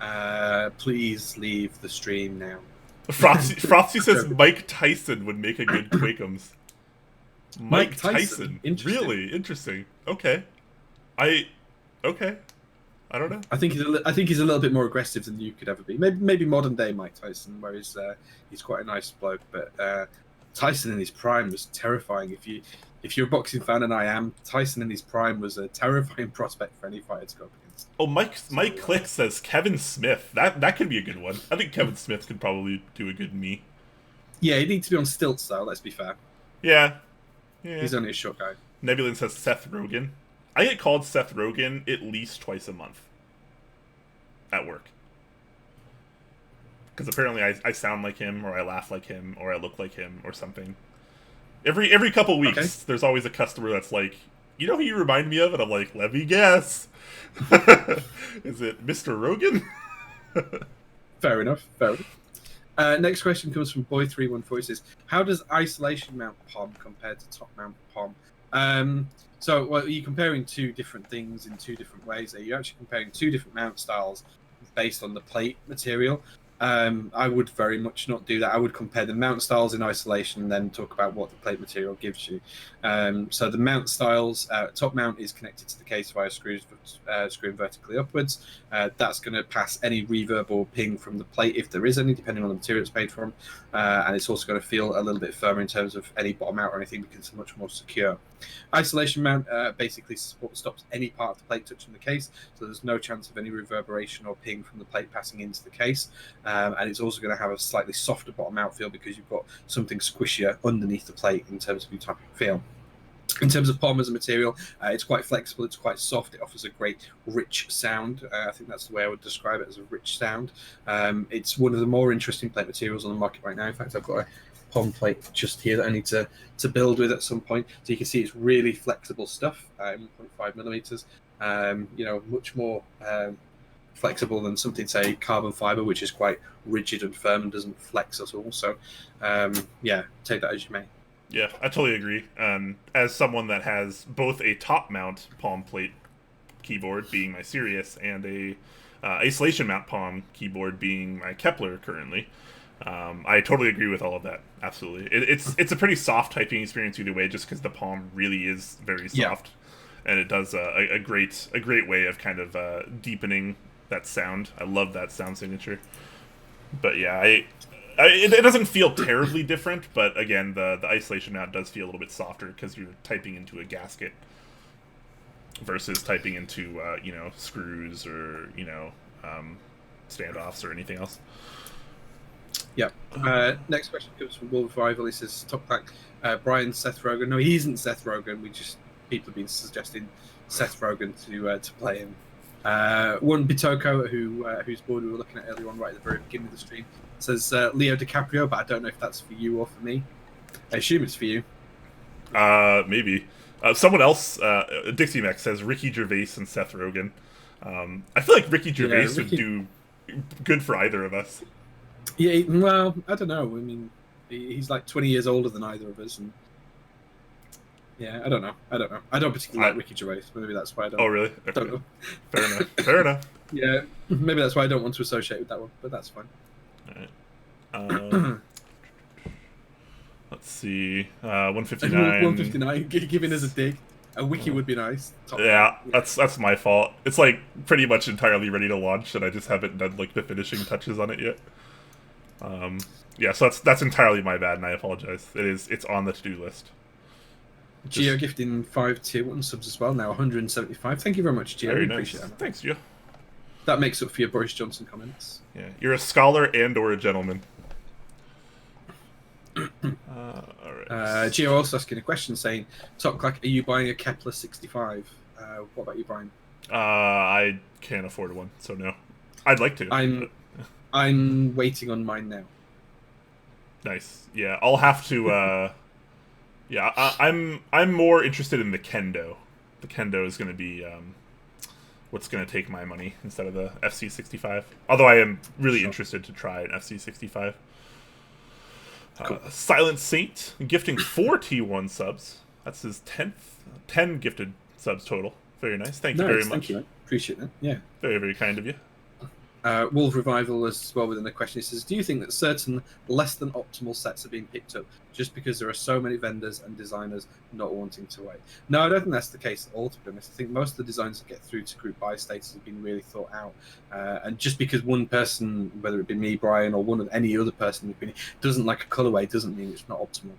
that. Please leave the stream now. Frosty says Mike Tyson would make a good Quakeums. Mike Tyson. Really interesting. Okay. I don't know. I think he's a little bit more aggressive than you could ever be. Maybe modern day Mike Tyson, where he's quite a nice bloke. But Tyson in his prime was terrifying. If you're a boxing fan, and I am, Tyson in his prime was a terrifying prospect for any fighter to go up against. Oh, Mike Click says Kevin Smith. That could be a good one. I think Kevin Smith could probably do a good me. Yeah, he needs to be on stilts though. Let's be fair. Yeah. He's only a short guy. Nebulin says Seth Rogen. I get called Seth Rogen at least twice a month at work. Because apparently I sound like him, or I laugh like him, or I look like him, or something. Every couple weeks, There's always a customer that's like, who you remind me of? And I'm like, let me guess. Is it Mr. Rogen? Fair enough. Next question comes from Boy314. He says, how does isolation mount POM compare to top mount POM? You're comparing two different things in two different ways. You're actually comparing two different mount styles based on the plate material. I would very much not do that. I would compare the mount styles in isolation and then talk about what the plate material gives you. So the mount styles, top mount is connected to the case via screws screwing vertically upwards. That's going to pass any reverb or ping from the plate, if there is any, depending on the material it's made from. And it's also going to feel a little bit firmer in terms of any bottom out or anything, because it's much more secure. Isolation mount basically stops any part of the plate touching the case, so there's no chance of any reverberation or ping from the plate passing into the case. And it's also going to have a slightly softer bottom out feel, because you've got something squishier underneath the plate in terms of your type of feel. In terms of POM as a material, it's quite flexible, it's quite soft, it offers a great rich sound. I think that's the way I would describe it, as a rich sound. It's one of the more interesting plate materials on the market right now. In fact, I've got a POM plate just here that I need to build with at some point. So you can see it's really flexible stuff, 1.5 millimeters, much more flexible than something, say, carbon fiber, which is quite rigid and firm and doesn't flex at all. So, take that as you may. Yeah, I totally agree. As someone that has both a top mount palm plate keyboard, being my Sirius, and a isolation mount palm keyboard, being my Kepler currently, I totally agree with all of that. Absolutely, it's a pretty soft typing experience either way, just because the palm really is very soft, and it does a great way of kind of deepening that sound. I love that sound signature. But yeah, it doesn't feel terribly different, but again, the isolation mount does feel a little bit softer because you're typing into a gasket versus typing into screws or standoffs or anything else. Yeah. Next question comes from Wolf Rival. He says, Top Clack, Brian Seth Rogen. No, he isn't Seth Rogen. People have been suggesting Seth Rogen to play him. One Bitoko, whose board we were looking at earlier on, right at the very beginning of the stream, says Leo DiCaprio, but I don't know if that's for you or for me. I assume it's for you. Maybe. Someone else, Dixiemech, says Ricky Gervais and Seth Rogen. I feel like Ricky Gervais would do good for either of us. Yeah, well, I don't know. I mean, he's like 20 years older than either of us, and yeah, I don't know. I don't particularly like Ricky Gervais. Maybe that's why I don't. Oh, really? Okay. Don't know. Fair enough. Yeah, maybe that's why I don't want to associate with that one, but that's fine. Alright. Let's see. 159. 159, giving us a dig. A wiki would be nice. Yeah, that's my fault. It's like pretty much entirely ready to launch, and I just haven't done like the finishing touches on it yet. Yeah, so that's entirely my bad, and I apologize. It's on the to-do list. Geo gifting 5 tier 1 subs as well, now 175. Thank you very much, Geo. Very We nice. appreciate that. Thanks, Geo. That makes up for your Boris Johnson comments. Yeah, you're a scholar and/or a gentleman. Alright. Geo also asking a question saying, Top Clack, are you buying a Kepler 65? What about you buying? I can't afford one, so no. I'd like to. I'm waiting on mine now. Nice. Yeah, I'll have to. Yeah, I'm more interested in the Kendo. The Kendo is going to be what's going to take my money instead of the FC65. Although I am really interested to try an FC65. Cool. Silent Saint gifting 4 T1 subs. That's his 10 gifted subs total. Very nice. Thank you very much. Thank you. Appreciate that. Yeah. Very, very kind of you. Wolf Revival as well within the question. He says, do you think that certain less than optimal sets are being picked up just because there are so many vendors and designers not wanting to wait? No, I don't think that's the case at all, to be honest. I think most of the designs that get through to group buy status have been really thought out. And just because one person, whether it be me, Brian, or one of any other person doesn't like a colorway doesn't mean it's not optimal.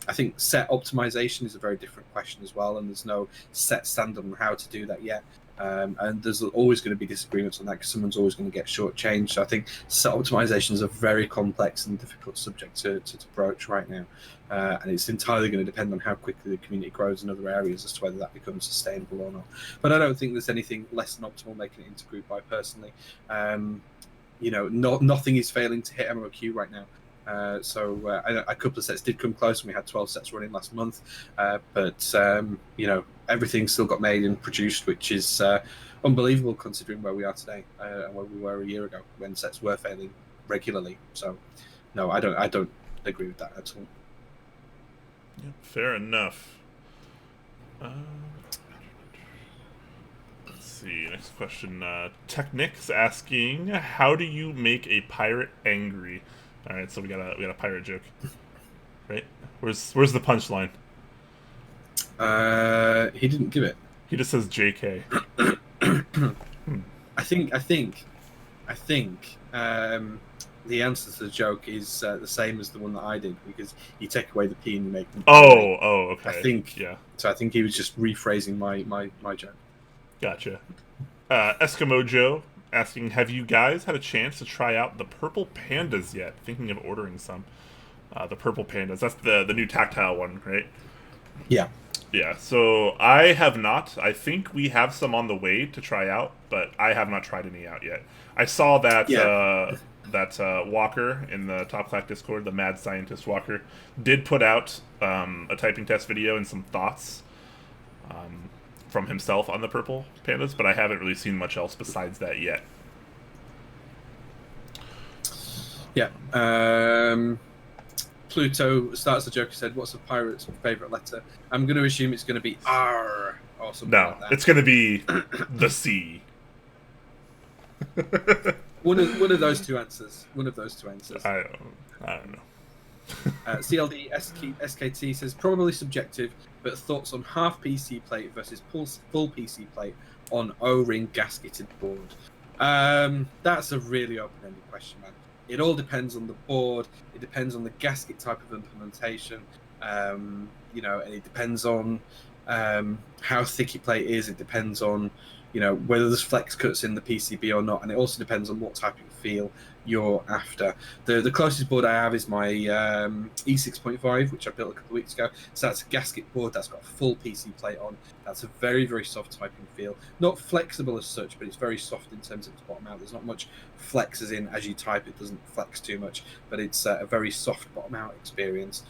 I think set optimization is a very different question as well, and there's no set standard on how to do that yet. And there's always going to be disagreements on that because someone's always going to get shortchanged. So I think set optimization is a very complex and difficult subject to broach right now. And it's entirely going to depend on how quickly the community grows in other areas as to whether that becomes sustainable or not. But I don't think there's anything less than optimal making it into group buy personally. Nothing is failing to hit MOQ right now. A couple of sets did come close, and we had 12 sets running last month. But everything still got made and produced, which is unbelievable considering where we are today and where we were a year ago when sets were failing regularly. So, no, I don't agree with that at all. Yeah, fair enough. Let's see. Next question. Technic's asking, how do you make a pirate angry? All right, so we got a pirate joke, right? Where's the punchline? He didn't give it. He just says JK. I think the answer to the joke is the same as the one that I did, because you take away the P and you make them. Oh, okay. So I think he was just rephrasing my joke. Gotcha. Eskimo Joe asking, have you guys had a chance to try out the purple pandas yet? Thinking of ordering some. The purple pandas. That's the new tactile one, right? Yeah. Yeah, so I have not. I think we have some on the way to try out, but I have not tried any out yet. I saw that Walker in the Top Clack Discord, the mad scientist Walker, did put out a typing test video and some thoughts from himself on the purple pandas, but I haven't really seen much else besides that yet. Yeah. Pluto starts the joke. He said, what's a pirate's favourite letter? I'm going to assume it's going to be R or something like that. It's going to be the C. One of those two answers. I don't know. CLD SKT says, probably subjective, but thoughts on half PC plate versus full PC plate on O-ring gasketed board. That's a really open-ended question, man. It all depends on the board. It depends on the gasket type of implementation. And it depends on how thick your plate is. It depends on, whether there's flex cuts in the PCB or not. And it also depends on what type of feel you're after. The closest board I have is my E6.5, which I built a couple of weeks ago. So that's a gasket board that's got a full PC plate on. That's a very, very soft typing feel. Not flexible as such, but it's very soft in terms of its bottom out. There's not much flex, as in as you type it doesn't flex too much, but it's a very soft bottom out experience.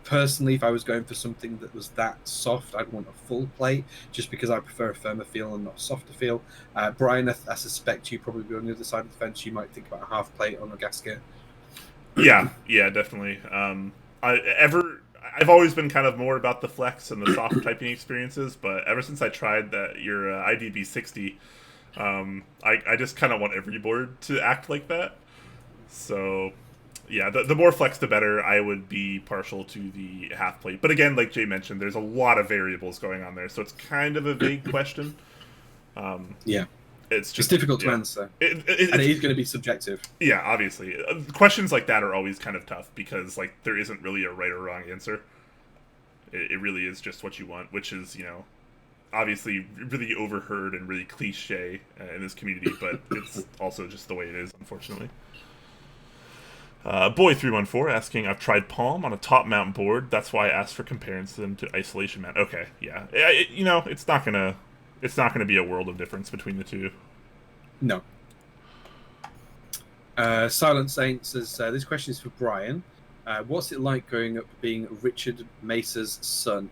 Personally, if I was going for something that was that soft, I'd want a full plate, just because I prefer a firmer feel and not a softer feel. Brian, I suspect you probably be on the other side of the fence. You might think about a half plate on a gasket. Yeah, definitely. I've always been kind of more about the flex and the soft typing experiences, but ever since I tried your IDB60, I just kind of want every board to act like that. So, yeah, the more flex, the better. I would be partial to the half plate. But again, like Jay mentioned, there's a lot of variables going on there, so it's kind of a vague question. Yeah. It's just difficult to answer. And it is going to be subjective. Yeah, obviously. Questions like that are always kind of tough because, like, there isn't really a right or wrong answer. It really is just what you want, which is, you know, obviously really overheard and really cliche in this community, but it's also just the way it is, unfortunately. Boy314 asking, I've tried Palm on a top mount board. That's why I asked for comparison to Isolation Mount. Okay, yeah. You know, it's not gonna be a world of difference between the two. No. Silent Saint says, this question is for Brian. What's it like growing up being Richard Mesa's son?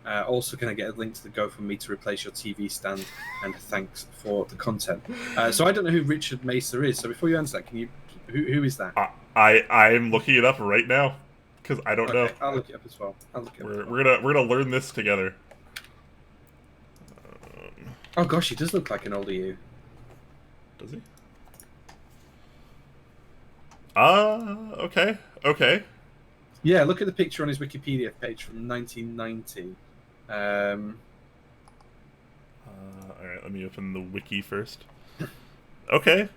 Also, can I get a link to the GoFundMe to replace your TV stand? And thanks for the content. So I don't know who Richard Mesa is. So before you answer that, can you? Who is that? I'm looking it up right now because I don't know. I'll look it up as well. We're gonna learn this together. Oh gosh, he does look like an older you. Does he? Okay. Yeah, look at the picture on his Wikipedia page from 1990. All right, let me open the wiki first. Okay.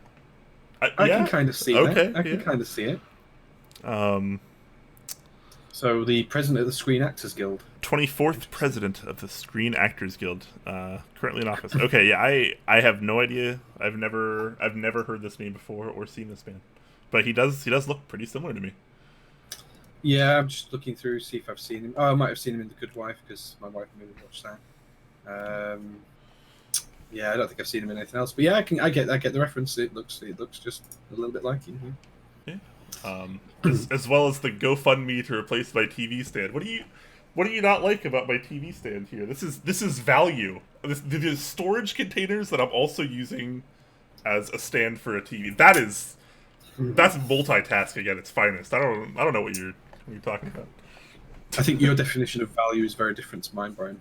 I can kind of see it. I can kind of see it. So the president of the Screen Actors Guild. 24th president of the Screen Actors Guild, currently in office. Okay, yeah, I have no idea. I've never heard this name before or seen this man, but he does look pretty similar to me. Yeah, I'm just looking through, see if I've seen him. Oh, I might have seen him in The Good Wife because my wife maybe watched that. Yeah, I don't think I've seen him in anything else. But yeah, I get the reference. It looks just a little bit like him. Yeah. As well as the GoFundMe to replace my TV stand. What do you not like about my TV stand here? This is value. The storage containers that I'm also using as a stand for a TV. That's multitasking at its finest. I don't know what you're talking about. I think your definition of value is very different to mine, Brian.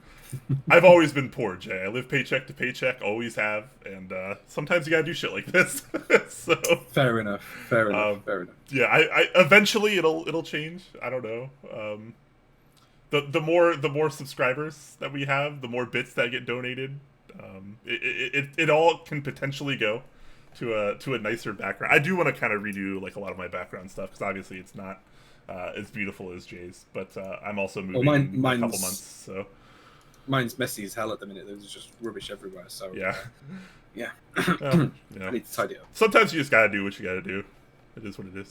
I've always been poor, Jay. I live paycheck to paycheck, always have, and sometimes you gotta do shit like this. So fair enough. Yeah, I eventually it'll change. I don't know. The more subscribers that we have, the more bits that get donated. It all can potentially go to a nicer background. I do want to kind of redo like a lot of my background stuff because obviously it's not as beautiful as Jay's, but I'm also moving in a couple months, so mine's messy as hell at the minute. There's just rubbish everywhere. So yeah. I need to tidy up. Sometimes you just gotta do what you gotta do. It is what it is.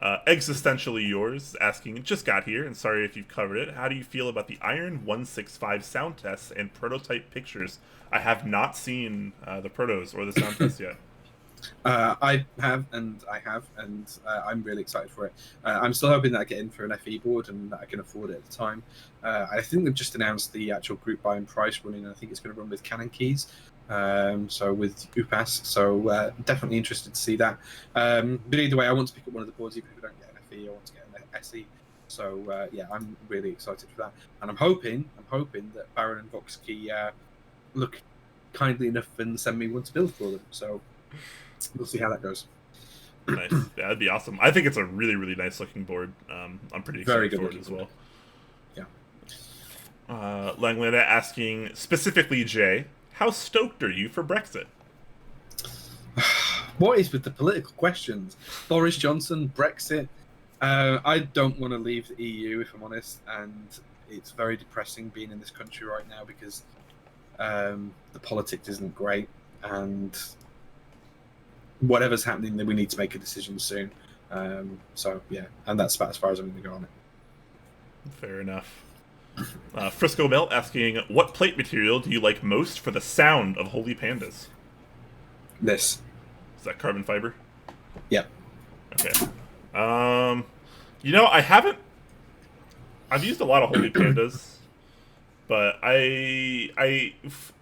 Existentially Yours asking, just got here and sorry if you've covered it. How do you feel about the Iron 165 sound tests and prototype pictures? I have not seen the protos or the sound tests yet. I have, and I'm really excited for it. I'm still hoping that I get in for an FE board and that I can afford it at the time. I think they've just announced the actual group buy and price running, and I think it's going to run with Canon keys, so with UPAS. So definitely interested to see that. But either way, I want to pick up one of the boards, even if I don't get an FE. I want to get an SE. So yeah, I'm really excited for that, and I'm hoping that Baron and Voxkey look kindly enough and send me one to build for them. So we'll see how that goes. Nice. Yeah, that'd be awesome. I think it's a really, really nice looking board. I'm pretty excited for it as well. Yeah. Langlanda asking, specifically Jay, how stoked are you for Brexit? What is with the political questions? Boris Johnson, Brexit. I don't want to leave the EU, if I'm honest, and it's very depressing being in this country right now because the politics isn't great, and whatever's happening, then we need to make a decision soon. So yeah, and that's about as far as I'm going to go on it. Fair enough. Frisco Melt asking, what plate material do you like most for the sound of Holy Pandas? This. Is that carbon fiber? Yep. Okay. I've used a lot of Holy Pandas, but I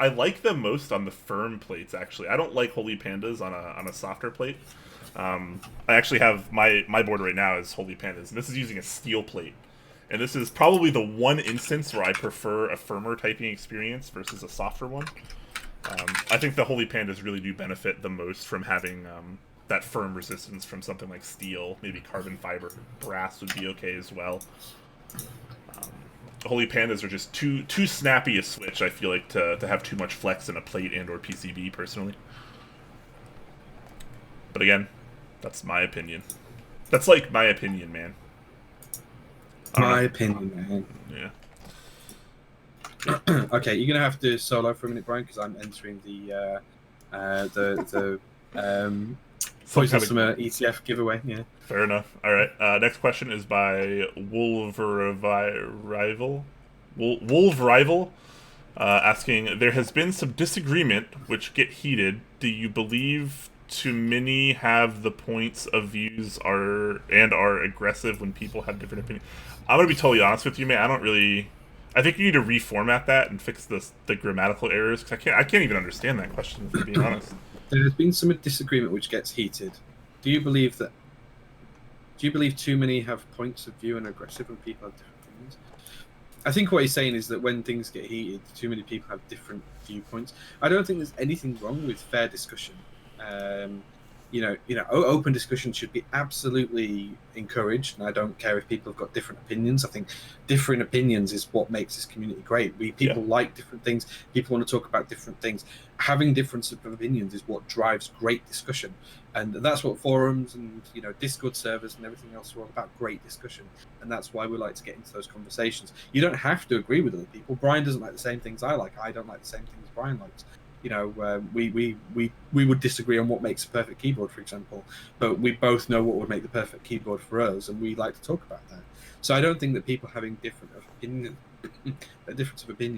like them most on the firm plates, actually. I don't like Holy Pandas on a softer plate. I actually have my board right now is Holy Pandas, and this is using a steel plate. And this is probably the one instance where I prefer a firmer typing experience versus a softer one. I think the Holy Pandas really do benefit the most from having that firm resistance from something like steel, maybe carbon fiber. Brass would be okay as well. Holy Pandas are just too snappy a switch, I feel like, to have too much flex in a plate and or PCB, personally. But again, that's my opinion. That's like my opinion, man. My opinion, man. Yeah. Okay, you're gonna have to solo for a minute, Brian, because I'm entering the Poison Summer ETF giveaway. Yeah. Fair enough. All right. Next question is by Wolf Rival, asking: there has been some disagreement which get heated. Do you believe too many have the points of views are aggressive when people have different opinions? I'm gonna be totally honest with you, man. I think you need to reformat that and fix the grammatical errors, because I can't even understand that question, if I'm being honest. There has been some disagreement which gets heated. Do you believe too many have points of view and aggressive when people have different opinions? I think what he's saying is that when things get heated, too many people have different viewpoints. I don't think there's anything wrong with fair discussion. Open discussion should be absolutely encouraged, and I don't care if people have got different opinions. I think different opinions is what makes this community great. People like different things. People want to talk about different things. Having difference of opinions is what drives great discussion, and that's what forums and Discord servers and everything else are all about. Great discussion, and that's why we like to get into those conversations. You don't have to agree with other people. Brian doesn't like the same things I like. I don't like the same things Brian likes. We would disagree on what makes a perfect keyboard, for example, but we both know what would make the perfect keyboard for us, and we like to talk about that. So I don't think that people having a difference of opinion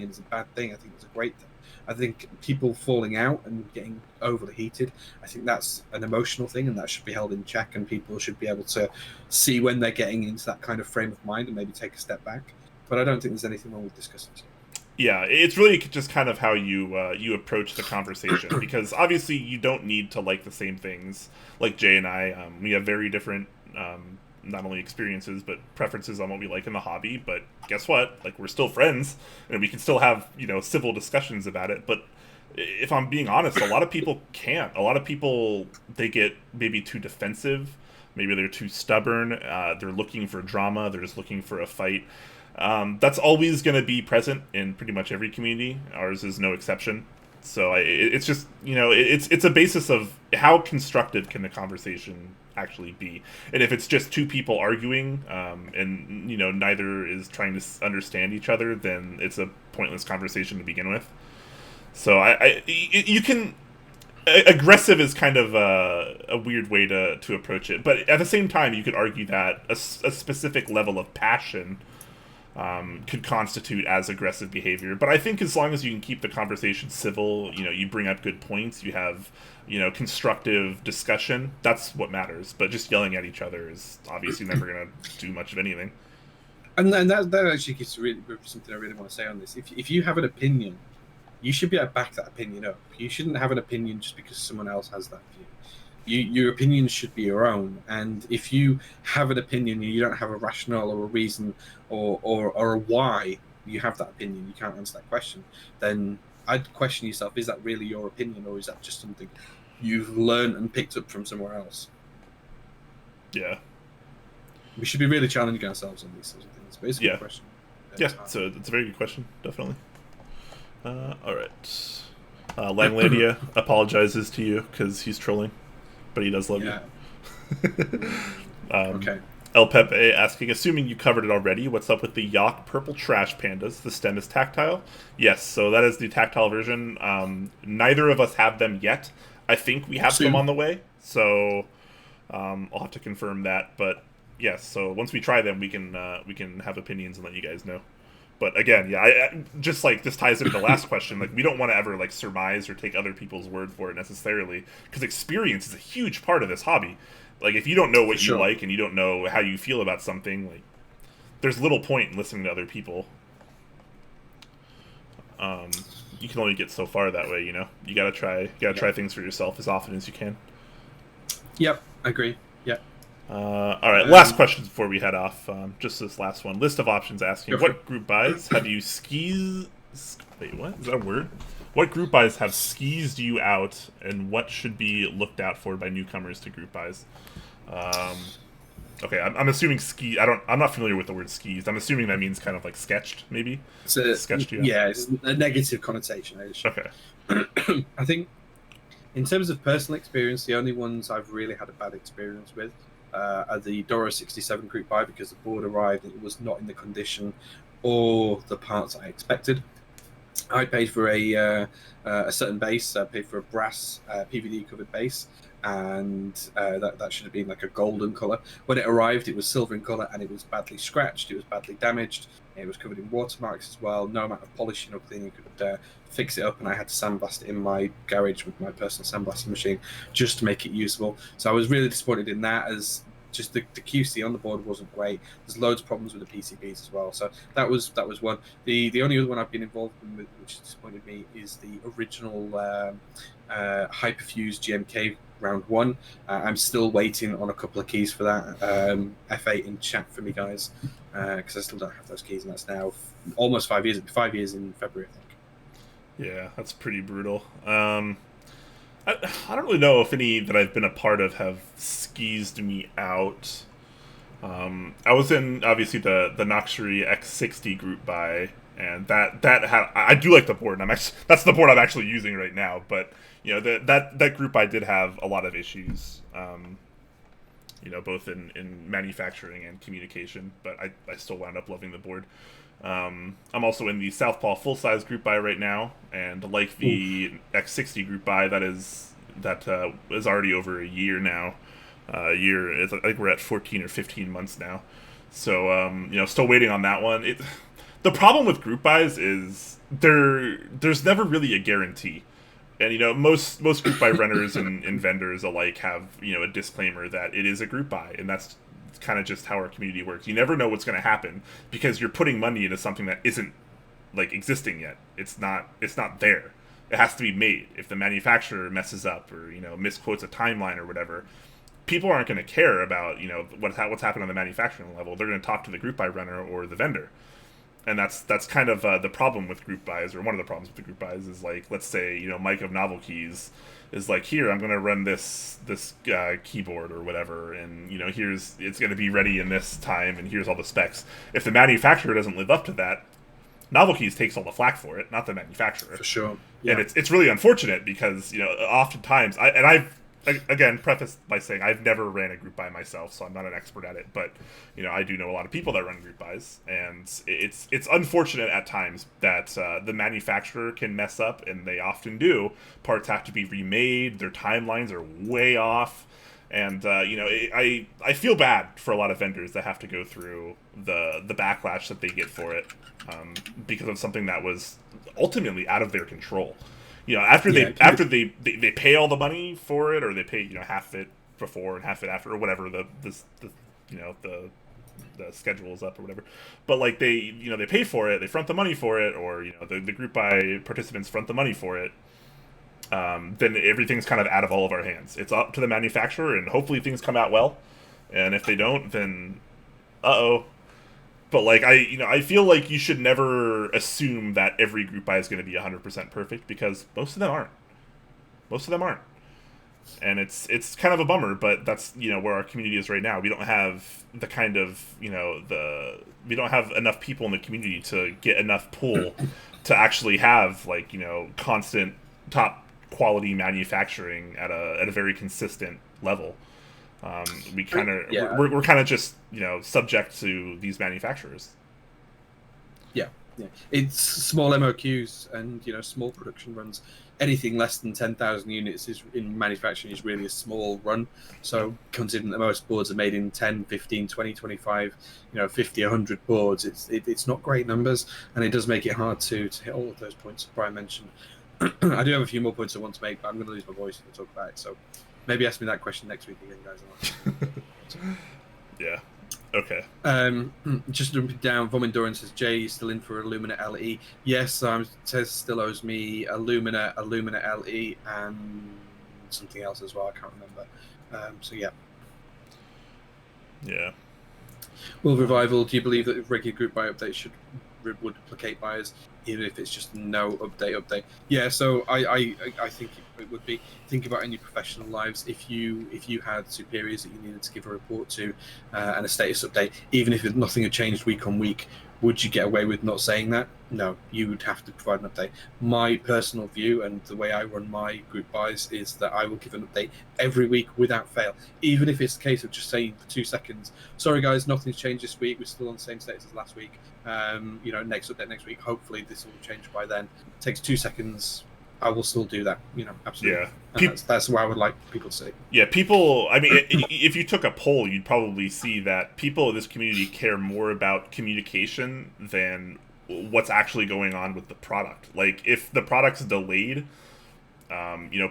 is a bad thing. I think it's a great thing. I think people falling out and getting overly heated, I think that's an emotional thing, and that should be held in check, and people should be able to see when they're getting into that kind of frame of mind and maybe take a step back. But I don't think there's anything wrong with discussing it. Yeah, it's really just kind of how you approach the conversation, because obviously you don't need to like the same things. Like Jay and I, we have very different not only experiences but preferences on what we like in the hobby. But guess what? Like, we're still friends, and we can still have civil discussions about it. But if I'm being honest, a lot of people can't. A lot of people, they get maybe too defensive. Maybe they're too stubborn. They're looking for drama. They're just looking for a fight. That's always going to be present in pretty much every community. Ours is no exception. So it's just, it's a basis of how constructive can the conversation actually be. And if it's just two people arguing, and neither is trying to understand each other, then it's a pointless conversation to begin with. So aggressive is kind of a weird way to approach it, but at the same time, you could argue that a specific level of passion could constitute as aggressive behavior. But I think as long as you can keep the conversation civil, you bring up good points, you have constructive discussion, that's what matters. But just yelling at each other is obviously never going to do much of anything. And that actually gives something I really want to say on this. If you have an opinion, you should be able to back that opinion up. You shouldn't have an opinion just because someone else has that view. Your opinion should be your own, and if you have an opinion and you don't have a rationale or a reason or a why you have that opinion, you can't answer that question, then I'd question yourself, is that really your opinion, or is that just something you've learned and picked up from somewhere else? Yeah. We should be really challenging ourselves on these sorts of things, but it's a good question. So it's a very good question, definitely. All right. Langladia apologizes to you because he's trolling, but he does love you. Okay. El Pepe asking, assuming you covered it already, what's up with the Yacht Purple Trash Pandas? The stem is tactile? Yes, so that is the tactile version. Neither of us have them yet. I think we have some on the way, so I'll have to confirm that. But yes, so once we try them, we can have opinions and let you guys know. But again, I just like this ties into the last question. Like, we don't want to ever like surmise or take other people's word for it necessarily, because experience is a huge part of this hobby. Like, if you don't know what you like and you don't know how you feel about something, like, there's little point in listening to other people. You can only get so far that way, You gotta try things for yourself as often as you can. Yep, I agree. Yep. All right, last question before we head off. Just this last one. List of options asking, what group buys have you Wait, what? Is that a word? What group buys have skeezed you out, and what should be looked out for by newcomers to group buys? Okay, I'm assuming ski. I'm not familiar with the word skis. I'm assuming that means kind of like sketched, maybe. Sketched you out. Yeah, it's a negative connotation. Okay. I think in terms of personal experience, the only ones I've really had a bad experience with are the Doro 67 group buy, because the board arrived and it was not in the condition or the parts I expected. I paid for a certain base. I paid for a brass PVD covered base, and that should have been like a golden color. When it arrived, it was silver in color, and it was badly scratched. It was badly damaged. It was covered in watermarks as well. No amount of polishing or cleaning could fix it up, and I had to sandblast it in my garage with my personal sandblasting machine just to make it usable. So I was really disappointed in that, as just the QC on the board wasn't great. There's loads of problems with the PCBs as well. So that was one. The only other one I've been involved with, which disappointed me, is the original Hyperfuse GMK Round 1. I'm still waiting on a couple of keys for that. F8 in chat for me, guys, because I still don't have those keys, and that's now almost 5 years. 5 years in February, I think. Yeah, that's pretty brutal. I don't really know if any that I've been a part of have skeezed me out. I was in, obviously, the Noxury X60 group buy, and that had, I do like the board, and that's the board I'm actually using right now, but you know, that group buy did have a lot of issues, you know, both in manufacturing and communication, but I still wound up loving the board. I'm also in the Southpaw full-size group buy right now, and like the X60 group buy, that is already over a year now. I think we're at 14 or 15 months now. So, you know, still waiting on that one. The problem with group buys is there's never really a guarantee. And, you know, most group buy runners and vendors alike have, you know, a disclaimer that it is a group buy, and that's kind of just how our community works. You never know what's going to happen, because you're putting money into something that isn't like existing yet. It's not there. It has to be made. If the manufacturer messes up, or, you know, misquotes a timeline or whatever, people aren't going to care about, you know, what's happened on the manufacturing level. They're going to talk to the group buy runner or the vendor. And that's kind of the problem with group buys, or one of the problems with the group buys is, like, let's say, you know, Mike of Novelties is like, here, I'm going to run this keyboard or whatever, and, you know, it's going to be ready in this time, and here's all the specs. If the manufacturer doesn't live up to that, Novelties takes all the flack for it, not the manufacturer. For sure. Yeah. And it's really unfortunate, because, you know, oftentimes, I've again, preface by saying I've never ran a group buy myself, so I'm not an expert at it, but, you know, I do know a lot of people that run group buys, and it's unfortunate at times that the manufacturer can mess up, and they often do. Parts have to be remade, their timelines are way off, and, you know, I feel bad for a lot of vendors that have to go through the backlash that they get for it, because of something that was ultimately out of their control. You know, after they pay all the money for it, or they pay, you know, half it before and half it after, or whatever the you know, the schedule is up or whatever. But, like, they pay for it, they front the money for it, or, you know, the group buy participants front the money for it. Then everything's kind of out of all of our hands. It's up to the manufacturer, and hopefully things come out well. And if they don't, then But, like, I feel like you should never assume that every group buy is going to be 100% perfect, because most of them aren't. And it's kind of a bummer, but that's, you know, where our community is right now. We don't have the kind of, you know, we don't have enough people in the community to get enough pull to actually have, like, you know, constant top quality manufacturing at a very consistent level. We kind of we're kind of just, you know, subject to these manufacturers. Yeah, it's small MOQs and, you know, small production runs. Anything less than 10,000 units in manufacturing is really a small run. So considering that most boards are made in 10, 15, 20, 25, you know, 50, 100 boards, it's not great numbers, and it does make it hard to hit all of those points that Brian mentioned. I do have a few more points I want to make, but I'm going to lose my voice to talk about it. So maybe ask me that question next week again, guys. Yeah. Okay. Just jumping down, Vomindoran says, Jay is still in for Illumina LE. Yes, Tez still owes me Illumina LE, and something else as well. I can't remember. So, yeah. Yeah. Will Revival, do you believe that regular group buy updates should would placate buyers, even if it's just no update. Yeah, so I think it would be, think about in your professional lives, if you had superiors that you needed to give a report to and a status update, even if nothing had changed week on week, would you get away with not saying that? No, you would have to provide an update. My personal view and the way I run my group buys is that I will give an update every week without fail, even if it's the case of just saying for 2 seconds, sorry guys, nothing's changed this week, we're still on the same status as last week. Next update next week, hopefully this will change by then. It takes 2 seconds. I will still do that, absolutely. Yeah. That's what I would like people to say. Yeah, people, I mean, if you took a poll, you'd probably see that people in this community care more about communication than what's actually going on with the product. Like, if the product's delayed,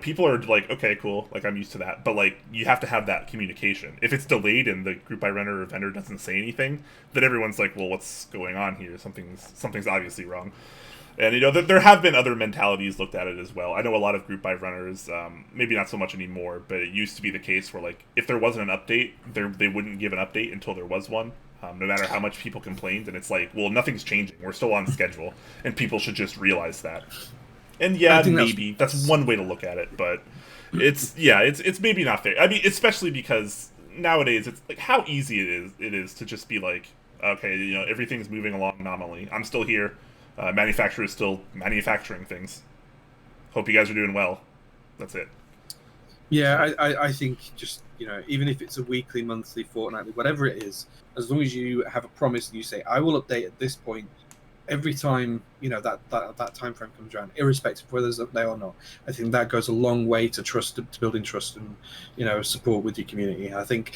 people are like, okay, cool, like, I'm used to that. But, like, you have to have that communication. If it's delayed and the group buy runner or vendor doesn't say anything, then everyone's like, well, what's going on here? Something's obviously wrong. And, there have been other mentalities looked at it as well. I know a lot of group buy runners, maybe not so much anymore, but it used to be the case where, like, if there wasn't an update, they wouldn't give an update until there was one, no matter how much people complained. And it's like, well, nothing's changing. We're still on schedule, and people should just realize that. And yeah, maybe that's one way to look at it, but it's maybe not fair. I mean, especially because nowadays it's like how easy it is to just be like, okay, everything's moving along nominally. I'm still here. Manufacturers still manufacturing things. Hope you guys are doing well. That's it. Yeah, I think just, even if it's a weekly, monthly, fortnightly, whatever it is, as long as you have a promise and you say, I will update at this point every time, that time frame comes around, irrespective of whether there's an update or not. I think that goes a long way to building trust and, support with your community. I think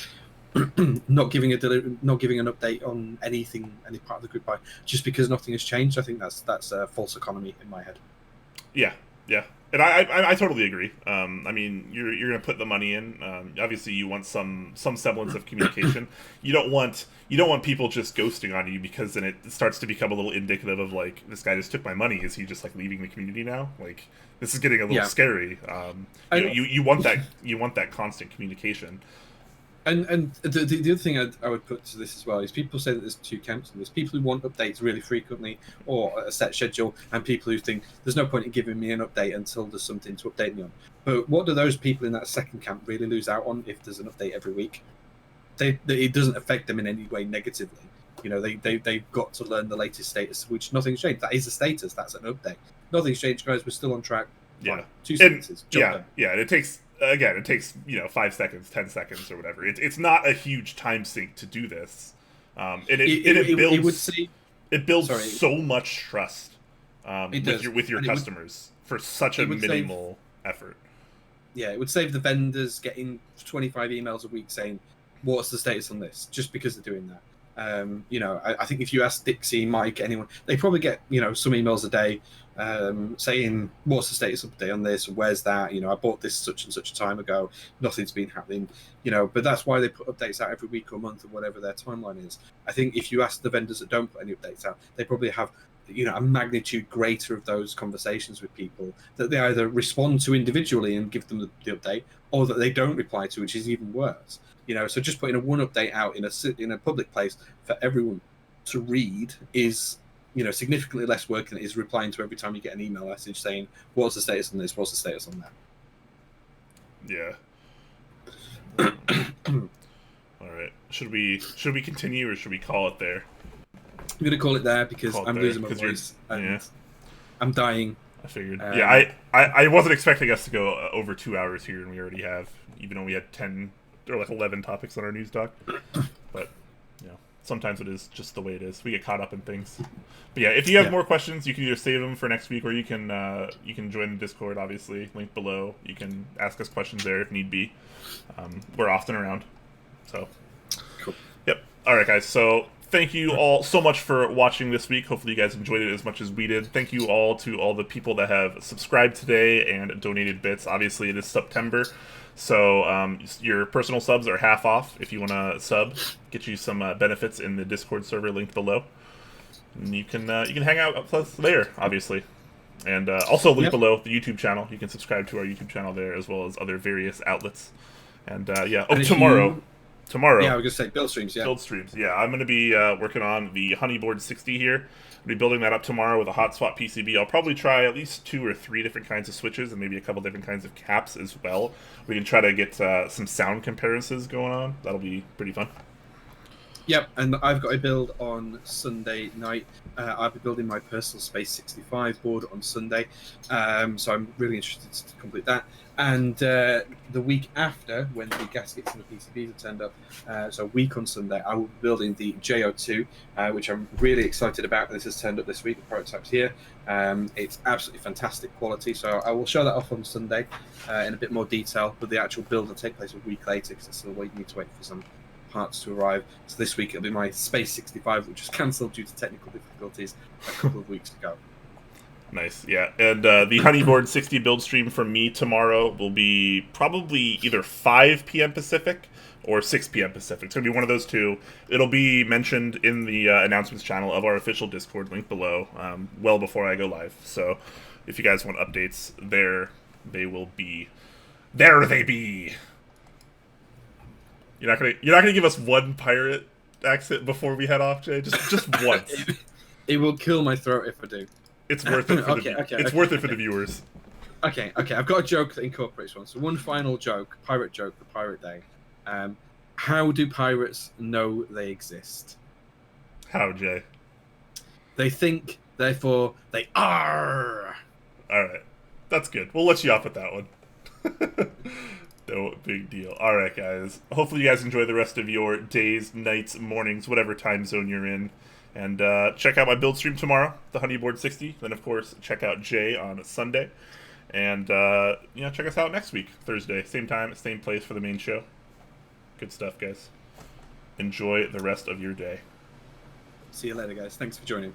not giving an update on any part of the group buy just because nothing has changed, I think that's a false economy in my head. Yeah, and I totally agree. I mean, you're gonna put the money in. Obviously, you want some semblance of communication. You don't want people just ghosting on you, because then it starts to become a little indicative of like, this guy just took my money. Is he just like leaving the community now? Like, this is getting a little scary. You want that constant communication. And the other thing I would put to this as well is people say that there's two camps in this. People who want updates really frequently or a set schedule, and people who think there's no point in giving me an update until there's something to update me on. But what do those people in that second camp really lose out on if there's an update every week? It doesn't affect them in any way negatively. They've got to learn the latest status, which nothing's changed. That is a status. That's an update. Nothing's changed, guys. We're still on track. Yeah. 2 sentences. Yeah. And it takes 5 seconds, 10 seconds, or whatever. It's not a huge time sink to do this, and it builds so much trust with your customers for such a minimal effort. Yeah, it would save the vendors getting 25 emails a week saying, "What's the status on this?" just because they're doing that. I think if you ask Dixie, Mike, anyone, they probably get some emails a day saying, what's the status update on this, and where's that, I bought this such and such a time ago, nothing's been happening, but that's why they put updates out every week or month or whatever their timeline is. I think if you ask the vendors that don't put any updates out, they probably have a magnitude greater of those conversations with people that they either respond to individually and give them the update, or that they don't reply to, which is even worse. So just putting one update out in a public place for everyone to read is, significantly less work than it is replying to every time you get an email message saying, what's the status on this? What's the status on that? Yeah. All right. Should we continue, or should we call it there? I'm going to call it there because I'm losing my voice and I'm dying. I figured. I wasn't expecting us to go over 2 hours here, and we already have, even though we had 10 or like 11 topics on our news doc. But sometimes it is just the way it is. We get caught up in things. But yeah, if you have more questions, you can either save them for next week, or you can join the Discord, obviously, link below. You can ask us questions there if need be. We're often around. So, cool. Yep. All right, guys. So thank you all so much for watching this week. Hopefully you guys enjoyed it as much as we did. Thank you all to all the people that have subscribed today and donated bits. Obviously, it is September. So your personal subs are half off if you want to sub. Get you some benefits in the Discord server linked below. And you can hang out with us there, obviously. And also link below the YouTube channel. You can subscribe to our YouTube channel there, as well as other various outlets. And tomorrow. tomorrow. Yeah, I was gonna say build streams. Yeah. Build streams. Yeah, I'm going to be working on the Honeyboard 60 here. I'll be building that up tomorrow with a hot swap PCB. I'll probably try at least 2 or 3 different kinds of switches and maybe a couple different kinds of caps as well. We can try to get some sound comparisons going on. That'll be pretty fun. Yep, and I've got a build on Sunday night. I'll be building my personal Space 65 board on Sunday, so I'm really interested to complete that. And the week after, when the gaskets and the PCBs have turned up, so a week on Sunday, I will be building the JO2, which I'm really excited about. This has turned up this week. The prototype's here. It's absolutely fantastic quality, so I will show that off on Sunday in a bit more detail, but the actual build will take place a week later because it's still we need to wait for some parts to arrive. So this week it'll be my Space 65, which was cancelled due to technical difficulties a couple of weeks ago. Nice, yeah. And the Honeyboard 60 build stream from me tomorrow will be probably either 5 p.m. Pacific or 6 p.m. Pacific. It's going to be one of those two. It'll be mentioned in the announcements channel of our official Discord, link below, well before I go live. So if you guys want updates, there they will be. There they be! You're not gonna give us one pirate accent before we head off, Jay? Just once. It will kill my throat if I do. It's worth it for worth it for the viewers. Okay. I've got a joke that incorporates one. So one final joke, pirate joke for Pirate Day. How do pirates know they exist? How, Jay? They think, therefore they are. All right, that's good. We'll let you off with that one. No big deal. All right, guys. Hopefully you guys enjoy the rest of your days, nights, mornings, whatever time zone you're in. And check out my build stream tomorrow, the Honeyboard 60. Then, of course, check out Jay on Sunday. And, check us out next week, Thursday. Same time, same place for the main show. Good stuff, guys. Enjoy the rest of your day. See you later, guys. Thanks for joining.